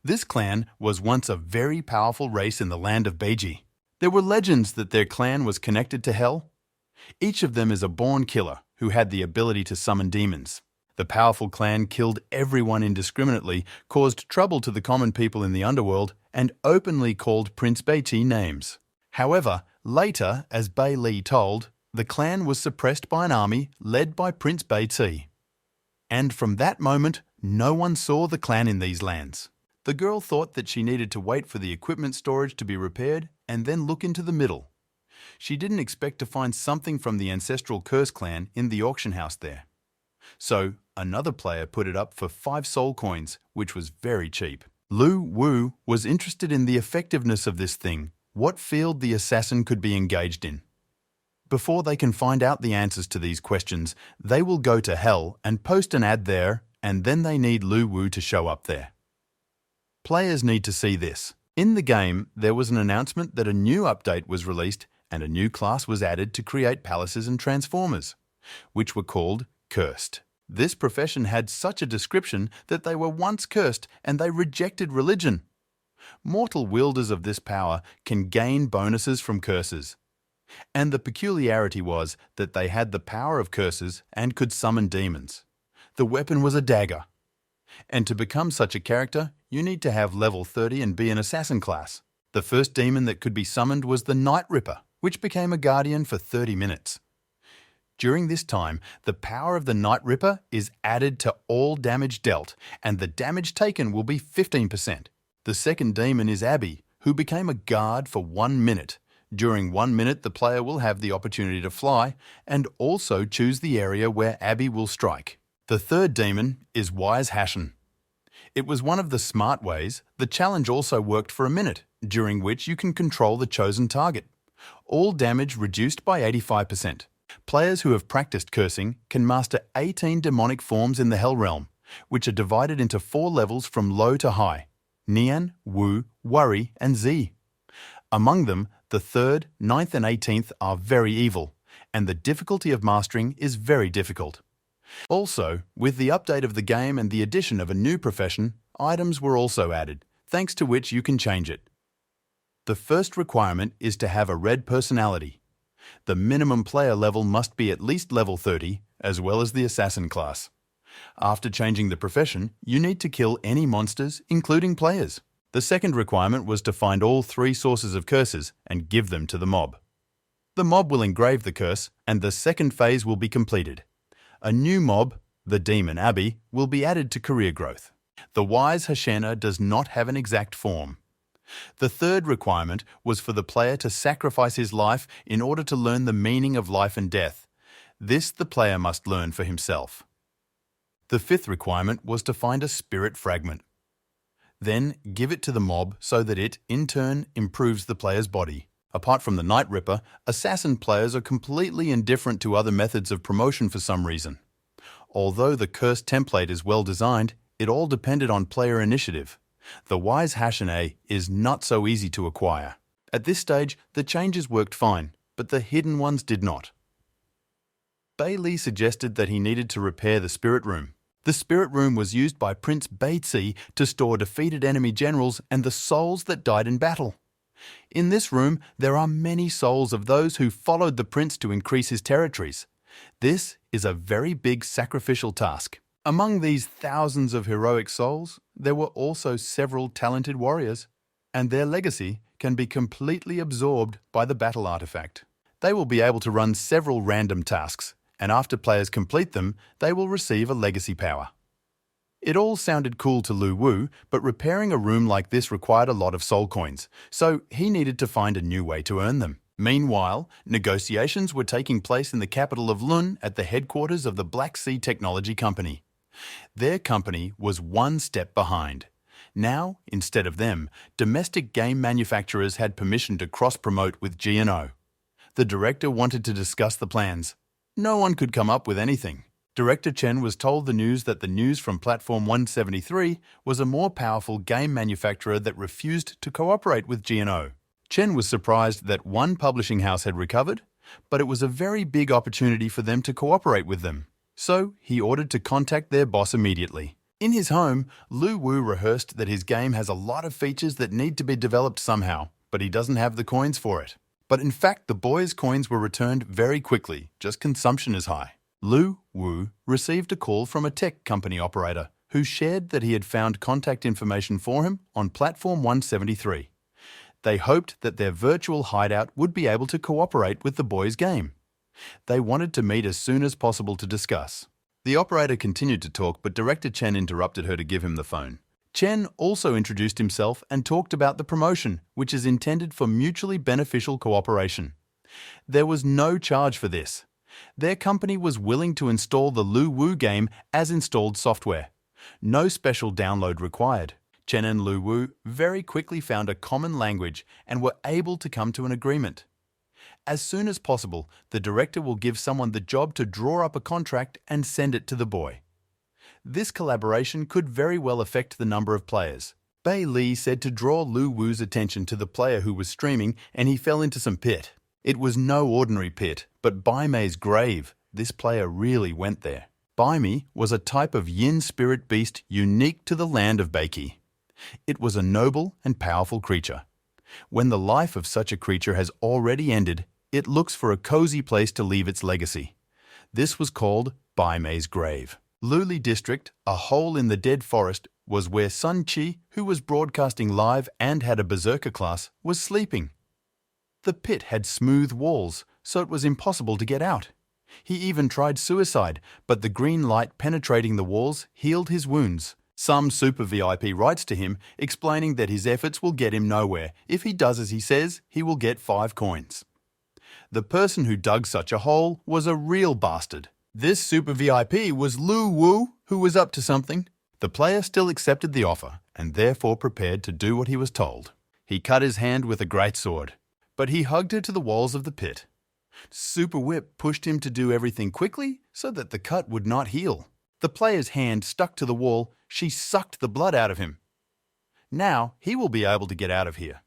This clan was once a very powerful race in the land of Beiji. There were legends that their clan was connected to hell. Each of them is a born killer who had the ability to summon demons. The powerful clan killed everyone indiscriminately, caused trouble to the common people in the underworld, and openly called Prince Beiji names. However, later, as Bei Li told, the clan was suppressed by an army led by Prince Beiji. And from that moment, no one saw the clan in these lands. The girl thought that she needed to wait for the equipment storage to be repaired and then look into the middle. She didn't expect to find something from the ancestral curse clan in the auction house there. So, another player put it up for 5 soul coins, which was very cheap. Lu Wu was interested in the effectiveness of this thing, what field the assassin could be engaged in. Before they can find out the answers to these questions, they will go to hell and post an ad there, and then they need Lu Wu to show up there. Players need to see this. In the game, there was an announcement that a new update was released and a new class was added to create palaces and transformers, which were called cursed. This profession had such a description that they were once cursed and they rejected religion. Mortal wielders of this power can gain bonuses from curses. And the peculiarity was that they had the power of curses and could summon demons. The weapon was a dagger. And to become such a character, you need to have level 30 and be an assassin class. The first demon that could be summoned was the Night Ripper, which became a guardian for 30 minutes. During this time, the power of the Night Ripper is added to all damage dealt, and the damage taken will be 15%. The second demon is Abby, who became a guard for 1 minute. During 1 minute, the player will have the opportunity to fly and also choose the area where Abby will strike. The third demon is Wise Hashin. It was one of the smart ways. The challenge also worked for a minute, during which you can control the chosen target. All damage reduced by 85%. Players who have practiced cursing can master 18 demonic forms in the Hell Realm, which are divided into 4 levels from low to high: Nian, Wu, Worry, and Zi. Among them, the 3rd, 9th and 18th are very evil, and the difficulty of mastering is very difficult. Also, with the update of the game and the addition of a new profession, items were also added, thanks to which you can change it. The first requirement is to have a red personality. The minimum player level must be at least level 30, as well as the assassin class. After changing the profession, you need to kill any monsters, including players. The second requirement was to find all 3 sources of curses and give them to the mob. The mob will engrave the curse, and the second phase will be completed. A new mob, the demon Abby, will be added to career growth. The Wise Hashena does not have an exact form. The third requirement was for the player to sacrifice his life in order to learn the meaning of life and death. This the player must learn for himself. The fifth requirement was to find a spirit fragment. Then give it to the mob so that it, in turn, improves the player's body. Apart from the Night Ripper, assassin players are completely indifferent to other methods of promotion for some reason. Although the cursed template is well designed, it all depended on player initiative. The Wise Hashine is not so easy to acquire. At this stage, the changes worked fine, but the hidden ones did not. Bailey suggested that he needed to repair the spirit room. The spirit room was used by Prince Batesy to store defeated enemy generals and the souls that died in battle. In this room, there are many souls of those who followed the prince to increase his territories. This is a very big sacrificial task. Among these thousands of heroic souls, there were also several talented warriors, and their legacy can be completely absorbed by the battle artifact. They will be able to run several random tasks, and after players complete them, they will receive a legacy power. It all sounded cool to Lu Wu, but repairing a room like this required a lot of soul coins, so he needed to find a new way to earn them. Meanwhile, negotiations were taking place in the capital of Lun at the headquarters of the Black Sea Technology Company. Their company was one step behind. Now, instead of them, domestic game manufacturers had permission to cross-promote with G&O. The director wanted to discuss the plans. No one could come up with anything. Director Chen was told the news that the news from Platform 173 was a more powerful game manufacturer that refused to cooperate with G&O. Chen was surprised that one publishing house had recovered, but it was a very big opportunity for them to cooperate with them. So he ordered to contact their boss immediately. In his home, Lu Wu rehearsed that his game has a lot of features that need to be developed somehow, but he doesn't have the coins for it. But in fact, the boys' coins were returned very quickly, just consumption is high. Lu Wu received a call from a tech company operator who shared that he had found contact information for him on Platform 173. They hoped that their virtual hideout would be able to cooperate with the boys' game. They wanted to meet as soon as possible to discuss. The operator continued to talk, but Director Chen interrupted her to give him the phone. Chen also introduced himself and talked about the promotion, which is intended for mutually beneficial cooperation. There was no charge for this. Their company was willing to install the Lu Wu game as installed software. No special download required. Chen and Lu Wu very quickly found a common language and were able to come to an agreement. As soon as possible, the director will give someone the job to draw up a contract and send it to the boy. This collaboration could very well affect the number of players. Bei Li said to draw Lu Wu's attention to the player who was streaming, and he fell into some pit. It was no ordinary pit, but Bai Mei's grave. This player really went there. Bai Mei was a type of yin spirit beast unique to the land of Beiki. It was a noble and powerful creature. When the life of such a creature has already ended, it looks for a cozy place to leave its legacy. This was called Bai Mei's grave. Luli District, a hole in the dead forest, was where Sun Qi, who was broadcasting live and had a berserker class, was sleeping. The pit had smooth walls, so it was impossible to get out. He even tried suicide, but the green light penetrating the walls healed his wounds. Some super VIP writes to him, explaining that his efforts will get him nowhere. If he does as he says, he will get 5 coins. The person who dug such a hole was a real bastard. This super VIP was Lu Wu, who was up to something. The player still accepted the offer, and therefore prepared to do what he was told. He cut his hand with a greatsword, but he hugged her to the walls of the pit. Super Whip pushed him to do everything quickly so that the cut would not heal. The player's hand stuck to the wall. She sucked the blood out of him. Now he will be able to get out of here.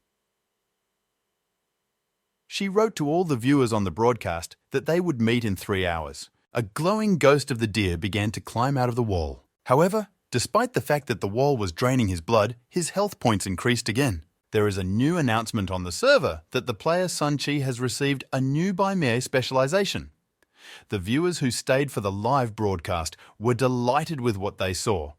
She wrote to all the viewers on the broadcast that they would meet in 3 hours. A glowing ghost of the deer began to climb out of the wall. However, despite the fact that the wall was draining his blood, his health points increased again. There is a new announcement on the server that the player Sun Qi has received a new Bai Mei specialization. The viewers who stayed for the live broadcast were delighted with what they saw.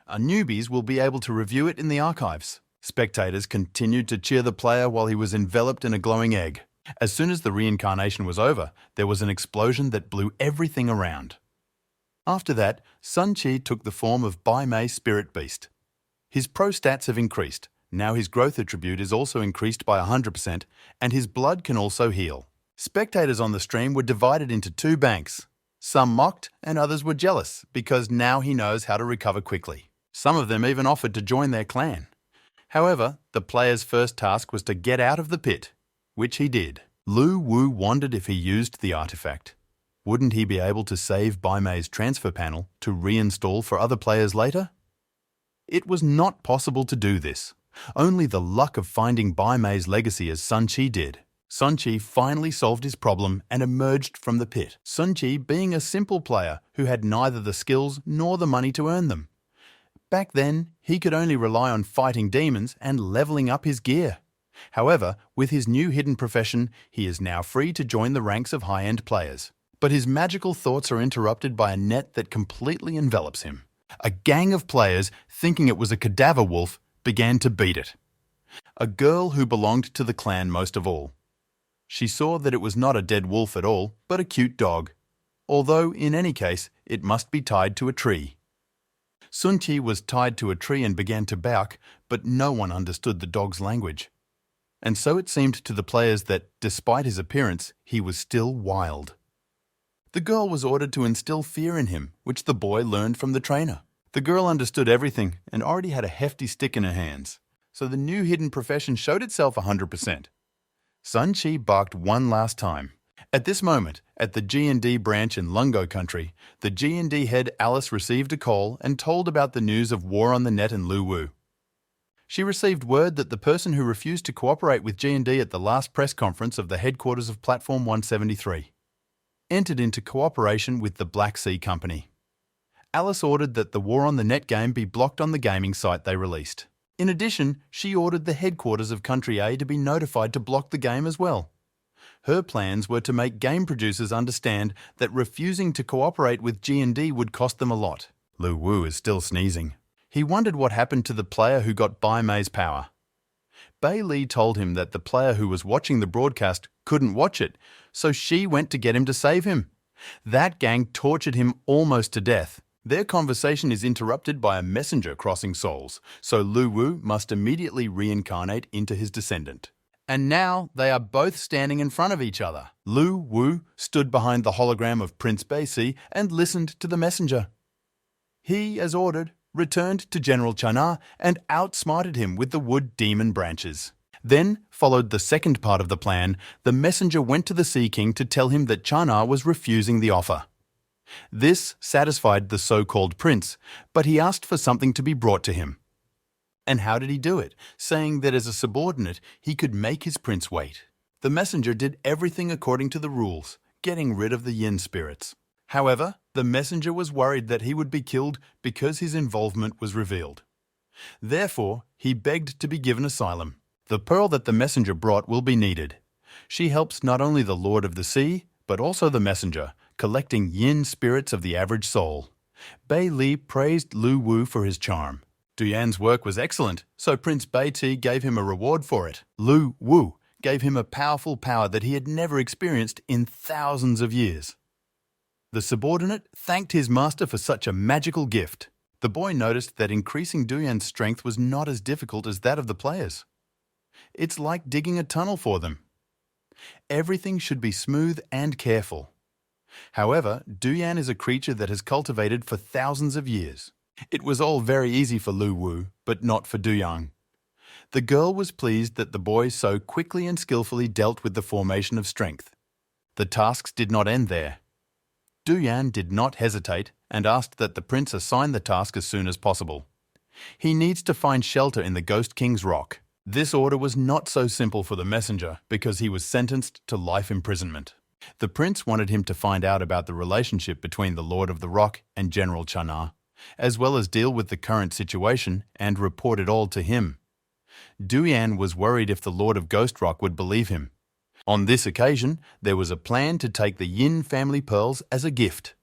Our newbies will be able to review it in the archives. Spectators continued to cheer the player while he was enveloped in a glowing egg. As soon as the reincarnation was over, there was an explosion that blew everything around. After that, Sun Qi took the form of Bai Mei Spirit Beast. His pro stats have increased. Now his growth attribute is also increased by 100%, and his blood can also heal. Spectators on the stream were divided into two banks. Some mocked and others were jealous because now he knows how to recover quickly. Some of them even offered to join their clan. However, the player's first task was to get out of the pit, which he did. Lu Wu wondered if he used the artifact. Wouldn't he be able to save Bai Mei's transfer panel to reinstall for other players later? It was not possible to do this. Only the luck of finding Bai Mei's legacy as Sun Qi did. Sun Qi finally solved his problem and emerged from the pit. Sun Qi being a simple player who had neither the skills nor the money to earn them. Back then, he could only rely on fighting demons and leveling up his gear. However, with his new hidden profession, he is now free to join the ranks of high-end players. But his magical thoughts are interrupted by a net that completely envelops him. A gang of players, thinking it was a cadaver wolf, began to beat it. A girl who belonged to the clan most of all. She saw that it was not a dead wolf at all, but a cute dog. Although, in any case, it must be tied to a tree. Sun Qi was tied to a tree and began to bark, but no one understood the dog's language. And so it seemed to the players that, despite his appearance, he was still wild. The girl was ordered to instill fear in him, which the boy learned from the trainer. The girl understood everything and already had a hefty stick in her hands, so the new hidden profession showed itself 100%. Sun Qi barked one last time. At this moment, at the G&D branch in Lungo country, the G&D head Alice received a call and told about the news of war on the net in Lu Wu. She received word that the person who refused to cooperate with G&D at the last press conference of the headquarters of Platform 173 entered into cooperation with the Black Sea Company. Alice ordered that the War on the Net game be blocked on the gaming site they released. In addition, she ordered the headquarters of Country A to be notified to block the game as well. Her plans were to make game producers understand that refusing to cooperate with G&D would cost them a lot. Lu Wu is still sneezing. He wondered what happened to the player who got Bai Mei's power. Bai Li told him that the player who was watching the broadcast couldn't watch it, so she went to get him to save him. That gang tortured him almost to death. Their conversation is interrupted by a messenger crossing souls, so Lu Wu must immediately reincarnate into his descendant. And now they are both standing in front of each other. Lu Wu stood behind the hologram of Prince Baisi and listened to the messenger. He, as ordered, returned to General Chana and outsmarted him with the wood demon branches. Then followed the second part of the plan. The messenger went to the Sea King to tell him that Chana was refusing the offer. This satisfied the so-called prince, but he asked for something to be brought to him. And how did he do it? Saying that as a subordinate, he could make his prince wait. The messenger did everything according to the rules, getting rid of the yin spirits. However, the messenger was worried that he would be killed because his involvement was revealed. Therefore, he begged to be given asylum. The pearl that the messenger brought will be needed. She helps not only the Lord of the Sea, but also the messenger, collecting yin spirits of the average soul. Bai Li praised Lu Wu for his charm. Duyan's work was excellent, so Prince Bai Ti gave him a reward for it. Lu Wu gave him a powerful power that he had never experienced in thousands of years. The subordinate thanked his master for such a magical gift. The boy noticed that increasing Duyan's strength was not as difficult as that of the players. It's like digging a tunnel for them. Everything should be smooth and careful. However, Duyan is a creature that has cultivated for thousands of years. It was all very easy for Lu Wu, but not for Duyang. The girl was pleased that the boy so quickly and skillfully dealt with the formation of strength. The tasks did not end there. Duyan did not hesitate and asked that the prince assign the task as soon as possible. He needs to find shelter in the Ghost King's rock. This order was not so simple for the messenger because he was sentenced to life imprisonment. The prince wanted him to find out about the relationship between the Lord of the Rock and General Chana, as well as deal with the current situation and report it all to him. Duyan was worried if the Lord of Ghost Rock would believe him. On this occasion, there was a plan to take the Yin family pearls as a gift.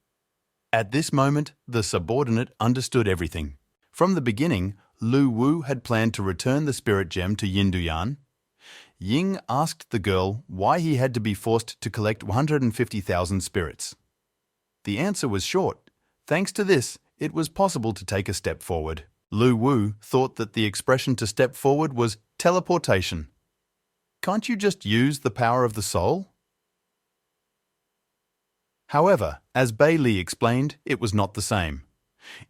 At this moment, the subordinate understood everything. From the beginning, Lu Wu had planned to return the spirit gem to Yin Duyan. Ying asked the girl why he had to be forced to collect 150,000 spirits. The answer was short. Thanks to this, it was possible to take a step forward. Lu Wu thought that the expression to step forward was teleportation. Can't you just use the power of the soul? However, as Bei Li explained, it was not the same.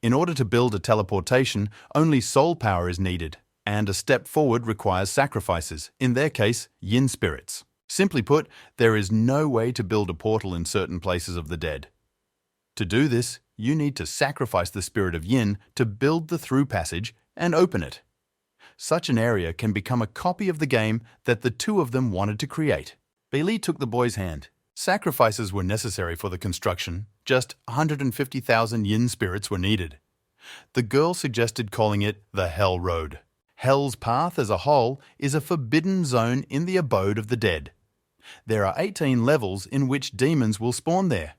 In order to build a teleportation, only soul power is needed, and a step forward requires sacrifices, in their case, yin spirits. Simply put, there is no way to build a portal in certain places of the dead. To do this, you need to sacrifice the spirit of yin to build the through passage and open it. Such an area can become a copy of the game that the two of them wanted to create. Bei Li took the boy's hand. Sacrifices were necessary for the construction. Just 150,000 yin spirits were needed. The girl suggested calling it the Hell Road. Hell's path as a whole is a forbidden zone in the abode of the dead. There are 18 levels in which demons will spawn there.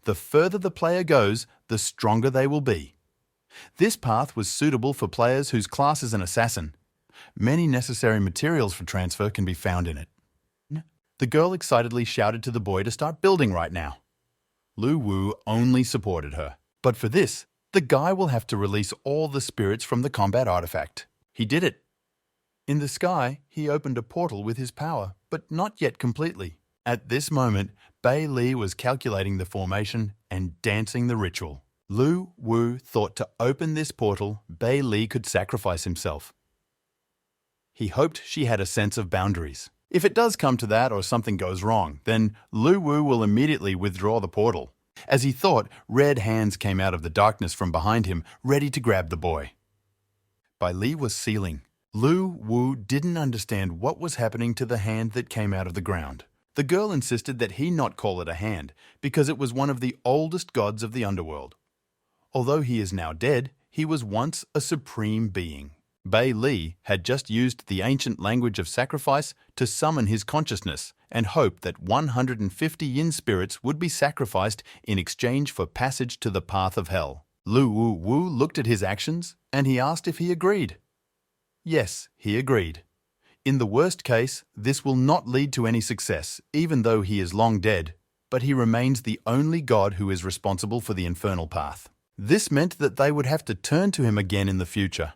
The further the player goes, the stronger they will be. This path was suitable for players whose class is an assassin. Many necessary materials for transfer can be found in it. The girl excitedly shouted to the boy to start building right now. Lu Wu only supported her. But for this, the guy will have to release all the spirits from the combat artifact. He did it. In the sky, he opened a portal with his power, but not yet completely. At this moment, Bei Li was calculating the formation and dancing the ritual. Lu Wu thought to open this portal, Bei Li could sacrifice himself. He hoped she had a sense of boundaries. If it does come to that or something goes wrong, then Lu Wu will immediately withdraw the portal. As he thought, red hands came out of the darkness from behind him, ready to grab the boy. Bei Li was sealing. Lu Wu didn't understand what was happening to the hand that came out of the ground. The girl insisted that he not call it a hand, because it was one of the oldest gods of the underworld. Although he is now dead, he was once a supreme being. Bei Li had just used the ancient language of sacrifice to summon his consciousness and hoped that 150 yin spirits would be sacrificed in exchange for passage to the path of hell. Lu Wu looked at his actions and he asked if he agreed. Yes, he agreed. In the worst case, this will not lead to any success, even though he is long dead, but he remains the only god who is responsible for the infernal path. This meant that they would have to turn to him again in the future.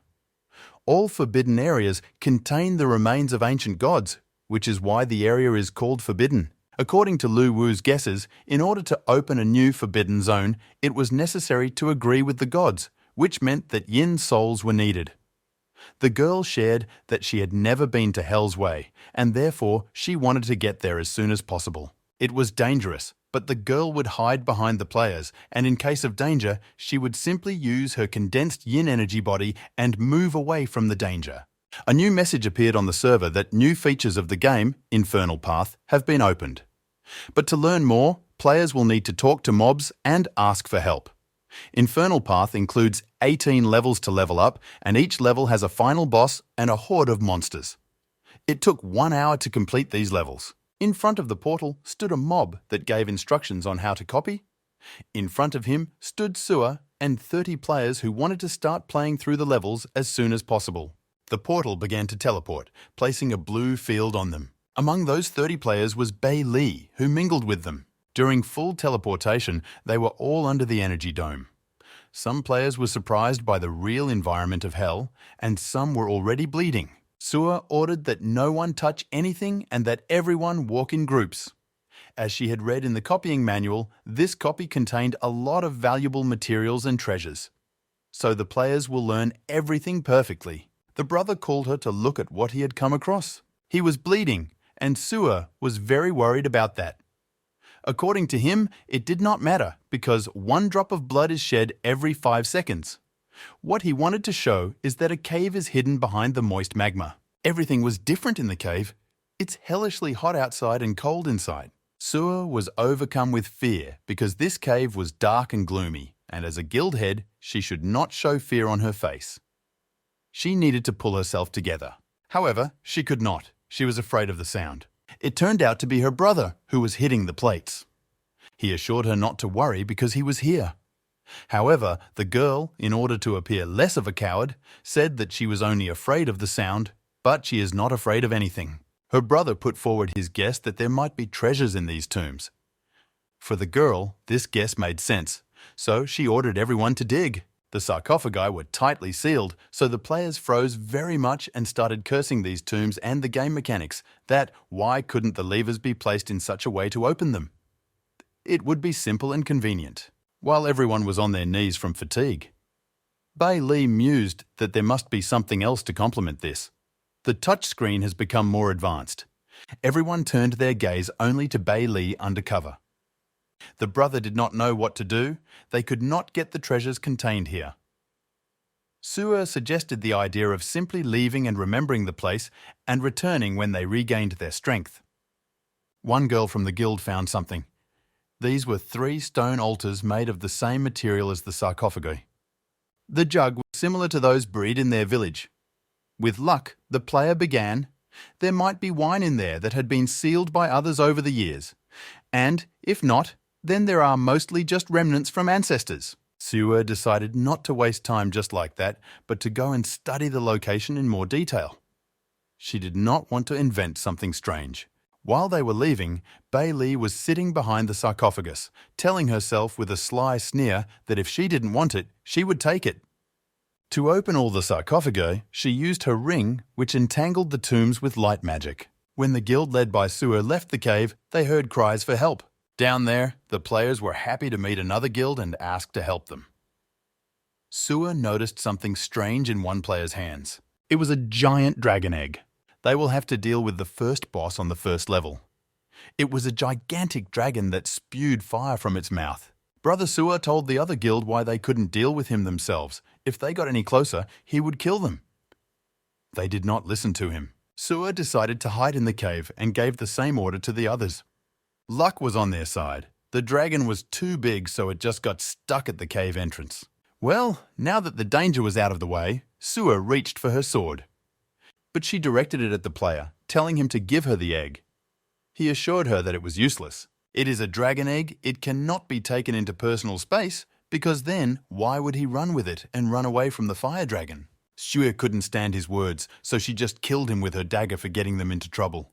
All forbidden areas contain the remains of ancient gods, which is why the area is called forbidden. According to Lu Wu's guesses, in order to open a new forbidden zone, it was necessary to agree with the gods, which meant that yin souls were needed. The girl shared that she had never been to Hell's Way, and therefore she wanted to get there as soon as possible. It was dangerous, but the girl would hide behind the players, and in case of danger, she would simply use her condensed yin energy body and move away from the danger. A new message appeared on the server that new features of the game, Infernal Path, have been opened. But to learn more, players will need to talk to mobs and ask for help. Infernal Path includes 18 levels to level up, and each level has a final boss and a horde of monsters. It took 1 hour to complete these levels. In front of the portal stood a mob that gave instructions on how to copy. In front of him stood Sua and 30 players who wanted to start playing through the levels as soon as possible. The portal began to teleport, placing a blue field on them. Among those 30 players was Bei Li, who mingled with them. During full teleportation, they were all under the energy dome. Some players were surprised by the real environment of hell, and some were already bleeding. Sua ordered that no one touch anything and that everyone walk in groups. As she had read in the copying manual, this copy contained a lot of valuable materials and treasures. So the players will learn everything perfectly. The brother called her to look at what he had come across. He was bleeding, and Sua was very worried about that. According to him, it did not matter because 1 drop of blood is shed every 5 seconds. What he wanted to show is that a cave is hidden behind the moist magma. Everything was different in the cave. It's hellishly hot outside and cold inside. Sua was overcome with fear because this cave was dark and gloomy, and as a guild head, she should not show fear on her face. She needed to pull herself together. However, she could not. She was afraid of the sound. It turned out to be her brother who was hitting the plates. He assured her not to worry because he was here. However, the girl, in order to appear less of a coward, said that she was only afraid of the sound, but she is not afraid of anything. Her brother put forward his guess that there might be treasures in these tombs. For the girl, this guess made sense, so she ordered everyone to dig. The sarcophagi were tightly sealed, so the players froze very much and started cursing these tombs and the game mechanics that why couldn't the levers be placed in such a way to open them? It would be simple and convenient, while everyone was on their knees from fatigue. Bai Li mused that there must be something else to complement this. The touchscreen has become more advanced. Everyone turned their gaze only to Bai Li under cover. The brother did not know what to do. They could not get the treasures contained here. Su'er suggested the idea of simply leaving and remembering the place and returning when they regained their strength. One girl from the guild found something. These were 3 stone altars made of the same material as the sarcophagi. The jug was similar to those bred in their village. With luck, the player began. There might be wine in there that had been sealed by others over the years. And, if not, then there are mostly just remnants from ancestors. Su'er decided not to waste time just like that, but to go and study the location in more detail. She did not want to invent something strange. While they were leaving, Bai Li was sitting behind the sarcophagus, telling herself with a sly sneer that if she didn't want it, she would take it. To open all the sarcophagi, she used her ring, which entangled the tombs with light magic. When the guild led by Su'er left the cave, they heard cries for help. Down there, the players were happy to meet another guild and ask to help them. Su'er noticed something strange in one player's hands. It was a giant dragon egg. They will have to deal with the first boss on the first level. It was a gigantic dragon that spewed fire from its mouth. Brother Su'er told the other guild why they couldn't deal with him themselves. If they got any closer, he would kill them. They did not listen to him. Su'er decided to hide in the cave and gave the same order to the others. Luck was on their side. The dragon was too big, so it just got stuck at the cave entrance. Well, now that the danger was out of the way, Su'er reached for her sword. But she directed it at the player, telling him to give her the egg. He assured her that it was useless. It is a dragon egg, it cannot be taken into personal space, because then why would he run with it and run away from the fire dragon? Su'er couldn't stand his words, so she just killed him with her dagger for getting them into trouble.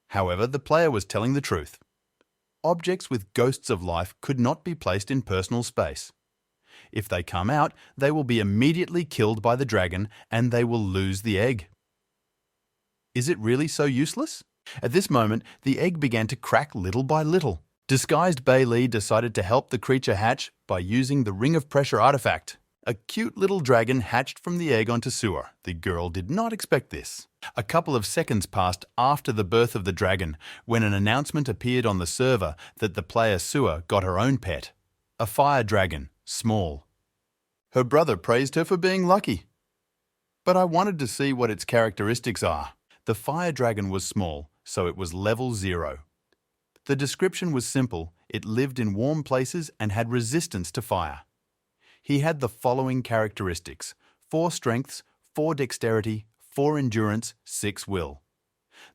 However, the player was telling the truth. Objects with ghosts of life could not be placed in personal space. If they come out, they will be immediately killed by the dragon and they will lose the egg. Is it really so useless? At this moment, the egg began to crack little by little. Disguised Bai Li decided to help the creature hatch by using the Ring of Pressure artifact. A cute little dragon hatched from the egg onto Su'er. The girl did not expect this. A couple of seconds passed after the birth of the dragon when an announcement appeared on the server that the player Su'er got her own pet, a fire dragon, small. Her brother praised her for being lucky. But I wanted to see what its characteristics are. The fire dragon was small, so it was level 0. The description was simple. It lived in warm places and had resistance to fire. He had the following characteristics: 4 strengths, 4 dexterity, 4 endurance, 6 will.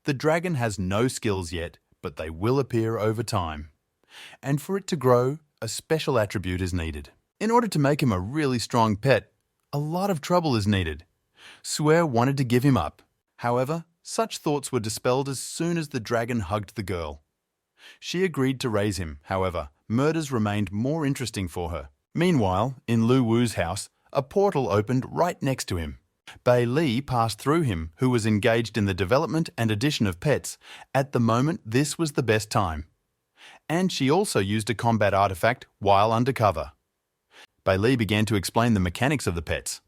The dragon has no skills yet, but they will appear over time. And for it to grow, a special attribute is needed. In order to make him a really strong pet, a lot of trouble is needed. Su'er wanted to give him up. However, such thoughts were dispelled as soon as the dragon hugged the girl. She agreed to raise him, however, murders remained more interesting for her. Meanwhile, in Lu Wu's house, a portal opened right next to him. Bai Li passed through him, who was engaged in the development and addition of pets. At the moment, this was the best time. And she also used a combat artifact while undercover. Bai Li began to explain the mechanics of the pets.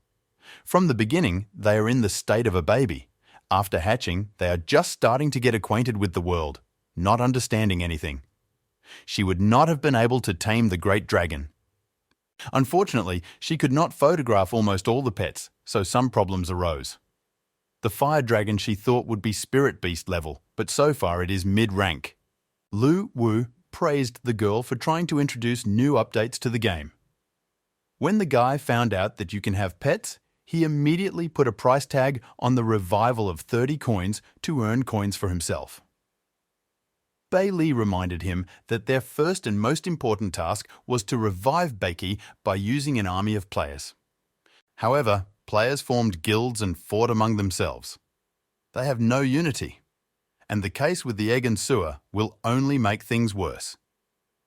From the beginning, they are in the state of a baby. After hatching, they are just starting to get acquainted with the world, not understanding anything. She would not have been able to tame the great dragon. Unfortunately, she could not photograph almost all the pets, so some problems arose. The fire dragon she thought would be spirit beast level, but so far it is mid-rank. Lu Wu praised the girl for trying to introduce new updates to the game. When the guy found out that you can have pets, he immediately put a price tag on the revival of 30 coins to earn coins for himself. Bai Li reminded him that their first and most important task was to revive Beiki by using an army of players. However, players formed guilds and fought among themselves. They have no unity, and the case with the egg and Su'er will only make things worse.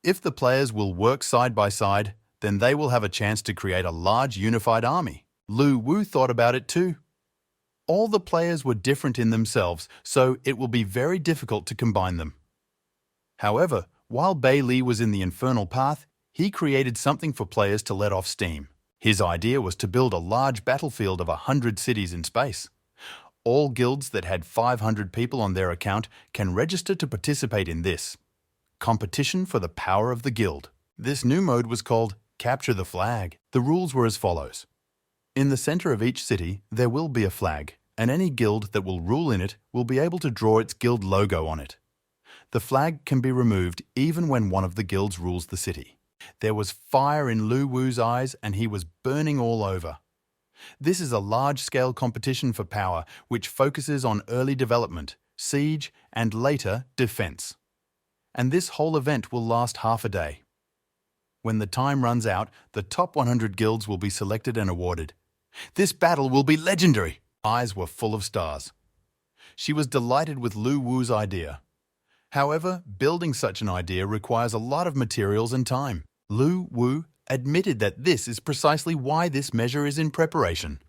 If the players will work side by side, Then they will have a chance to create a large unified army. Lu Wu thought about it too. All the players were different in themselves, so it will be very difficult to combine them. However, while Bei Li was in the infernal path, he created something for players to let off steam. His idea was to build a large battlefield of 100 cities in space. All guilds that had 500 people on their account can register to participate in this competition for the power of the guild. This new mode was called Capture the Flag. The rules were as follows. In the center of each city, there will be a flag, and any guild that will rule in it will be able to draw its guild logo on it. The flag can be removed even when one of the guilds rules the city. There was fire in Lu Wu's eyes and he was burning all over. This is a large-scale competition for power which focuses on early development, siege, and later defense. And this whole event will last half a day. When the time runs out, the top 100 guilds will be selected and awarded. This battle will be legendary! Eyes were full of stars. She was delighted with Lu Wu's idea. However, building such an idea requires a lot of materials and time. Lu Wu admitted that this is precisely why this measure is in preparation.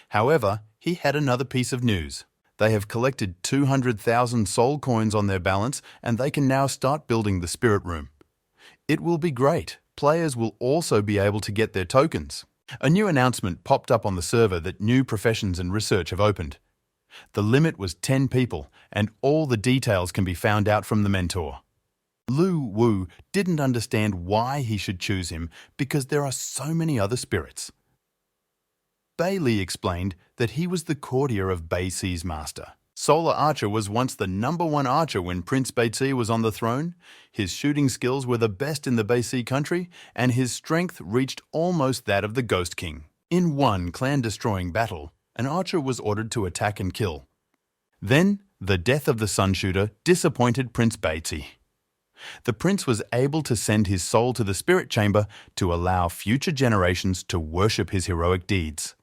However, he had another piece of news. They have collected 200,000 soul coins on their balance and they can now start building the spirit room. It will be great. Players will also be able to get their tokens. A new announcement popped up on the server that new professions and research have opened. The limit was 10 people and all the details can be found out from the mentor. Lu Wu didn't understand why he should choose him because there are so many other spirits. Bei Li explained that he was the courtier of Bei Si's master. Solar Archer was once the #1 archer when Prince Bei Si was on the throne. His shooting skills were the best in the Bei Si country and his strength reached almost that of the Ghost King. In one clan-destroying battle, an archer was ordered to attack and kill. Then, the death of the Sun Shooter disappointed Prince Bei Si. The prince was able to send his soul to the spirit chamber to allow future generations to worship his heroic deeds.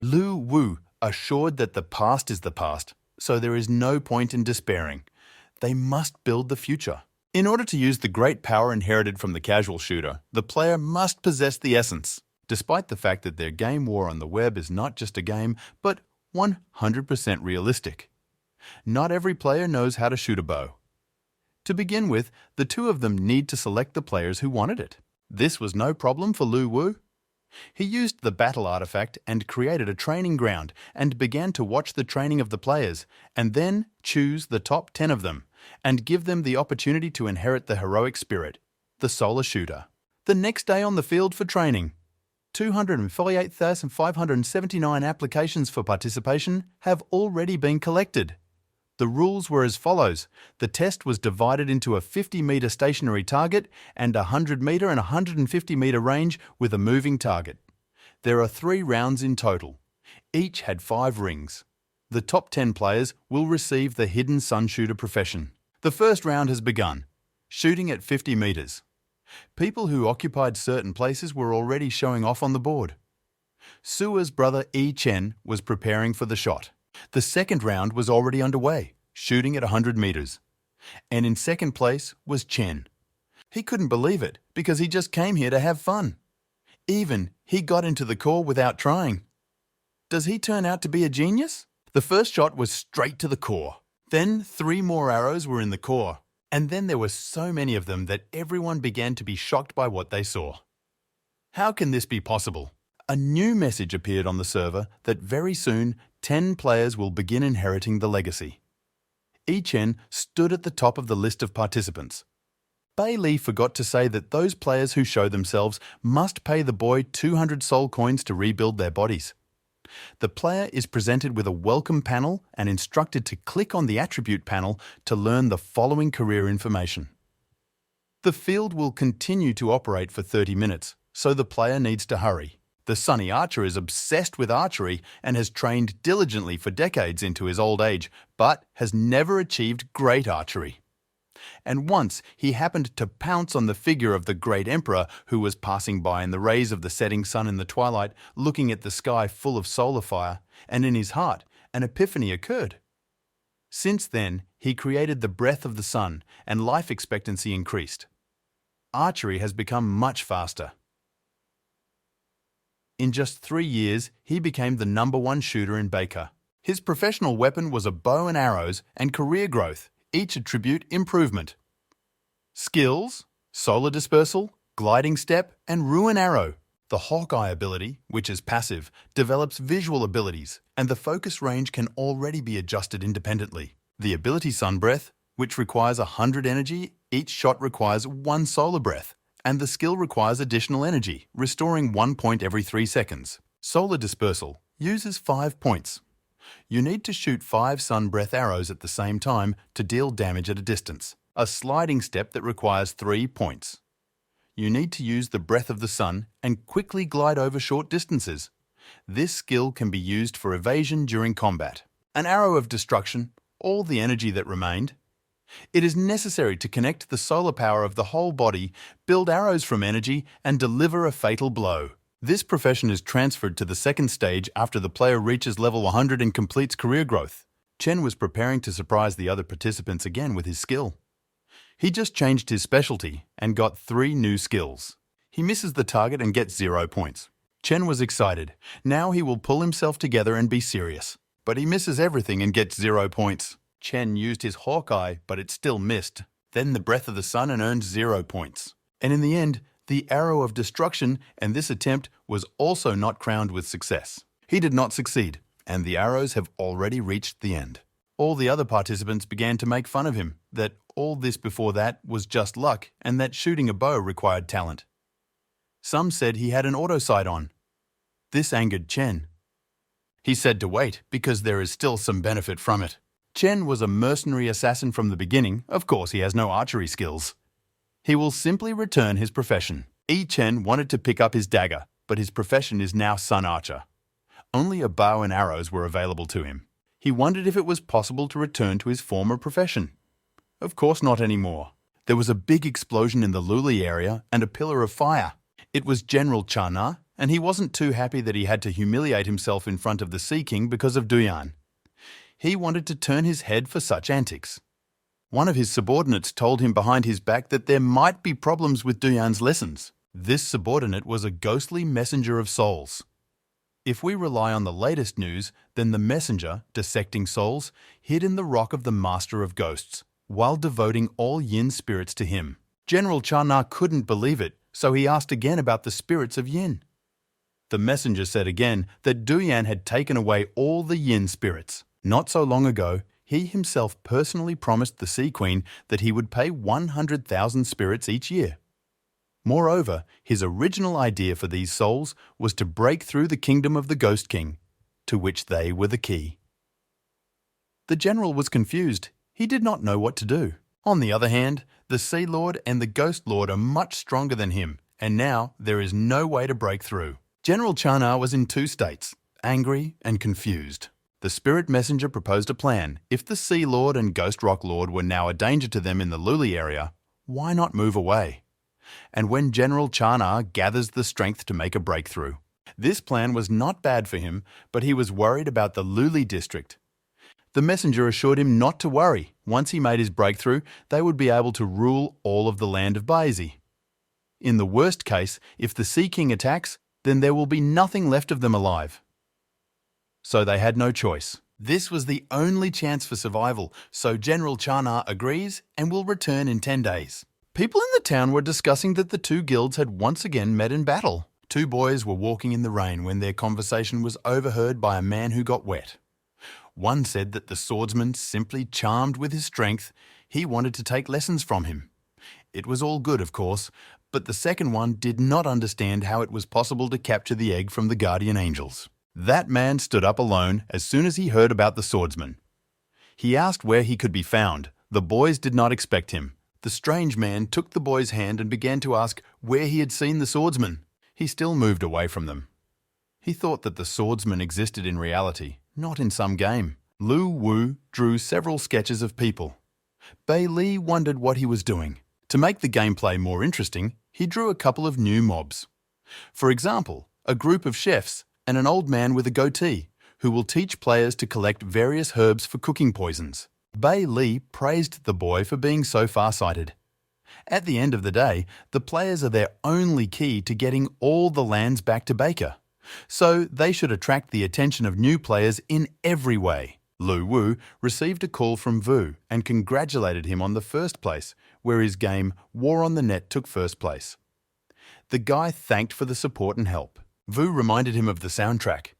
Lu Wu assured that the past is the past, so there is no point in despairing. They must build the future. In order to use the great power inherited from the casual shooter, the player must possess the essence. Despite the fact that their game war on the web is not just a game, but 100% realistic. Not every player knows how to shoot a bow. To begin with, the two of them need to select the players who wanted it. This was no problem for Lu Wu. He used the battle artifact and created a training ground and began to watch the training of the players and then choose the top 10 of them and give them the opportunity to inherit the heroic spirit, the solar shooter. The next day on the field for training, 248,579 applications for participation have already been collected. The rules were as follows. The test was divided into a 50-meter stationary target and a 100-meter and 150-meter range with a moving target. There are 3 rounds in total. Each had 5 rings. The top 10 players will receive the hidden sun shooter profession. The first round has begun, shooting at 50 meters. People who occupied certain places were already showing off on the board. Sua's brother Yi Chen was preparing for the shot. The second round was already underway, shooting at 100 meters. And in second place was Chen. He couldn't believe it because he just came here to have fun. Even he got into the core without trying. Does he turn out to be a genius? The first shot was straight to the core. Then 3 more arrows were in the core. And then there were so many of them that everyone began to be shocked by what they saw. How can this be possible? A new message appeared on the server that very soon 10 players will begin inheriting the legacy. Yi Chen stood at the top of the list of participants. Bei Li forgot to say that those players who show themselves must pay the boy 200 soul coins to rebuild their bodies. The player is presented with a welcome panel and instructed to click on the attribute panel to learn the following career information. The field will continue to operate for 30 minutes, so the player needs to hurry. The Sunny Archer is obsessed with archery and has trained diligently for decades into his old age, but has never achieved great archery. And once he happened to pounce on the figure of the great emperor who was passing by in the rays of the setting sun in the twilight, looking at the sky full of solar fire, and in his heart an epiphany occurred. Since then, he created the breath of the sun and life expectancy increased. Archery has become much faster. In just 3 years, he became the #1 shooter in Baker. His professional weapon was a bow and arrows, and career growth each attribute improvement. Skills: solar dispersal, gliding step, and ruin arrow. The Hawkeye ability, which is passive, develops visual abilities, and the focus range can already be adjusted independently. The ability Sun Breath, which requires 100 energy, each shot requires 1 solar breath, and the skill requires additional energy, restoring 1 point every 3 seconds. Solar Dispersal uses 5 points. You need to shoot 5 Sun Breath arrows at the same time to deal damage at a distance. A sliding step that requires 3 points. You need to use the Breath of the Sun and quickly glide over short distances. This skill can be used for evasion during combat. An Arrow of Destruction, all the energy that remained. It is necessary to connect the solar power of the whole body, build arrows from energy, and deliver a fatal blow. This profession is transferred to the second stage after the player reaches level 100 and completes career growth. Chen was preparing to surprise the other participants again with his skill. He just changed his specialty and got 3 new skills. He misses the target and gets 0 points. Chen was excited. Now he will pull himself together and be serious. But he misses everything and gets 0 points. Chen used his Hawkeye, but it still missed. Then the Breath of the Sun and earned 0 points. And in the end, the Arrow of Destruction and this attempt was also not crowned with success. He did not succeed, and the arrows have already reached the end. All the other participants began to make fun of him, that all this before that was just luck and that shooting a bow required talent. Some said he had an autosight on. This angered Chen. He said to wait because there is still some benefit from it. Chen was a mercenary assassin from the beginning. Of course, he has no archery skills. He will simply return his profession. Chen wanted to pick up his dagger, but his profession is now Sun Archer. Only a bow and arrows were available to him. He wondered if it was possible to return to his former profession. Of course not anymore. There was a big explosion in the Luli area and a pillar of fire. It was General Chana, and he wasn't too happy that he had to humiliate himself in front of the Sea King because of Duyan. He wanted to turn his head for such antics. One of his subordinates told him behind his back that there might be problems with Duyan's lessons. This subordinate was a ghostly messenger of souls. If we rely on the latest news, then the messenger, dissecting souls, hid in the rock of the Master of Ghosts, while devoting all Yin spirits to him. General Chana couldn't believe it, so he asked again about the spirits of Yin. The messenger said again that Duyan had taken away all the Yin spirits. Not so long ago, he himself personally promised the Sea Queen that he would pay 100,000 spirits each year. Moreover, his original idea for these souls was to break through the kingdom of the Ghost King, to which they were the key. The general was confused. He did not know what to do. On the other hand, the Sea Lord and the Ghost Lord are much stronger than him, and now there is no way to break through. General Chana was in 2 states, angry and confused. The Spirit Messenger proposed a plan. If the Sea Lord and Ghost Rock Lord were now a danger to them in the Luli area, why not move away? And when General Chana gathers the strength to make a breakthrough. This plan was not bad for him, but he was worried about the Luli district. The messenger assured him not to worry. Once he made his breakthrough, they would be able to rule all of the land of Baizi. In the worst case, if the Sea King attacks, then there will be nothing left of them alive. So they had no choice. This was the only chance for survival, so General Chana agrees and will return in 10 days. People in the town were discussing that the 2 guilds had once again met in battle. 2 boys were walking in the rain when their conversation was overheard by a man who got wet. One said that the swordsman simply charmed with his strength. He wanted to take lessons from him. It was all good, of course, but the second one did not understand how it was possible to capture the egg from the guardian angels. That man stood up alone as soon as he heard about the swordsman. He asked where he could be found. The boys did not expect him. The strange man took the boy's hand and began to ask where he had seen the swordsman. He still moved away from them. He thought that the swordsman existed in reality, not in some game. Lu Wu drew several sketches of people. Bei Li wondered what he was doing. To make the gameplay more interesting, he drew a couple of new mobs. For example, a group of chefs and an old man with a goatee who will teach players to collect various herbs for cooking poisons. Bei Li praised the boy for being so far-sighted. At the end of the day, the players are their only key to getting all the lands back to Baker. So they should attract the attention of new players in every way. Lu Wu received a call from Vu and congratulated him on the first place, where his game War on the Net took first place. The guy thanked for the support and help. Vu reminded him of the soundtrack.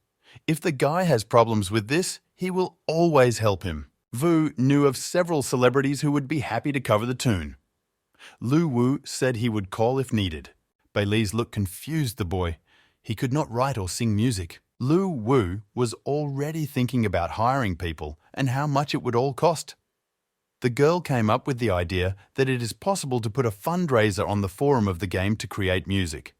If the guy has problems with this, he will always help him. Vu knew of several celebrities who would be happy to cover the tune. Lu Wu said he would call if needed. Bailey's look confused the boy. He could not write or sing music. Lu Wu was already thinking about hiring people and how much it would all cost. The girl came up with the idea that it is possible to put a fundraiser on the forum of the game to create music.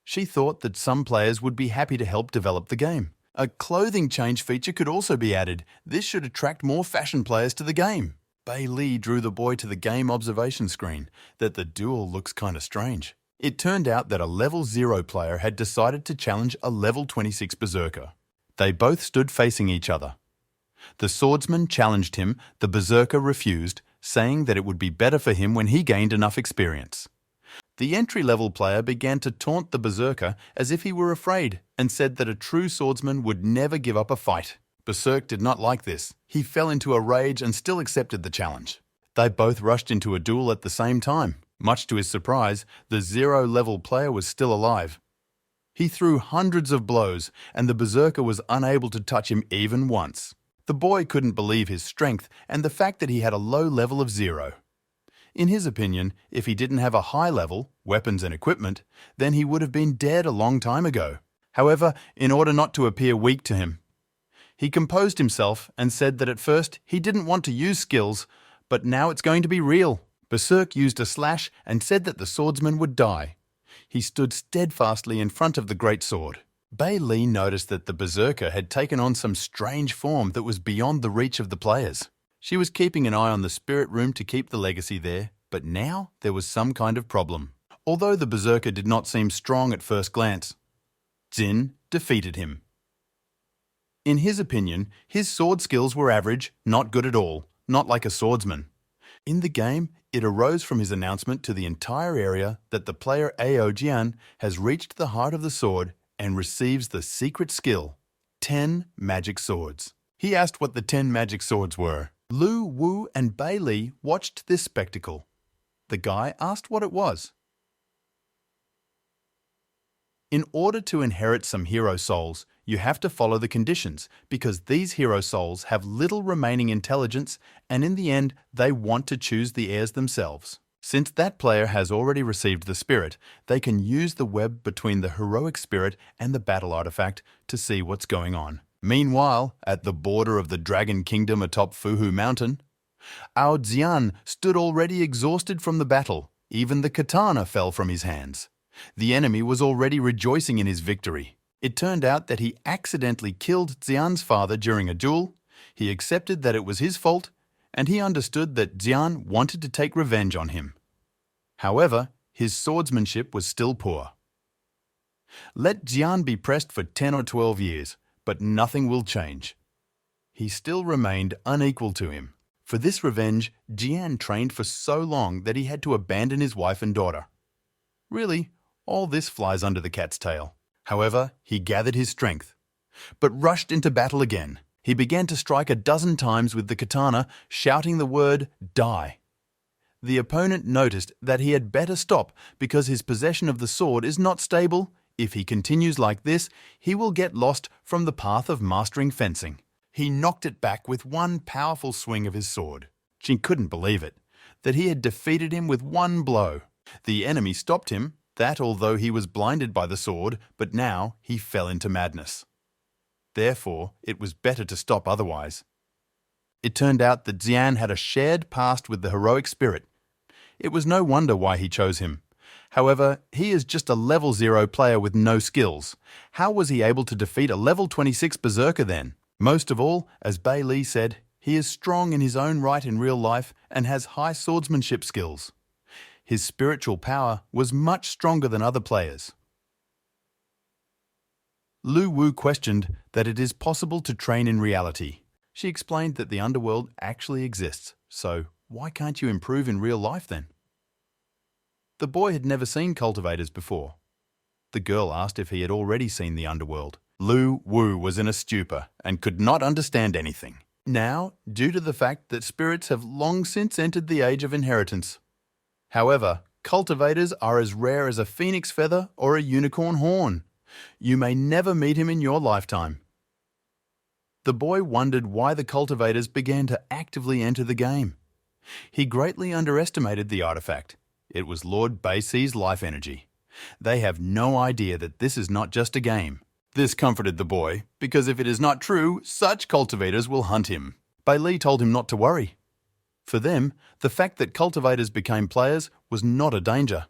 She thought that some players would be happy to help develop the game. A clothing change feature could also be added. This should attract more fashion players to the game. Bailey drew the boy to the game observation screen that the duel looks kinda strange. It turned out that a level 0 player had decided to challenge a level 26 berserker. They both stood facing each other. The swordsman challenged him, the berserker refused, saying that it would be better for him when he gained enough experience. The entry-level player began to taunt the berserker as if he were afraid and said that a true swordsman would never give up a fight. Berserk did not like this. He fell into a rage and still accepted the challenge. They both rushed into a duel at the same time. Much to his surprise, the 0-level player was still alive. He threw hundreds of blows, and the berserker was unable to touch him even once. The boy couldn't believe his strength and the fact that he had a low level of 0. In his opinion, if he didn't have a high level, weapons and equipment, then he would have been dead a long time ago. However, in order not to appear weak to him, he composed himself and said that at first he didn't want to use skills, but now it's going to be real. Berserk used a slash and said that the swordsman would die. He stood steadfastly in front of the great sword. Bailey noticed that the berserker had taken on some strange form that was beyond the reach of the players. She was keeping an eye on the spirit room to keep the legacy there, but now there was some kind of problem. Although the berserker did not seem strong at first glance, Jin defeated him. In his opinion, his sword skills were average, not good at all, not like a swordsman. In the game, it arose from his announcement to the entire area that the player Ao Jian has reached the heart of the sword and receives the secret skill, 10 magic swords. He asked what the 10 magic swords were. Lu Wu and Bailey watched this spectacle. The guy asked what it was. In order to inherit some hero souls, you have to follow the conditions because these hero souls have little remaining intelligence and in the end they want to choose the heirs themselves. Since that player has already received the spirit, they can use the web between the heroic spirit and the battle artifact to see what's going on. Meanwhile, at the border of the Dragon Kingdom atop Fuhu Mountain, Ao Jian stood already exhausted from the battle. Even the katana fell from his hands. The enemy was already rejoicing in his victory. It turned out that he accidentally killed Xian's father during a duel. He accepted that it was his fault, and he understood that Xian wanted to take revenge on him. However, his swordsmanship was still poor. Let Xian be pressed for 10 or 12 years, but nothing will change. He still remained unequal to him. For this revenge, Jian trained for so long that he had to abandon his wife and daughter. Really, all this flies under the cat's tail. However, he gathered his strength, but rushed into battle again. He began to strike a dozen times with the katana, shouting the word, "Die." The opponent noticed that he had better stop because his possession of the sword is not stable. If he continues like this, he will get lost from the path of mastering fencing. He knocked it back with one powerful swing of his sword. Jin couldn't believe it, that he had defeated him with one blow. The enemy stopped him, that although he was blinded by the sword, but now he fell into madness. Therefore, it was better to stop otherwise. It turned out that Xian had a shared past with the heroic spirit. It was no wonder why he chose him. However, he is just a level 0 player with no skills. How was he able to defeat a level 26 berserker then? Most of all, as Bailey said, he is strong in his own right in real life and has high swordsmanship skills. His spiritual power was much stronger than other players. Lu Wu questioned that it is possible to train in reality. She explained that the underworld actually exists, so why can't you improve in real life then? The boy had never seen cultivators before. The girl asked if he had already seen the underworld. Lu Wu was in a stupor and could not understand anything. Now, due to the fact that spirits have long since entered the age of inheritance. However, cultivators are as rare as a phoenix feather or a unicorn horn. You may never meet him in your lifetime. The boy wondered why the cultivators began to actively enter the game. He greatly underestimated the artifact. It was Lord Baixi's life energy. They have no idea that this is not just a game. This comforted the boy, because if it is not true, such cultivators will hunt him. Bai Li told him not to worry. For them, the fact that cultivators became players was not a danger,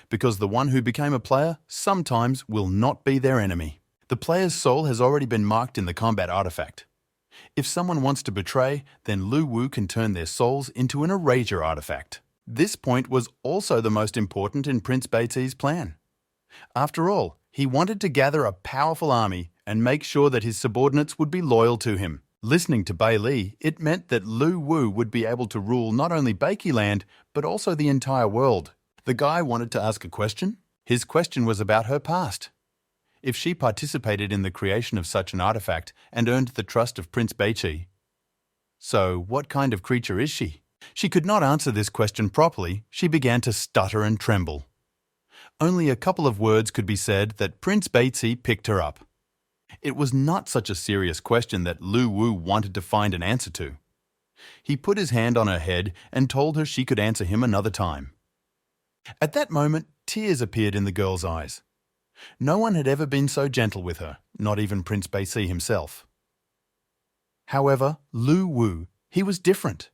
because the one who became a player sometimes will not be their enemy. The player's soul has already been marked in the combat artifact. If someone wants to betray, then Lu Wu can turn their souls into an erasure artifact. This point was also the most important in Prince Baixi's plan. After all, he wanted to gather a powerful army and make sure that his subordinates would be loyal to him. Listening to Bai Li, it meant that Lu Wu would be able to rule not only Baiki land, but also the entire world. The guy wanted to ask a question. His question was about her past. If she participated in the creation of such an artifact and earned the trust of Prince Baiqi. So, what kind of creature is she? She could not answer this question properly. She began to stutter and tremble. Only a couple of words could be said that Prince Baiqi picked her up. It was not such a serious question that Lu Wu wanted to find an answer to. He put his hand on her head and told her she could answer him another time. At that moment, tears appeared in the girl's eyes. No one had ever been so gentle with her, not even Prince Baiqi himself. However, Lu Wu, he was different.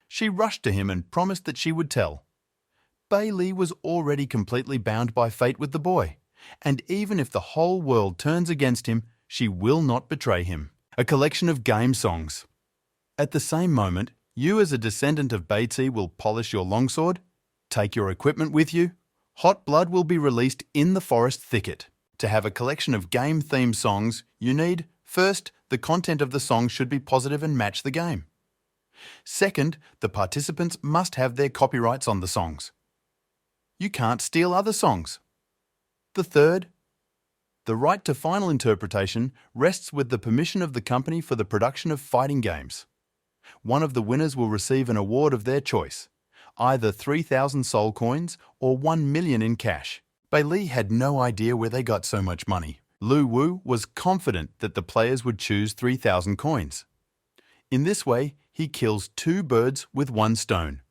She rushed to him and promised that she would tell. Bai Li was already completely bound by fate with the boy, and even if the whole world turns against him, she will not betray him. A collection of game songs. At the same moment, you as a descendant of Baiqi will polish your longsword, take your equipment with you. Hot blood will be released in the forest thicket. To have a collection of game-themed songs, you need, first, the content of the song should be positive and match the game. Second, the participants must have their copyrights on the songs. You can't steal other songs. The third, the right to final interpretation rests with the permission of the company for the production of fighting games. One of the winners will receive an award of their choice, either 3,000 soul coins or 1 million in cash. Bai Li had no idea where they got so much money. Lu Wu was confident that the players would choose 3,000 coins. In this way, he kills 2 birds with 1 stone,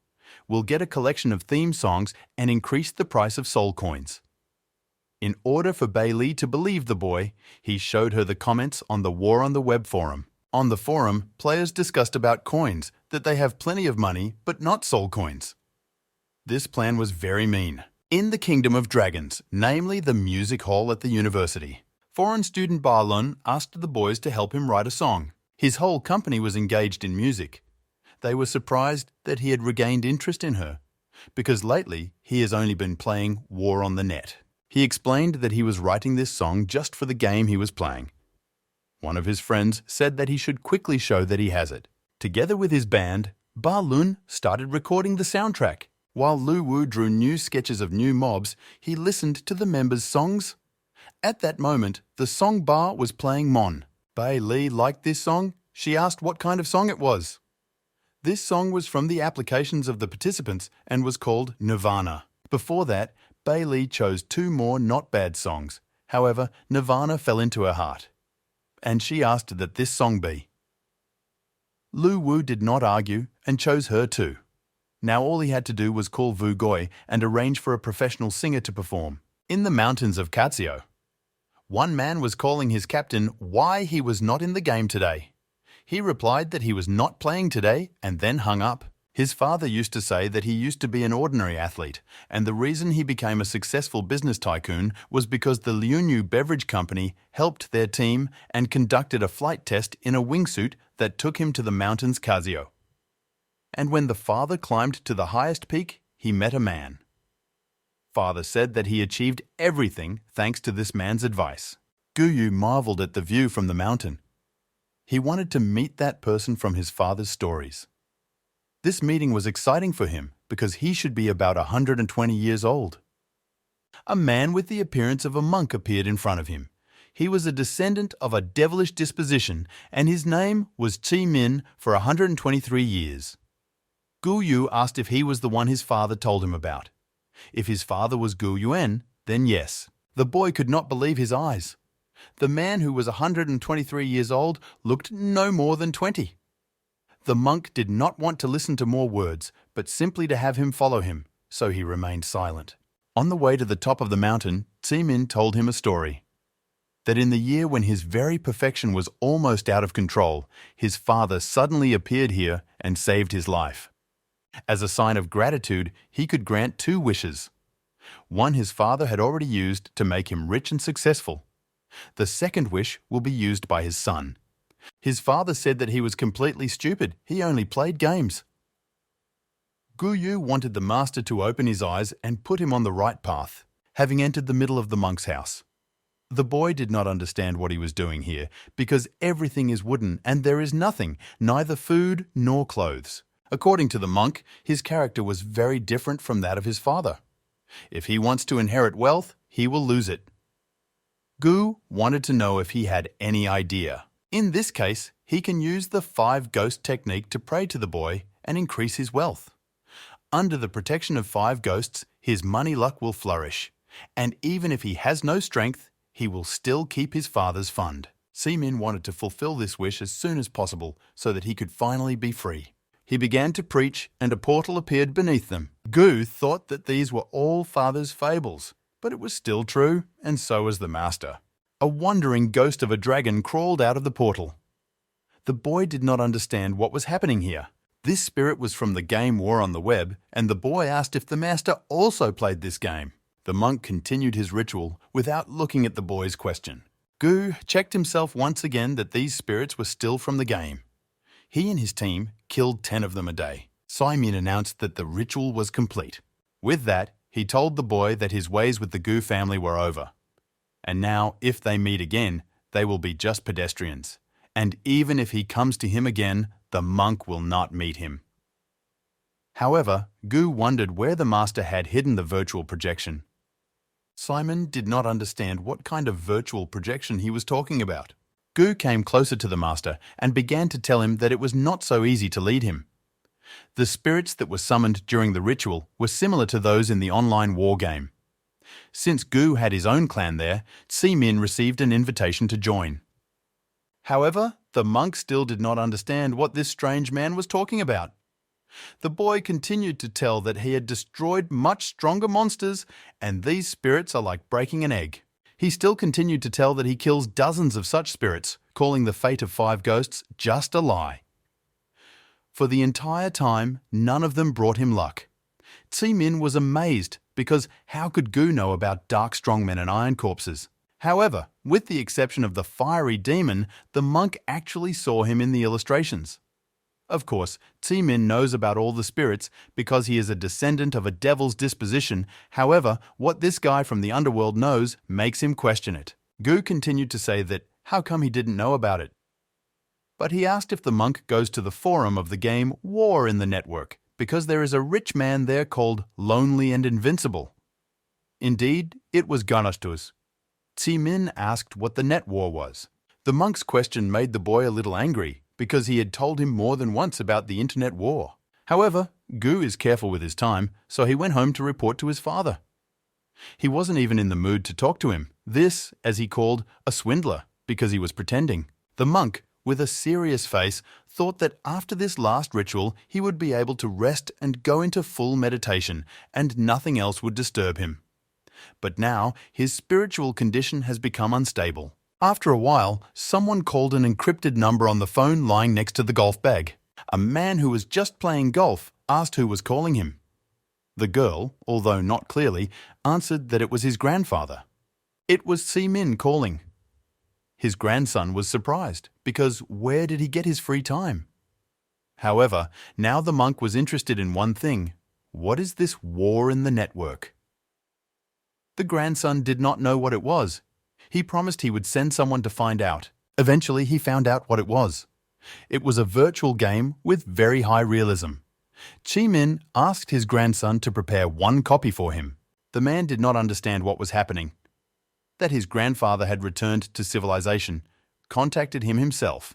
will get a collection of theme songs and increase the price of soul coins. In order for Bai Li to believe the boy, he showed her the comments on the War on the Web forum. On the forum, players discussed about coins, that they have plenty of money but not soul coins. This plan was very mean. In the Kingdom of Dragons, namely the music hall at the university, foreign student Ba Lun asked the boys to help him write a song. His whole company was engaged in music. They were surprised that he had regained interest in her, because lately he has only been playing War on the Net. He explained that he was writing this song just for the game he was playing. One of his friends said that he should quickly show that he has it. Together with his band, Ba Lun started recording the soundtrack. While Lu Wu drew new sketches of new mobs, he listened to the members' songs. At that moment, the song Ba was playing Mon. Bai Li liked this song. She asked what kind of song it was. This song was from the applications of the participants and was called Nirvana. Before that, Bai Li chose 2 more not bad songs. However, Nirvana fell into her heart, and she asked that this song be. Lu Wu did not argue and chose her too. Now all he had to do was call Vu Goi and arrange for a professional singer to perform. In the mountains of Katsio, one man was calling his captain why he was not in the game today. He replied that he was not playing today and then hung up. His father used to say that he used to be an ordinary athlete, and the reason he became a successful business tycoon was because the Liunyu Beverage Company helped their team and conducted a flight test in a wingsuit that took him to the mountains Kazio. And when the father climbed to the highest peak, he met a man. Father said that he achieved everything thanks to this man's advice. Guyu marveled at the view from the mountain. He wanted to meet that person from his father's stories. This meeting was exciting for him because he should be about 120 years old. a man with the appearance of a monk appeared in front of him. He was a descendant of a devilish disposition, and his name was Chi Min for 123 years. Gu Yu asked if he was the one his father told him about. If his father was Gu Yuan, then yes. The boy could not believe his eyes. The man who was 123 years old looked no more than 20. The monk did not want to listen to more words, but simply to have him follow him, so he remained silent. On the way to the top of the mountain, Chi Min told him a story. That in the year when his very perfection was almost out of control, his father suddenly appeared here and saved his life. As a sign of gratitude, he could grant 2 wishes. One his father had already used to make him rich and successful. The second wish will be used by his son. His father said that he was completely stupid, he only played games. Gu Yu wanted the master to open his eyes and put him on the right path, having entered the middle of the monk's house. The boy did not understand what he was doing here, because everything is wooden and there is nothing, neither food nor clothes. According to the monk, his character was very different from that of his father. If he wants to inherit wealth, he will lose it. Gu wanted to know if he had any idea. In this case, he can use the 5 ghost technique to pray to the boy and increase his wealth. Under the protection of 5 ghosts, his money luck will flourish. And even if he has no strength, he will still keep his father's fund. Chi Min wanted to fulfill this wish as soon as possible so that he could finally be free. He began to preach, and a portal appeared beneath them. Gu thought that these were all father's fables, but it was still true, and so was the master. A wandering ghost of a dragon crawled out of the portal. The boy did not understand what was happening here. This spirit was from the game War on the Web, and the boy asked if the master also played this game. The monk continued his ritual without looking at the boy's question. Gu checked himself once again that these spirits were still from the game. He and his team killed 10 of them a day. Chi Min announced that the ritual was complete. With that, he told the boy that his ways with the Gu family were over. And now, if they meet again, they will be just pedestrians. And even if he comes to him again, the monk will not meet him. However, Gu wondered where the master had hidden the virtual projection. Simon did not understand what kind of virtual projection he was talking about. Gu came closer to the master and began to tell him that it was not so easy to lead him. The spirits that were summoned during the ritual were similar to those in the online war game. Since Gu had his own clan there, Chi Min received an invitation to join. However, the monk still did not understand what this strange man was talking about. The boy continued to tell that he had destroyed much stronger monsters, and these spirits are like breaking an egg. He still continued to tell that he kills dozens of such spirits, calling the fate of 5 ghosts just a lie. For the entire time, none of them brought him luck. Chi Min was amazed because how could Gu know about dark strongmen and iron corpses? However, with the exception of the fiery demon, the monk actually saw him in the illustrations. Of course, Chi Min knows about all the spirits because he is a descendant of a devil's disposition. However, what this guy from the underworld knows makes him question it. Gu continued to say that how come he didn't know about it? But he asked if the monk goes to the forum of the game War in the network, because there is a rich man there called Lonely and Invincible. Indeed, it was Ganastus. Chi Min asked what the net war was. The monk's question made the boy a little angry, because he had told him more than once about the internet war. However, Gu is careful with his time, so he went home to report to his father. He wasn't even in the mood to talk to him. This, as he called, a swindler, because he was pretending. The monk, with a serious face, thought that after this last ritual he would be able to rest and go into full meditation, and nothing else would disturb him. But now his spiritual condition has become unstable. After a while, someone called an encrypted number on the phone lying next to the golf bag. A man who was just playing golf asked who was calling him. The girl, although not clearly, answered that it was his grandfather. It was Chi Min calling. His grandson was surprised, because where did he get his free time? However, now the monk was interested in one thing. What is this war in the network? The grandson did not know what it was. He promised he would send someone to find out. Eventually, he found out what it was. It was a virtual game with very high realism. Chi Min asked his grandson to prepare 1 copy for him. The man did not understand what was happening. That his grandfather had returned to civilization contacted him himself.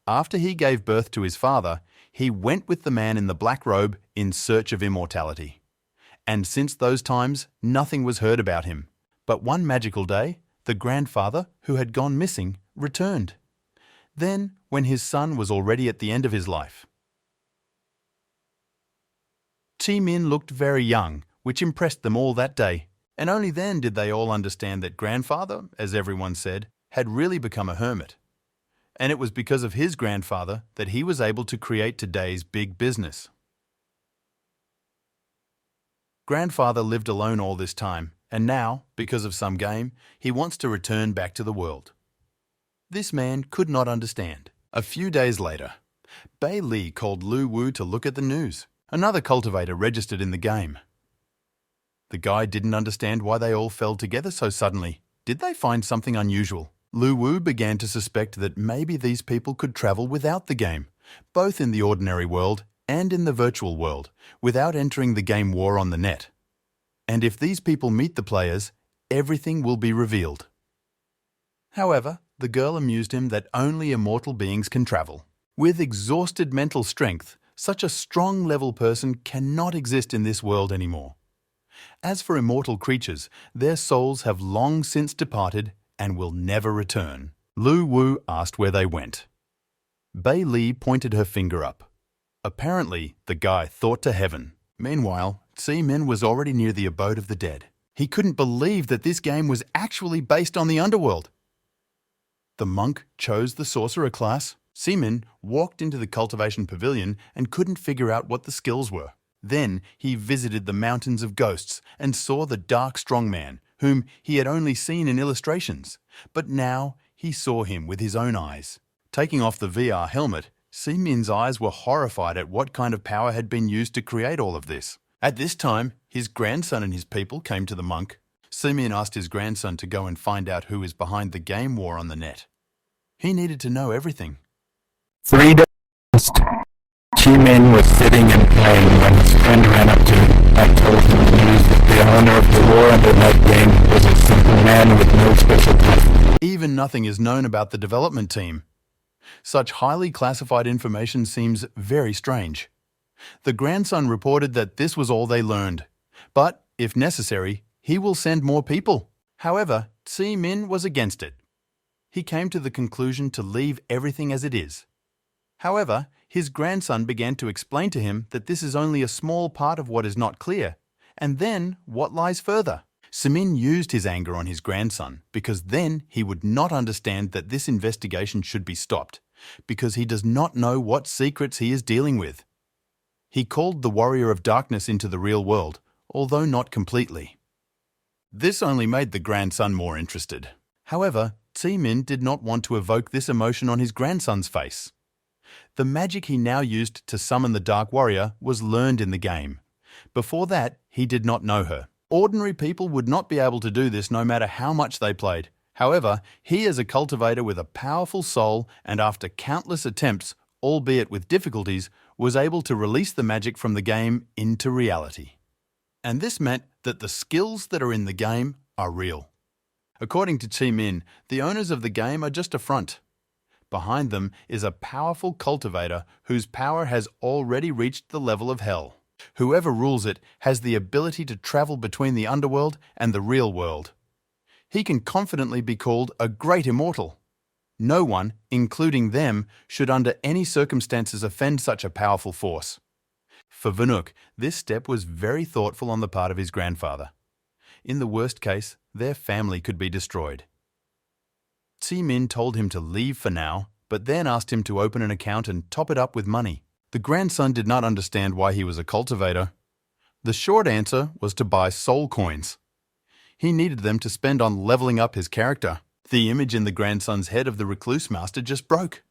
After he gave birth to his father, he went with the man in the black robe in search of immortality. And since those times, nothing was heard about him. But one magical day, the grandfather, who had gone missing, returned. Then, when his son was already at the end of his life. Min looked very young, which impressed them all that day, and only then did they all understand that grandfather, as everyone said, had really become a hermit. And it was because of his grandfather that he was able to create today's big business. Grandfather lived alone all this time, and now, because of some game, he wants to return back to the world. This man could not understand. A few days later, Bei Li called Lu Wu to look at the news. Another cultivator registered in the game. The guy didn't understand why they all fell together so suddenly. Did they find something unusual? Lu Wu began to suspect that maybe these people could travel without the game, both in the ordinary world and in the virtual world, without entering the game war on the net. And if these people meet the players, everything will be revealed. However, the girl amused him that only immortal beings can travel. With exhausted mental strength, such a strong-level person cannot exist in this world anymore. As for immortal creatures, their souls have long since departed and will never return. Lu Wu asked where they went. Bei Li pointed her finger up. Apparently, the guy thought to heaven. Meanwhile, Min was already near the abode of the dead. He couldn't believe that this game was actually based on the underworld. The monk chose the sorcerer class. Min walked into the cultivation pavilion and couldn't figure out what the skills were. Then he visited the mountains of ghosts and saw the dark strongman, whom he had only seen in illustrations. But now he saw him with his own eyes. Taking off the VR helmet, Min's eyes were horrified at what kind of power had been used to create all of this. At this time, his grandson and his people came to the monk. Min asked his grandson to go and find out who is behind the game war on the net. He needed to know everything. 3 days passed. Min was sitting and playing when his friend ran up to him and told him the news that the owner of the war on the net game was a simple man with no special talent. Even nothing is known about the development team. Such highly classified information seems very strange. The grandson reported that this was all they learned. But, if necessary, he will send more people. However, Min was against it. He came to the conclusion to leave everything as it is. However, his grandson began to explain to him that this is only a small part of what is not clear, and then what lies further. Min used his anger on his grandson because then he would not understand that this investigation should be stopped, because he does not know what secrets he is dealing with. He called the warrior of darkness into the real world, although not completely. This only made the grandson more interested. However, Min did not want to evoke this emotion on his grandson's face. The magic he now used to summon the Dark Warrior was learned in the game. Before that, he did not know her. Ordinary people would not be able to do this no matter how much they played. However, he is a cultivator with a powerful soul and after countless attempts, albeit with difficulties, was able to release the magic from the game into reality. And this meant that the skills that are in the game are real. According to Min, the owners of the game are just a front. Behind them is a powerful cultivator whose power has already reached the level of hell. Whoever rules it has the ability to travel between the underworld and the real world. He can confidently be called a great immortal. No one, including them, should under any circumstances offend such a powerful force. For Vanuk, this step was very thoughtful on the part of his grandfather. In the worst case, their family could be destroyed. Min told him to leave for now, but then asked him to open an account and top it up with money. The grandson did not understand why he was a cultivator. The short answer was to buy soul coins. He needed them to spend on leveling up his character. The image in the grandson's head of the recluse master just broke.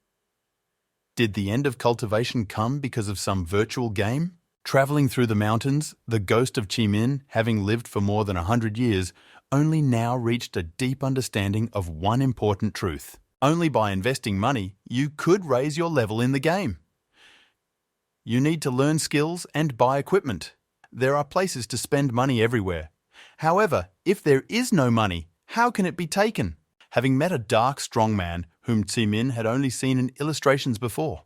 Did the end of cultivation come because of some virtual game? Traveling through the mountains, the ghost of Min, having lived for more than 100 years, only now reached a deep understanding of one important truth. Only by investing money, you could raise your level in the game. You need to learn skills and buy equipment. There are places to spend money everywhere, However, if there is no money, how can it be taken? Having met a dark, strong man whom Min had only seen in illustrations before,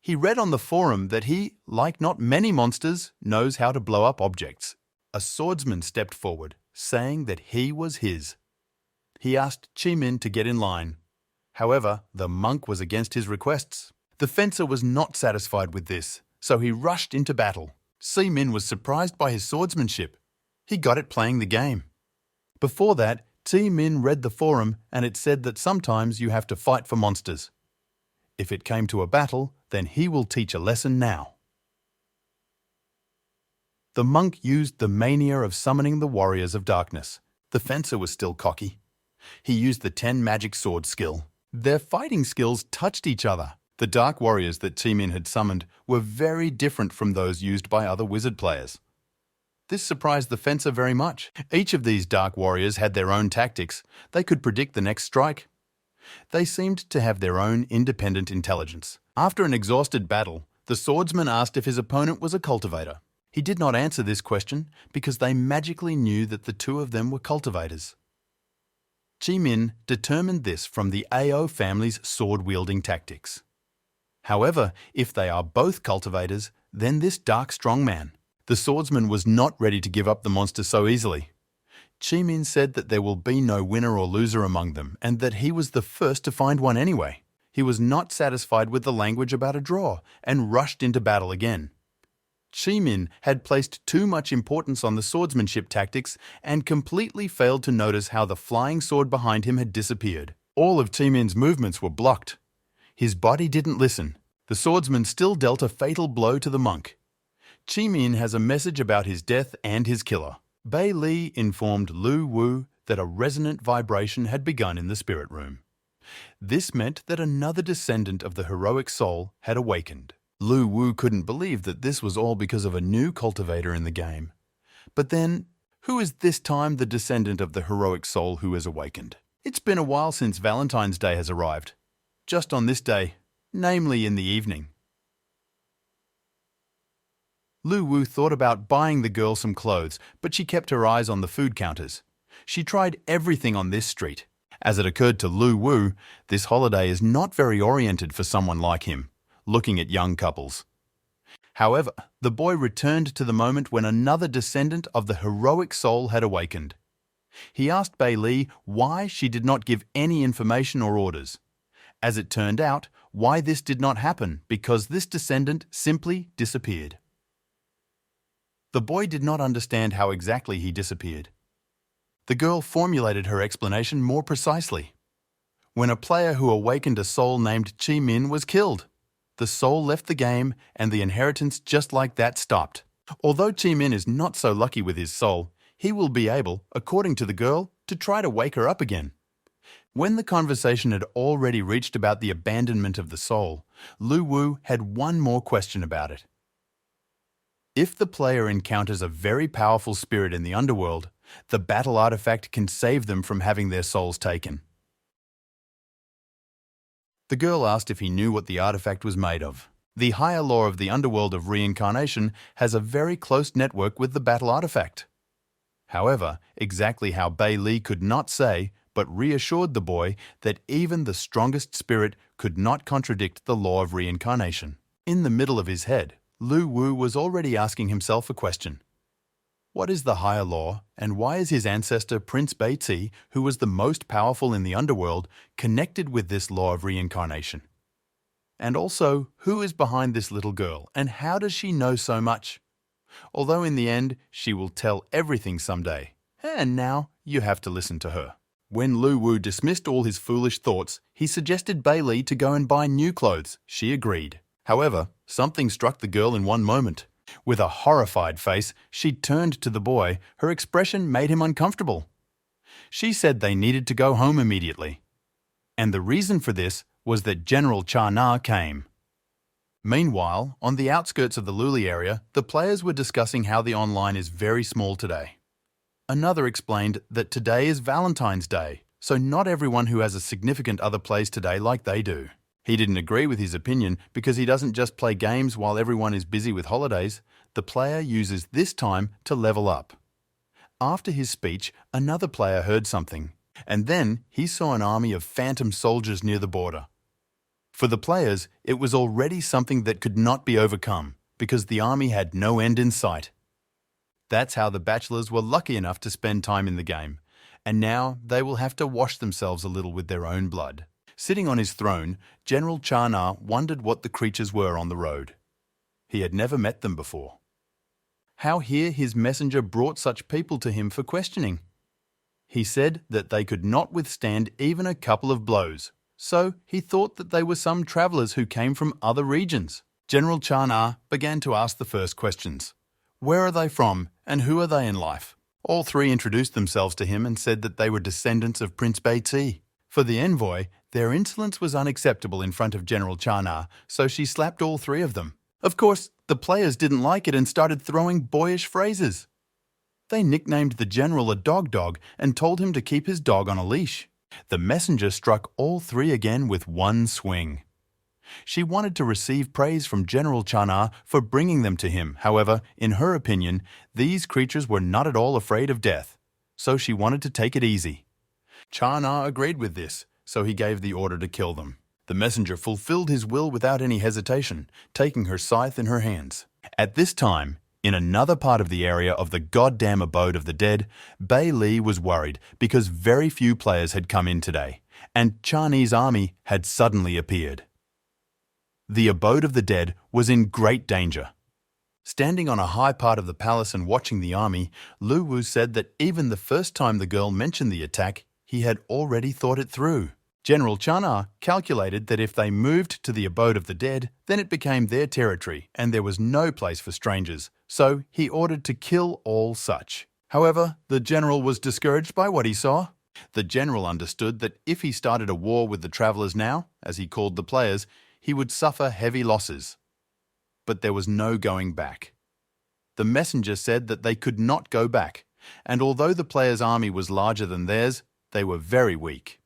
he read on the forum that he, like not many monsters, knows how to blow up objects. A swordsman stepped forward, saying that he was his. He asked Min to get in line. However, the monk was against his requests. The fencer was not satisfied with this, so he rushed into battle. Min was surprised by his swordsmanship. He got it playing the game. Before that, Min read the forum and it said that sometimes you have to fight for monsters. If it came to a battle, then he will teach a lesson now. The monk used the mania of summoning the warriors of darkness. The fencer was still cocky. He used the 10 magic sword skill. Their fighting skills touched each other. The dark warriors that Min had summoned were very different from those used by other wizard players. This surprised the fencer very much. Each of these dark warriors had their own tactics. They could predict the next strike. They seemed to have their own independent intelligence. After an exhausted battle, the swordsman asked if his opponent was a cultivator. He did not answer this question because they magically knew that the two of them were cultivators. Min determined this from the Ao family's sword-wielding tactics. However, if they are both cultivators, then this dark strong man. The swordsman was not ready to give up the monster so easily. Min said that there will be no winner or loser among them and that he was the first to find one anyway. He was not satisfied with the language about a draw and rushed into battle again. Min had placed too much importance on the swordsmanship tactics and completely failed to notice how the flying sword behind him had disappeared. All of Min's movements were blocked. His body didn't listen. The swordsman still dealt a fatal blow to the monk. Min has a message about his death and his killer. Bei Li informed Lu Wu that a resonant vibration had begun in the spirit room. This meant that another descendant of the heroic soul had awakened. Lu Wu couldn't believe that this was all because of a new cultivator in the game. But then, who is this time the descendant of the heroic soul who has awakened? It's been a while since Valentine's Day has arrived. Just on this day, namely in the evening. Lu Wu thought about buying the girl some clothes, but she kept her eyes on the food counters. She tried everything on this street. As it occurred to Lu Wu, this holiday is not very oriented for someone like him, looking at young couples. However, the boy returned to the moment when another descendant of the heroic soul had awakened. He asked Bei Li why she did not give any information or orders. As it turned out, why this did not happen because this descendant simply disappeared. The boy did not understand how exactly he disappeared. The girl formulated her explanation more precisely. When a player who awakened a soul named Min was killed, the soul left the game and the inheritance just like that stopped. Although Min is not so lucky with his soul, he will be able, according to the girl, to try to wake her up again. When the conversation had already reached about the abandonment of the soul, Lu Wu had one more question about it. If the player encounters a very powerful spirit in the underworld, the battle artifact can save them from having their souls taken. The girl asked if he knew what the artifact was made of. The higher law of the underworld of reincarnation has a very close network with the battle artifact. However, exactly how Bei Li could not say, but reassured the boy that even the strongest spirit could not contradict the law of reincarnation. In the middle of his head, Lu Wu was already asking himself a question. What is the higher law, and why is his ancestor Prince Beitzi, who was the most powerful in the underworld, connected with this law of reincarnation? And also, who is behind this little girl, and how does she know so much? Although in the end, she will tell everything someday. And now, you have to listen to her. When Lu Wu dismissed all his foolish thoughts, he suggested Bei Li to go and buy new clothes. She agreed. However, something struck the girl in one moment. With a horrified face, she turned to the boy. Her expression made him uncomfortable. She said they needed to go home immediately. And the reason for this was that General Cha Na came. Meanwhile, on the outskirts of the Luli area, the players were discussing how the online is very small today. Another explained that today is Valentine's Day, so not everyone who has a significant other plays today like they do. He didn't agree with his opinion because he doesn't just play games while everyone is busy with holidays. The player uses this time to level up. After his speech, another player heard something, and then he saw an army of phantom soldiers near the border. For the players, it was already something that could not be overcome, because the army had no end in sight. That's how the bachelors were lucky enough to spend time in the game, and now they will have to wash themselves a little with their own blood. Sitting on his throne, General Chana wondered what the creatures were on the road. He had never met them before. How here his messenger brought such people to him for questioning? He said that they could not withstand even a couple of blows, so he thought that they were some travelers who came from other regions. General Chana began to ask the first questions. Where are they from, and who are they in life? All three introduced themselves to him and said that they were descendants of Prince Beiti. For the envoy, their insolence was unacceptable in front of General Chana, so she slapped all three of them. Of course, the players didn't like it and started throwing boyish phrases. They nicknamed the general a dog and told him to keep his dog on a leash. The messenger struck all three again with one swing. She wanted to receive praise from General Chana for bringing them to him. However, in her opinion, these creatures were not at all afraid of death, so she wanted to take it easy. Chana agreed with this, so he gave the order to kill them. The messenger fulfilled his will without any hesitation, taking her scythe in her hands. At this time, in another part of the area of the goddamn abode of the dead, Bei Li was worried because very few players had come in today, and Chinese army had suddenly appeared. The abode of the dead was in great danger. Standing on a high part of the palace and watching the army, Lu Wu said that even the first time the girl mentioned the attack, he had already thought it through. General Chana calculated that if they moved to the abode of the dead, then it became their territory and there was no place for strangers, so he ordered to kill all such. However, the general was discouraged by what he saw. The general understood that if he started a war with the travelers now, as he called the players, he would suffer heavy losses. But there was no going back. The messenger said that they could not go back, and although the players' army was larger than theirs, they were very weak.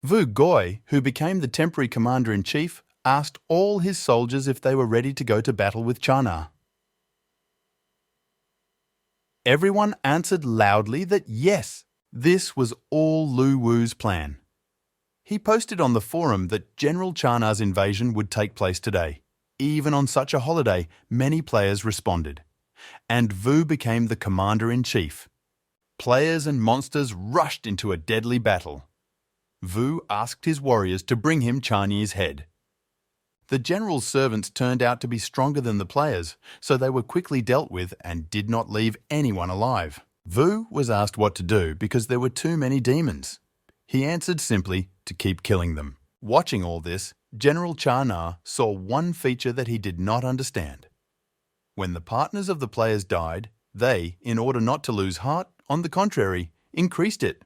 Vu Goi, who became the temporary commander-in-chief, asked all his soldiers if they were ready to go to battle with Chana. Everyone answered loudly that yes, this was all Lu Wu's plan. He posted on the forum that General Chana's invasion would take place today. Even on such a holiday, many players responded, and Vu became the commander-in-chief. Players and monsters rushed into a deadly battle. Vu asked his warriors to bring him Chinese head. The general's servants turned out to be stronger than the players, so they were quickly dealt with and did not leave anyone alive. Vu was asked what to do because there were too many demons. He answered simply to keep killing them. Watching all this, General Chana saw one feature that he did not understand. When the partners of the players died, they, in order not to lose heart, on the contrary, increased it.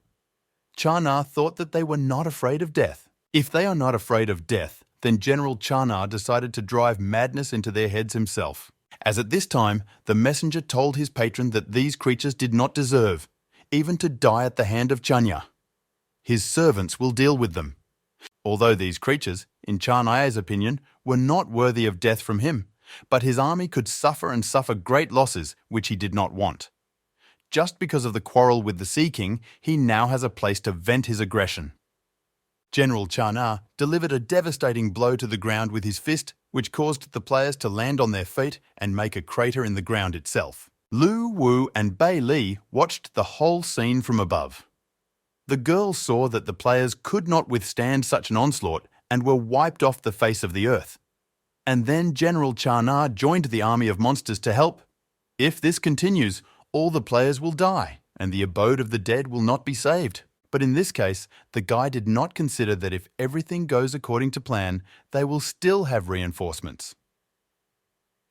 Chana thought that they were not afraid of death. If they are not afraid of death, then General Chana decided to drive madness into their heads himself. As at this time, the messenger told his patron that these creatures did not deserve, even to die at the hand of Chanya. His servants will deal with them. Although these creatures, in Chana's opinion, were not worthy of death from him, but his army could suffer and suffer great losses, which he did not want. Just because of the quarrel with the Sea King, he now has a place to vent his aggression. General Chana delivered a devastating blow to the ground with his fist, which caused the players to land on their feet and make a crater in the ground itself. Lu Wu and Bei Li watched the whole scene from above. The girls saw that the players could not withstand such an onslaught and were wiped off the face of the earth. And then General Chana joined the army of monsters to help. If this continues, all the players will die, and the abode of the dead will not be saved. But in this case, the guy did not consider that if everything goes according to plan, they will still have reinforcements.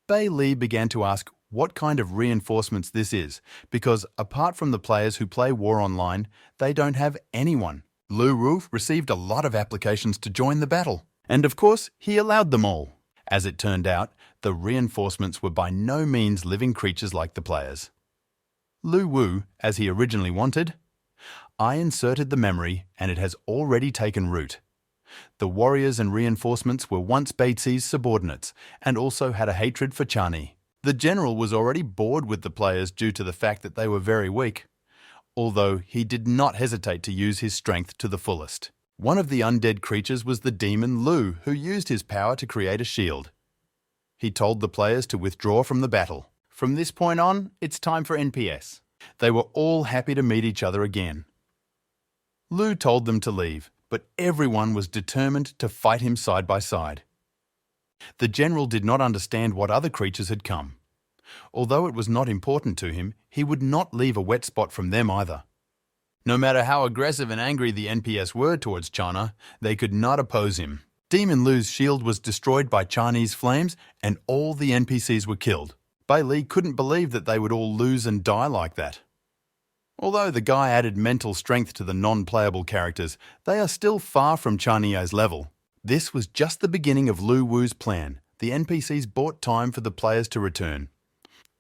Bei Li began to ask what kind of reinforcements this is, because apart from the players who play War Online, they don't have anyone. Lu Wu received a lot of applications to join the battle, and of course, he allowed them all. As it turned out, the reinforcements were by no means living creatures like the players. Lu Wu, as he originally wanted. I inserted the memory and it has already taken root. The warriors and reinforcements were once Beiti's subordinates and also had a hatred for Chani. The general was already bored with the players due to the fact that they were very weak. although he did not hesitate to use his strength to the fullest. One of the undead creatures was the demon Lu, who used his power to create a shield. He told the players to withdraw from the battle. From this point on, it's time for NPS. They were all happy to meet each other again. Lu told them to leave, but everyone was determined to fight him side by side. The general did not understand what other creatures had come. Although it was not important to him, he would not leave a wet spot from them either. No matter how aggressive and angry the NPS were towards Chana, they could not oppose him. Demon Lu's shield was destroyed by Chinese flames and all the NPCs were killed. Bailey couldn't believe that they would all lose and die like that. Although the guy added mental strength to the non-playable characters, they are still far from Chanye's level. This was just the beginning of Lu Wu's plan. The NPCs bought time for the players to return.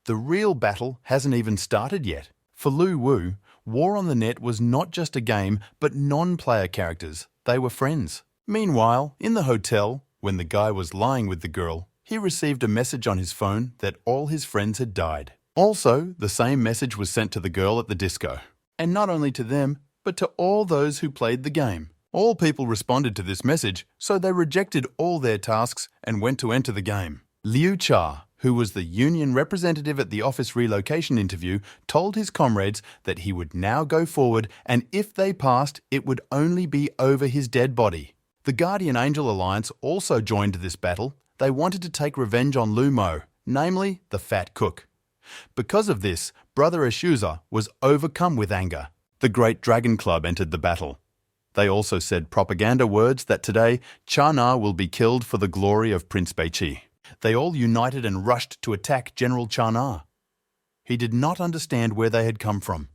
The real battle hasn't even started yet. For Lu Wu, War on the Net was not just a game, but non-player characters. They were friends. Meanwhile, in the hotel, when the guy was lying with the girl, he received a message on his phone that all his friends had died. Also, the same message was sent to the girl at the disco. And not only to them, but to all those who played the game. All people responded to this message, so they rejected all their tasks and went to enter the game. Liu Cha, who was the union representative at the office relocation interview, told his comrades that he would now go forward and if they passed, it would only be over his dead body. The Guardian Angel Alliance also joined this battle. They wanted to take revenge on Lu Mo, namely the Fat Cook. Because of this, Brother Ashuza was overcome with anger. The Great Dragon Club entered the battle. They also said propaganda words that today, Chana will be killed for the glory of Prince Beiqi. They all united and rushed to attack General Chana. He did not understand where they had come from.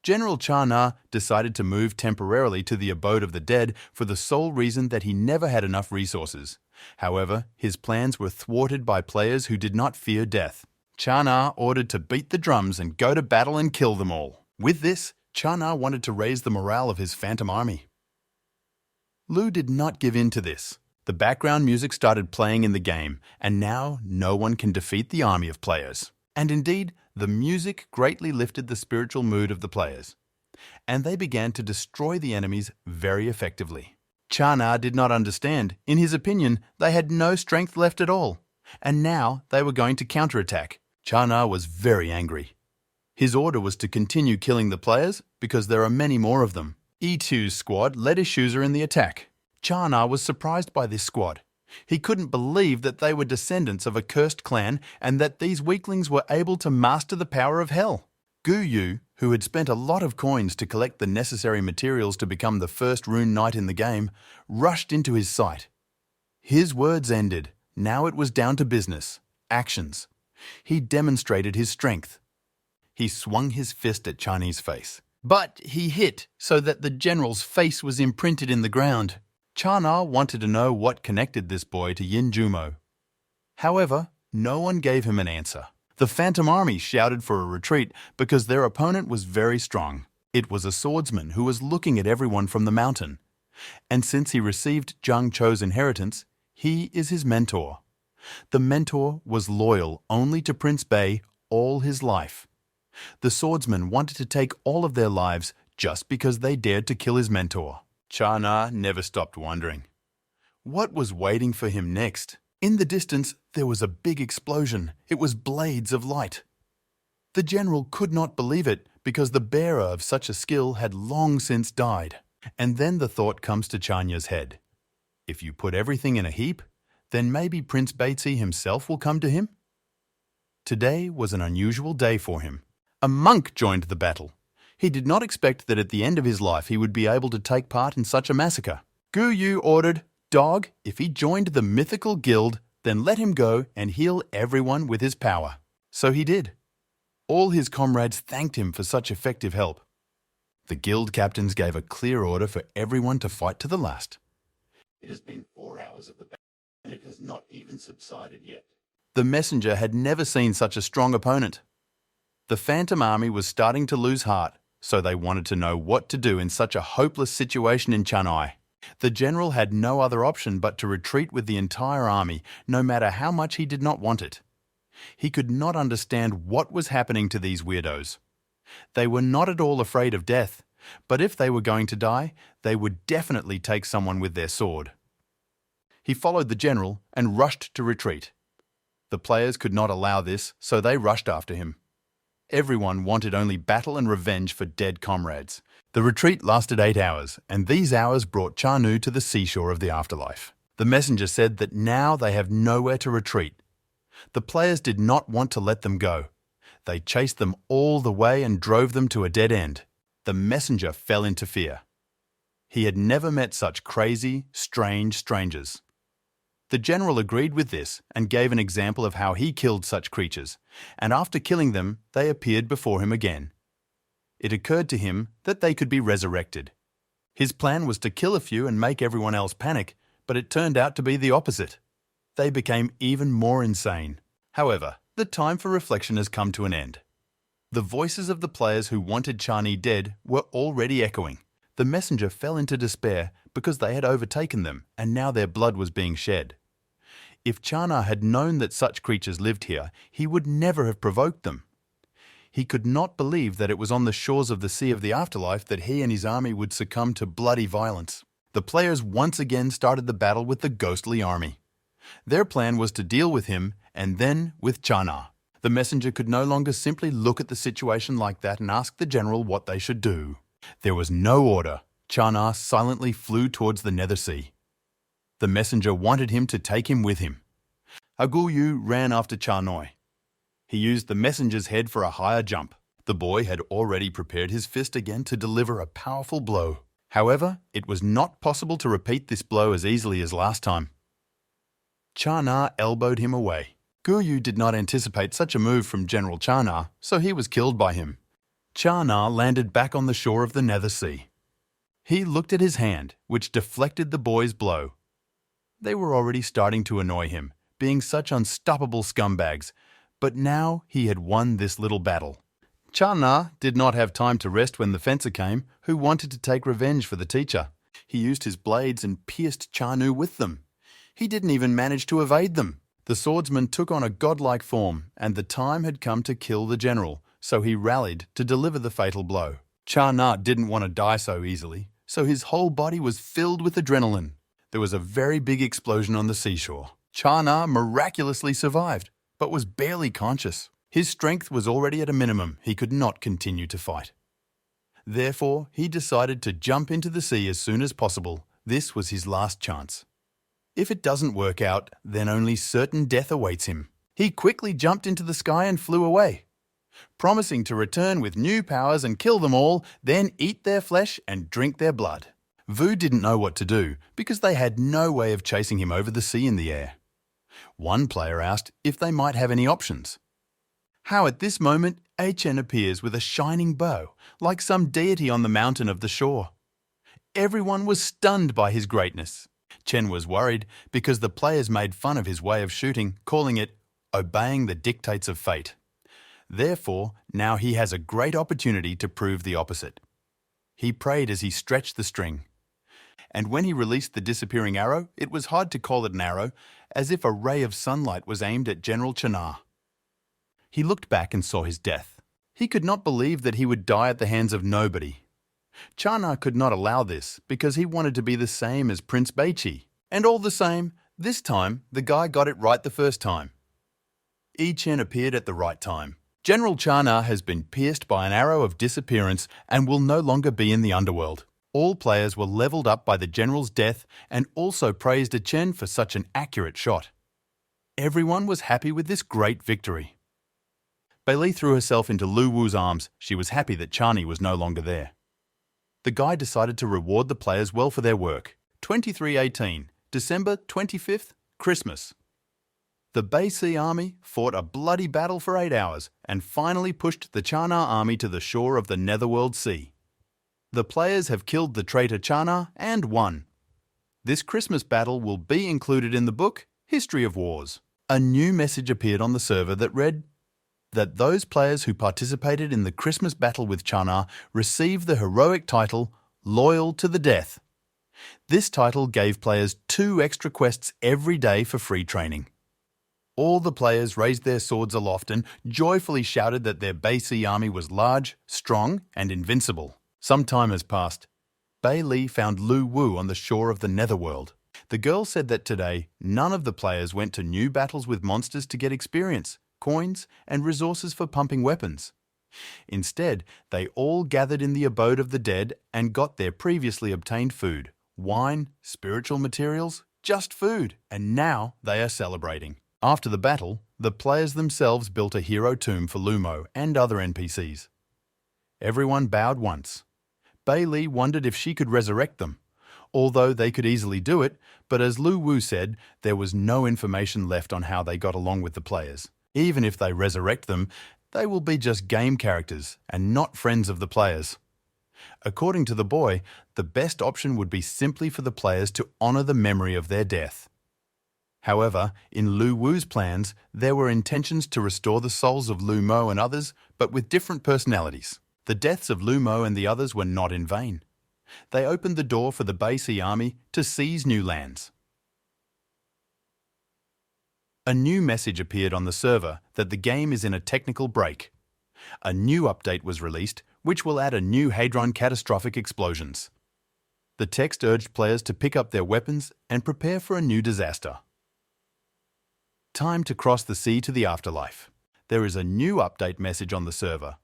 General Chana decided to move temporarily to the abode of the dead for the sole reason that he never had enough resources. However, his plans were thwarted by players who did not fear death. Chana ordered to beat the drums and go to battle and kill them all. With this, Chana wanted to raise the morale of his phantom army. Lu did not give in to this. The background music started playing in the game, and now no one can defeat the army of players. And indeed, the music greatly lifted the spiritual mood of the players. And they began to destroy the enemies very effectively. Chana did not understand. In his opinion, they had no strength left at all. And now they were going to counterattack. Chana was very angry. His order was to continue killing the players because there are many more of them. E2's squad led Ishuza in the attack. Chana was surprised by this squad. He couldn't believe that they were descendants of a cursed clan and that these weaklings were able to master the power of hell. Guyu, who had spent a lot of coins to collect the necessary materials to become the first rune knight in the game, rushed into his sight. His words ended. Now it was down to business. Actions. He demonstrated his strength. He swung his fist at Chinese face. But he hit so that the general's face was imprinted in the ground. Chana wanted to know what connected this boy to Yin Jumo. However, no one gave him an answer. The Phantom Army shouted for a retreat because their opponent was very strong. It was a swordsman who was looking at everyone from the mountain. And since he received Zhang Chou's inheritance, he is his mentor. The mentor was loyal only to Prince Bei all his life. The swordsman wanted to take all of their lives just because they dared to kill his mentor. Chana never stopped wondering. What was waiting for him next? In the distance, there was a big explosion. It was blades of light. The general could not believe it because the bearer of such a skill had long since died. And then the thought comes to Chanya's head. If you put everything in a heap, then maybe Prince Beiqi himself will come to him? Today was an unusual day for him. A monk joined the battle. He did not expect that at the end of his life he would be able to take part in such a massacre. Guyu ordered, "Dog, if he joined the mythical guild, then let him go and heal everyone with his power." So he did. All his comrades thanked him for such effective help. The guild captains gave a clear order for everyone to fight to the last. It has been 4 hours of the battle, and it has not even subsided yet. The messenger had never seen such a strong opponent. The Phantom Army was starting to lose heart, so they wanted to know what to do in such a hopeless situation in Chanai. The general had no other option but to retreat with the entire army, no matter how much he did not want it. He could not understand what was happening to these weirdos. They were not at all afraid of death, but if they were going to die, they would definitely take someone with their sword. He followed the general and rushed to retreat. The players could not allow this, so they rushed after him. Everyone wanted only battle and revenge for dead comrades. The retreat lasted 8 hours, and these hours brought Chanu to the seashore of the afterlife. The messenger said that now they have nowhere to retreat. The players did not want to let them go. They chased them all the way and drove them to a dead end. The messenger fell into fear. He had never met such crazy, strange strangers. The general agreed with this and gave an example of how he killed such creatures, and after killing them, they appeared before him again. It occurred to him that they could be resurrected. His plan was to kill a few and make everyone else panic, but it turned out to be the opposite. They became even more insane. However, the time for reflection has come to an end. The voices of the players who wanted Chani dead were already echoing. The messenger fell into despair because they had overtaken them and now their blood was being shed. If Chana had known that such creatures lived here, he would never have provoked them. He could not believe that it was on the shores of the Sea of the Afterlife that he and his army would succumb to bloody violence. The players once again started the battle with the ghostly army. Their plan was to deal with him and then with Chana. The messenger could no longer simply look at the situation like that and ask the general what they should do. There was no order. Chana silently flew towards the Nether Sea. The messenger wanted him to take him with him. Agulyu ran after Chanoi. He used the messenger's head for a higher jump. The boy had already prepared his fist again to deliver a powerful blow. However, it was not possible to repeat this blow as easily as last time. Chana elbowed him away. Guryu did not anticipate such a move from General Chana, so he was killed by him. Chana landed back on the shore of the Nether Sea. He looked at his hand, which deflected the boy's blow. They were already starting to annoy him, being such unstoppable scumbags, but now he had won this little battle. Chana did not have time to rest when the fencer came, who wanted to take revenge for the teacher. He used his blades and pierced Chanu with them. He didn't even manage to evade them. The swordsman took on a godlike form, and the time had come to kill the general, so he rallied to deliver the fatal blow. Chana didn't want to die so easily, so his whole body was filled with adrenaline. There was a very big explosion on the seashore. Chana miraculously survived, but was barely conscious. His strength was already at a minimum. He could not continue to fight. Therefore, he decided to jump into the sea as soon as possible. This was his last chance. If it doesn't work out, then only certain death awaits him. He quickly jumped into the sky and flew away, promising to return with new powers and kill them all, then eat their flesh and drink their blood. Vu didn't know what to do because they had no way of chasing him over the sea in the air. One player asked if they might have any options. How at this moment Chen appears with a shining bow, like some deity on the mountain of the shore. Everyone was stunned by his greatness. Chen was worried because the players made fun of his way of shooting, calling it obeying the dictates of fate. Therefore, now he has a great opportunity to prove the opposite. He prayed as he stretched the string. And when he released the disappearing arrow, it was hard to call it an arrow, as if a ray of sunlight was aimed at General Chana. He looked back and saw his death. He could not believe that he would die at the hands of nobody. Chana could not allow this because he wanted to be the same as Prince Beichi. And all the same, this time the guy got it right the first time. Chen appeared at the right time. General Chana has been pierced by an arrow of disappearance and will no longer be in the underworld. All players were leveled up by the general's death and also praised Chen for such an accurate shot. Everyone was happy with this great victory. Bailey threw herself into Lu Wu's arms. She was happy that Chani was no longer there. The guy decided to reward the players well for their work. 2318, December 25th, Christmas. The Bei Si army fought a bloody battle for 8 hours and finally pushed the Chana army to the shore of the Netherworld Sea. The players have killed the traitor Chana and won. This Christmas battle will be included in the book History of Wars. A new message appeared on the server that read that those players who participated in the Christmas battle with Chana received the heroic title Loyal to the Death. This title gave players 2 extra quests every day for free training. All the players raised their swords aloft and joyfully shouted that their Bei Si army was large, strong, and invincible. Some time has passed. Bei Li found Lu Wu on the shore of the Netherworld. The girl said that today, none of the players went to new battles with monsters to get experience, coins, and resources for pumping weapons. Instead, they all gathered in the abode of the dead and got their previously obtained food, wine, spiritual materials, just food, and now they are celebrating. After the battle, the players themselves built a hero tomb for Lumo and other NPCs. Everyone bowed once. Bei Li wondered if she could resurrect them, although they could easily do it, but as Lu Wu said, there was no information left on how they got along with the players. Even if they resurrect them, they will be just game characters and not friends of the players. According to the boy, the best option would be simply for the players to honor the memory of their death. However, in Lu Wu's plans, there were intentions to restore the souls of Lu Mo and others, but with different personalities. The deaths of Lu Mo and the others were not in vain. They opened the door for the Bei Si army to seize new lands. A new message appeared on the server that the game is in a technical break. A new update was released, which will add a new Hadron catastrophic explosions. The text urged players to pick up their weapons and prepare for a new disaster. Time to cross the sea to the afterlife. There is a new update message on the server.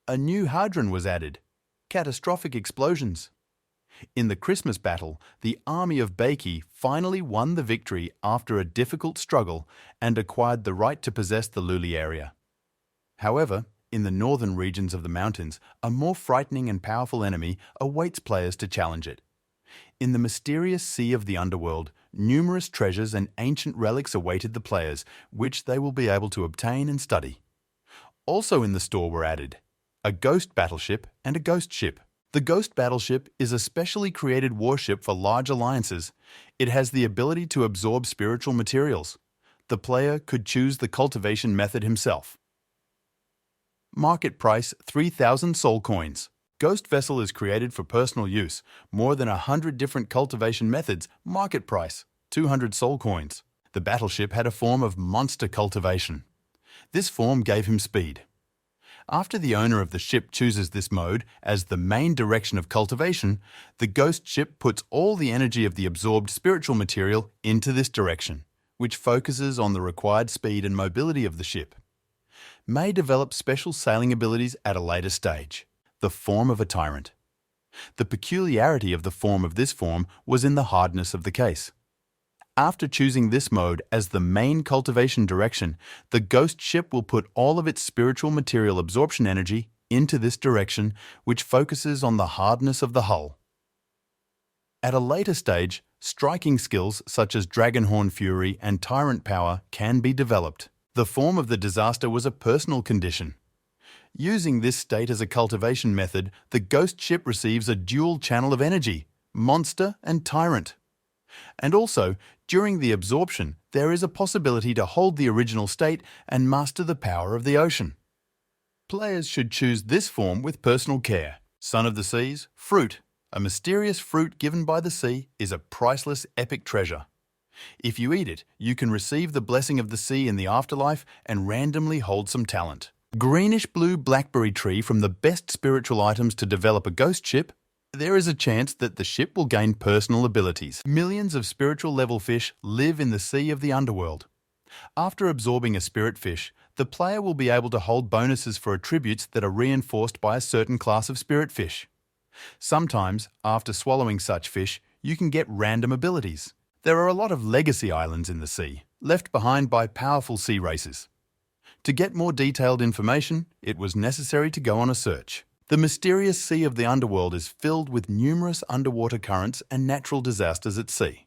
A new Hadron was added. Catastrophic explosions. In the Christmas battle, the army of Beiki finally won the victory after a difficult struggle and acquired the right to possess the Luli area. However, in the northern regions of the mountains, a more frightening and powerful enemy awaits players to challenge it. In the mysterious sea of the underworld, numerous treasures and ancient relics awaited the players, which they will be able to obtain and study. Also in the store were added a ghost battleship and a ghost ship. The ghost battleship is a specially created warship for large alliances. It has the ability to absorb spiritual materials. The player could choose the cultivation method himself. Market price 3,000 soul coins. Ghost vessel is created for personal use. More than 100 different cultivation methods. Market price 200 soul coins. The battleship had a form of monster cultivation. This form gave him speed. After the owner of the ship chooses this mode as the main direction of cultivation, the ghost ship puts all the energy of the absorbed spiritual material into this direction, which focuses on the required speed and mobility of the ship. May develop special sailing abilities at a later stage. The form of a tyrant. The peculiarity of the form of this form was in the hardness of the case. After choosing this mode as the main cultivation direction, the ghost ship will put all of its spiritual material absorption energy into this direction, which focuses on the hardness of the hull. At a later stage, striking skills such as Dragonhorn Fury and Tyrant Power can be developed. The form of the disaster was a personal condition. Using this state as a cultivation method, the ghost ship receives a dual channel of energy, monster and tyrant. And also, during the absorption, there is a possibility to hold the original state and master the power of the ocean. Players should choose this form with personal care. Son of the Seas, fruit. A mysterious fruit given by the sea is a priceless epic treasure. If you eat it, you can receive the blessing of the sea in the afterlife and randomly hold some talent. Greenish-blue blackberry tree from the best spiritual items to develop a ghost ship. There is a chance that the ship will gain personal abilities. Millions of spiritual level fish live in the sea of the underworld. After absorbing a spirit fish, the player will be able to hold bonuses for attributes that are reinforced by a certain class of spirit fish. Sometimes, after swallowing such fish, you can get random abilities. There are a lot of legacy islands in the sea, left behind by powerful sea races. To get more detailed information, it was necessary to go on a search. The mysterious sea of the underworld is filled with numerous underwater currents and natural disasters at sea.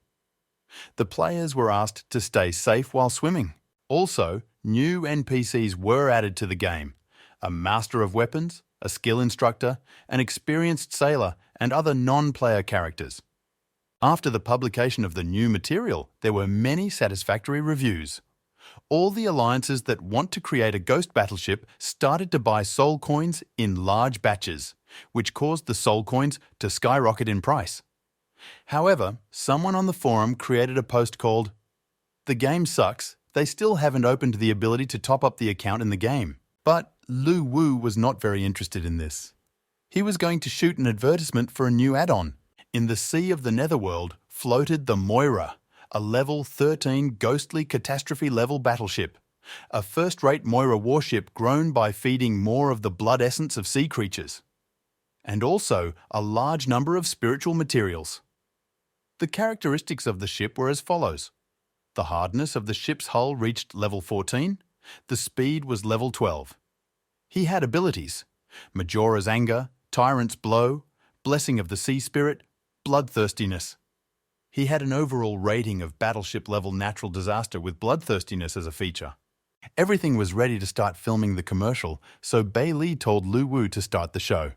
The players were asked to stay safe while swimming. Also, new NPCs were added to the game: a master of weapons, a skill instructor, an experienced sailor, and other non-player characters. After the publication of the new material, there were many satisfactory reviews. All the alliances that want to create a ghost battleship started to buy soul coins in large batches, which caused the soul coins to skyrocket in price. However, someone on the forum created a post called "The game sucks, They still haven't opened the ability to top up the account in the game. But Lu Wu was not very interested in this. He was going to shoot an advertisement for a new add-on. In the sea of the Netherworld floated the Moira, a level 13 ghostly catastrophe-level battleship. A first-rate Moira warship grown by feeding more of the blood essence of sea creatures. And also a large number of spiritual materials. The characteristics of the ship were as follows. The hardness of the ship's hull reached level 14. The speed was level 12. He had abilities: Majora's Anger, Tyrant's Blow, Blessing of the Sea Spirit, Bloodthirstiness. He had an overall rating of battleship-level natural disaster with bloodthirstiness as a feature. Everything was ready to start filming the commercial, so Bei Li told Lu Wu to start the show.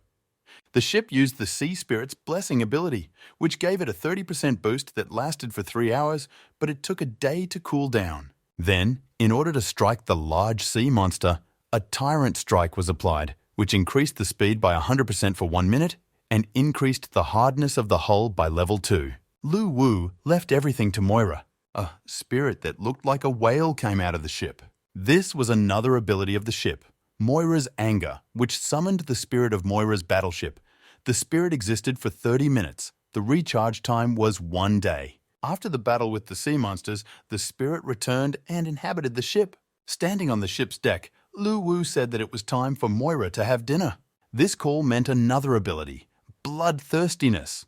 The ship used the Sea Spirit's Blessing ability, which gave it a 30% boost that lasted for 3 hours, but it took a day to cool down. Then, in order to strike the large sea monster, a Tyrant Strike was applied, which increased the speed by 100% for 1 minute and increased the hardness of the hull by level 2. Lu Wu left everything to Moira. A spirit that looked like a whale came out of the ship. This was another ability of the ship, Moira's Anger, which summoned the spirit of Moira's battleship. The spirit existed for 30 minutes. The recharge time was 1 day. After the battle with the sea monsters, the spirit returned and inhabited the ship. Standing on the ship's deck, Lu Wu said that it was time for Moira to have dinner. This call meant another ability, Bloodthirstiness.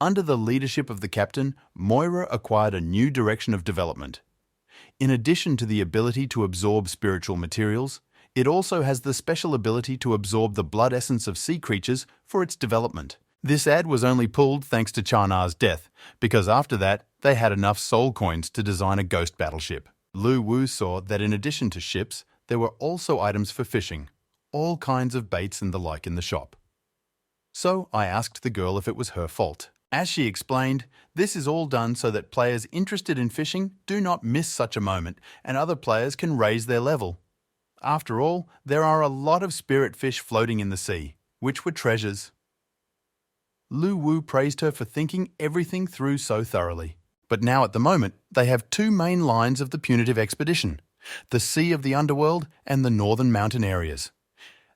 Under the leadership of the captain, Moira acquired a new direction of development. In addition to the ability to absorb spiritual materials, it also has the special ability to absorb the blood essence of sea creatures for its development. This ad was only pulled thanks to Chana's death, because after that, they had enough soul coins to design a ghost battleship. Lu Wu saw that in addition to ships, there were also items for fishing, all kinds of baits and the like in the shop. So I asked the girl if it was her fault. As she explained, this is all done so that players interested in fishing do not miss such a moment and other players can raise their level. After all, there are a lot of spirit fish floating in the sea, which were treasures. Lu Wu praised her for thinking everything through so thoroughly. But now at the moment, they have 2 main lines of the punitive expedition, the Sea of the Underworld and the Northern Mountain areas.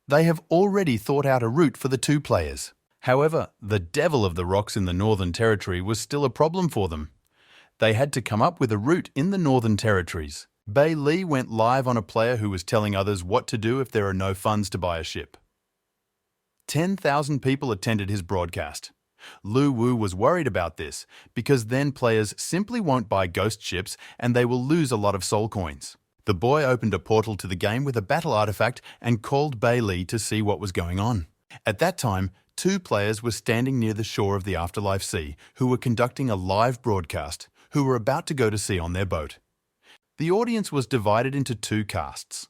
They have already thought out a route for the 2 players. However, the Devil of the Rocks in the Northern Territory was still a problem for them. They had to come up with a route in the Northern Territories. Bei Li went live on a player who was telling others what to do if there are no funds to buy a ship. 10,000 people attended his broadcast. Lu Wu was worried about this, because then players simply won't buy ghost ships and they will lose a lot of soul coins. The boy opened a portal to the game with a battle artifact and called Bei Li to see what was going on. At that time, 2 players were standing near the shore of the Afterlife Sea who were conducting a live broadcast, who were about to go to sea on their boat. The audience was divided into 2 castes.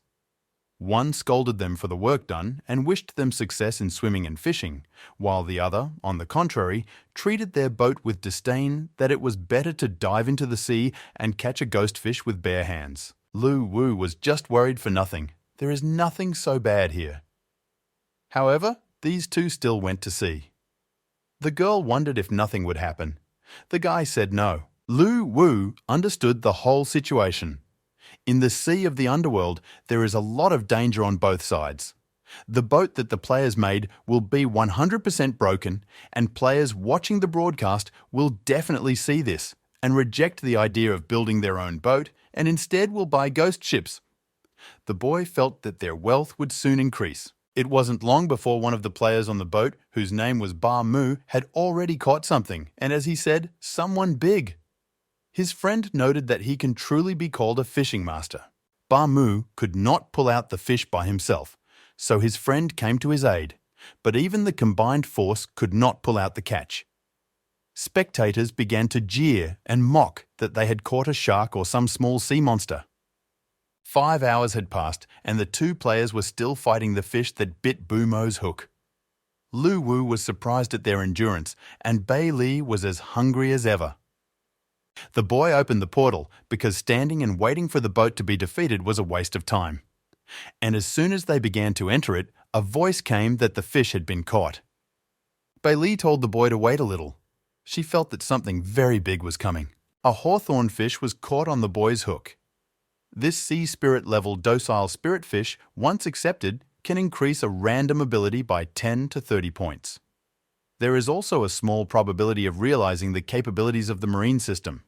One scolded them for the work done and wished them success in swimming and fishing, while the other, on the contrary, treated their boat with disdain that it was better to dive into the sea and catch a ghost fish with bare hands. Lu Wu was just worried for nothing. There is nothing so bad here. However, these 2 still went to sea. The girl wondered if nothing would happen. The guy said no. Lu Wu understood the whole situation. In the Sea of the Underworld, there is a lot of danger on both sides. The boat that the players made will be 100% broken, and players watching the broadcast will definitely see this and reject the idea of building their own boat and instead will buy ghost ships. The boy felt that their wealth would soon increase. It wasn't long before one of the players on the boat, whose name was Ba Mu, had already caught something, and as he said, someone big. His friend noted that he can truly be called a fishing master. Ba Mu could not pull out the fish by himself, so his friend came to his aid, but even the combined force could not pull out the catch. Spectators began to jeer and mock that they had caught a shark or some small sea monster. 5 hours had passed and the 2 players were still fighting the fish that bit Bumo's hook. Lu Wu was surprised at their endurance and Bei Li was as hungry as ever. The boy opened the portal because standing and waiting for the boat to be defeated was a waste of time. And as soon as they began to enter it, a voice came that the fish had been caught. Bei Li told the boy to wait a little. She felt that something very big was coming. A hawthorn fish was caught on the boy's hook. This sea spirit level docile spirit fish, once accepted, can increase a random ability by 10 to 30 points. There is also a small probability of realizing the capabilities of the marine system.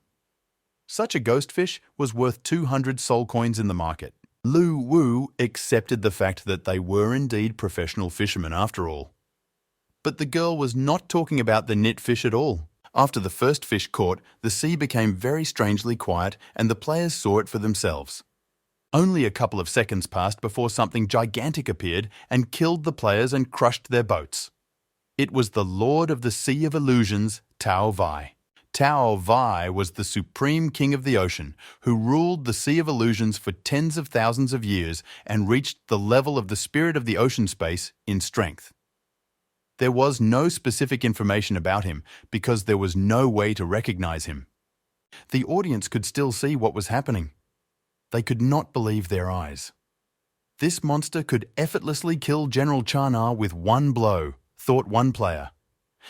Such a ghost fish was worth 200 soul coins in the market. Lu Wu accepted the fact that they were indeed professional fishermen after all. But the girl was not talking about the knit fish at all. After the first fish caught, the sea became very strangely quiet and the players saw it for themselves. Only a couple of seconds passed before something gigantic appeared and killed the players and crushed their boats. It was the Lord of the Sea of Illusions, Tao Vai. Tao Vai was the supreme king of the ocean, who ruled the Sea of Illusions for tens of thousands of years and reached the level of the spirit of the ocean space in strength. There was no specific information about him because there was no way to recognize him. The audience could still see what was happening. They could not believe their eyes. This monster could effortlessly kill General Chana with one blow, thought one player.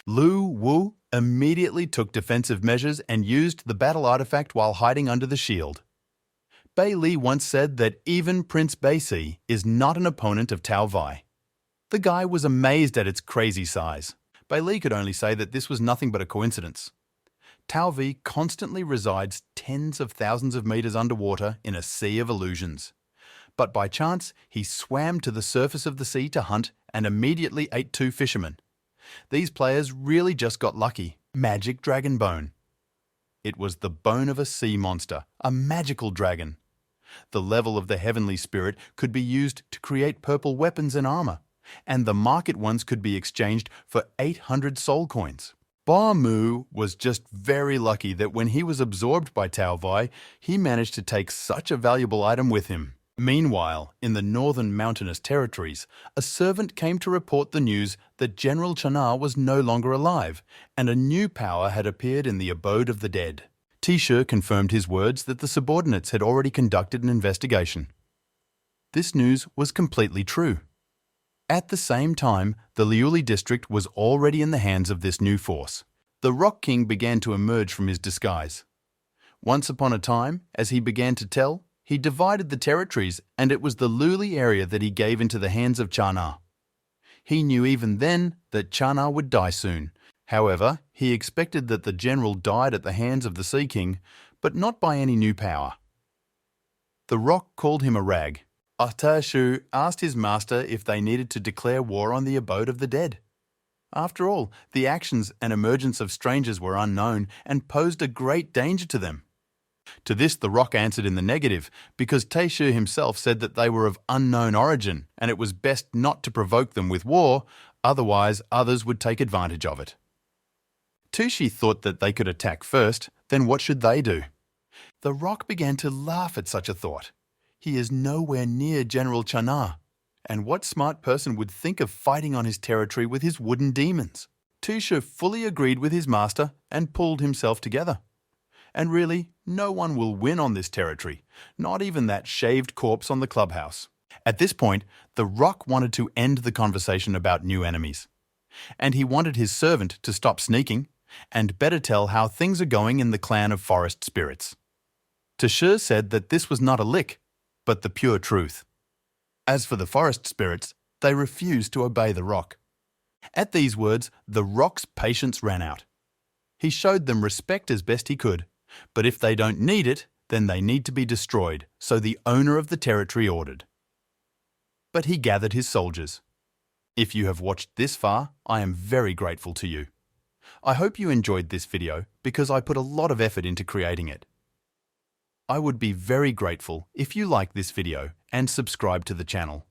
Lu Wu immediately took defensive measures and used the battle artifact while hiding under the shield. Bai Li once said that even Prince Baisi is not an opponent of Tao Vai. The guy was amazed at its crazy size. Bai Li could only say that this was nothing but a coincidence. Tao Vai constantly resides tens of thousands of meters underwater in a sea of illusions. But by chance, he swam to the surface of the sea to hunt and immediately ate 2 fishermen. These players really just got lucky. Magic dragon bone. It was the bone of a sea monster, a magical dragon. The level of the heavenly spirit could be used to create purple weapons and armor, and the market ones could be exchanged for 800 soul coins. Ba Mu was just very lucky that when he was absorbed by Tao Vai, he managed to take such a valuable item with him. Meanwhile, in the northern mountainous territories, a servant came to report the news that General Chana was no longer alive, and a new power had appeared in the abode of the dead. Tisha confirmed his words that the subordinates had already conducted an investigation. This news was completely true. At the same time, the Liuli district was already in the hands of this new force. The Rock King began to emerge from his disguise. Once upon a time, as he began to tell, he divided the territories, and it was the Luli area that he gave into the hands of Chana. He knew even then that Chana would die soon. However, he expected that the general died at the hands of the Sea King, but not by any new power. The Rock called him a rag. Atashu asked his master if they needed to declare war on the abode of the dead. After all, the actions and emergence of strangers were unknown and posed a great danger to them. To this the Rock answered in the negative, because Taishu himself said that they were of unknown origin and it was best not to provoke them with war, otherwise others would take advantage of it. Tushi thought that they could attack first, then what should they do? The Rock began to laugh at such a thought. He is nowhere near General Chana, and what smart person would think of fighting on his territory with his wooden demons? Tusha fully agreed with his master and pulled himself together. And really, no one will win on this territory, not even that shaved corpse on the clubhouse. At this point, the Rock wanted to end the conversation about new enemies. And he wanted his servant to stop sneaking and better tell how things are going in the clan of forest spirits. Tashur said that this was not a lick, but the pure truth. As for the forest spirits, they refused to obey the Rock. At these words, the Rock's patience ran out. He showed them respect as best he could, but if they don't need it, then they need to be destroyed, so the owner of the territory ordered. But he gathered his soldiers. If you have watched this far, I am very grateful to you. I hope you enjoyed this video because I put a lot of effort into creating it. I would be very grateful if you like this video and subscribe to the channel.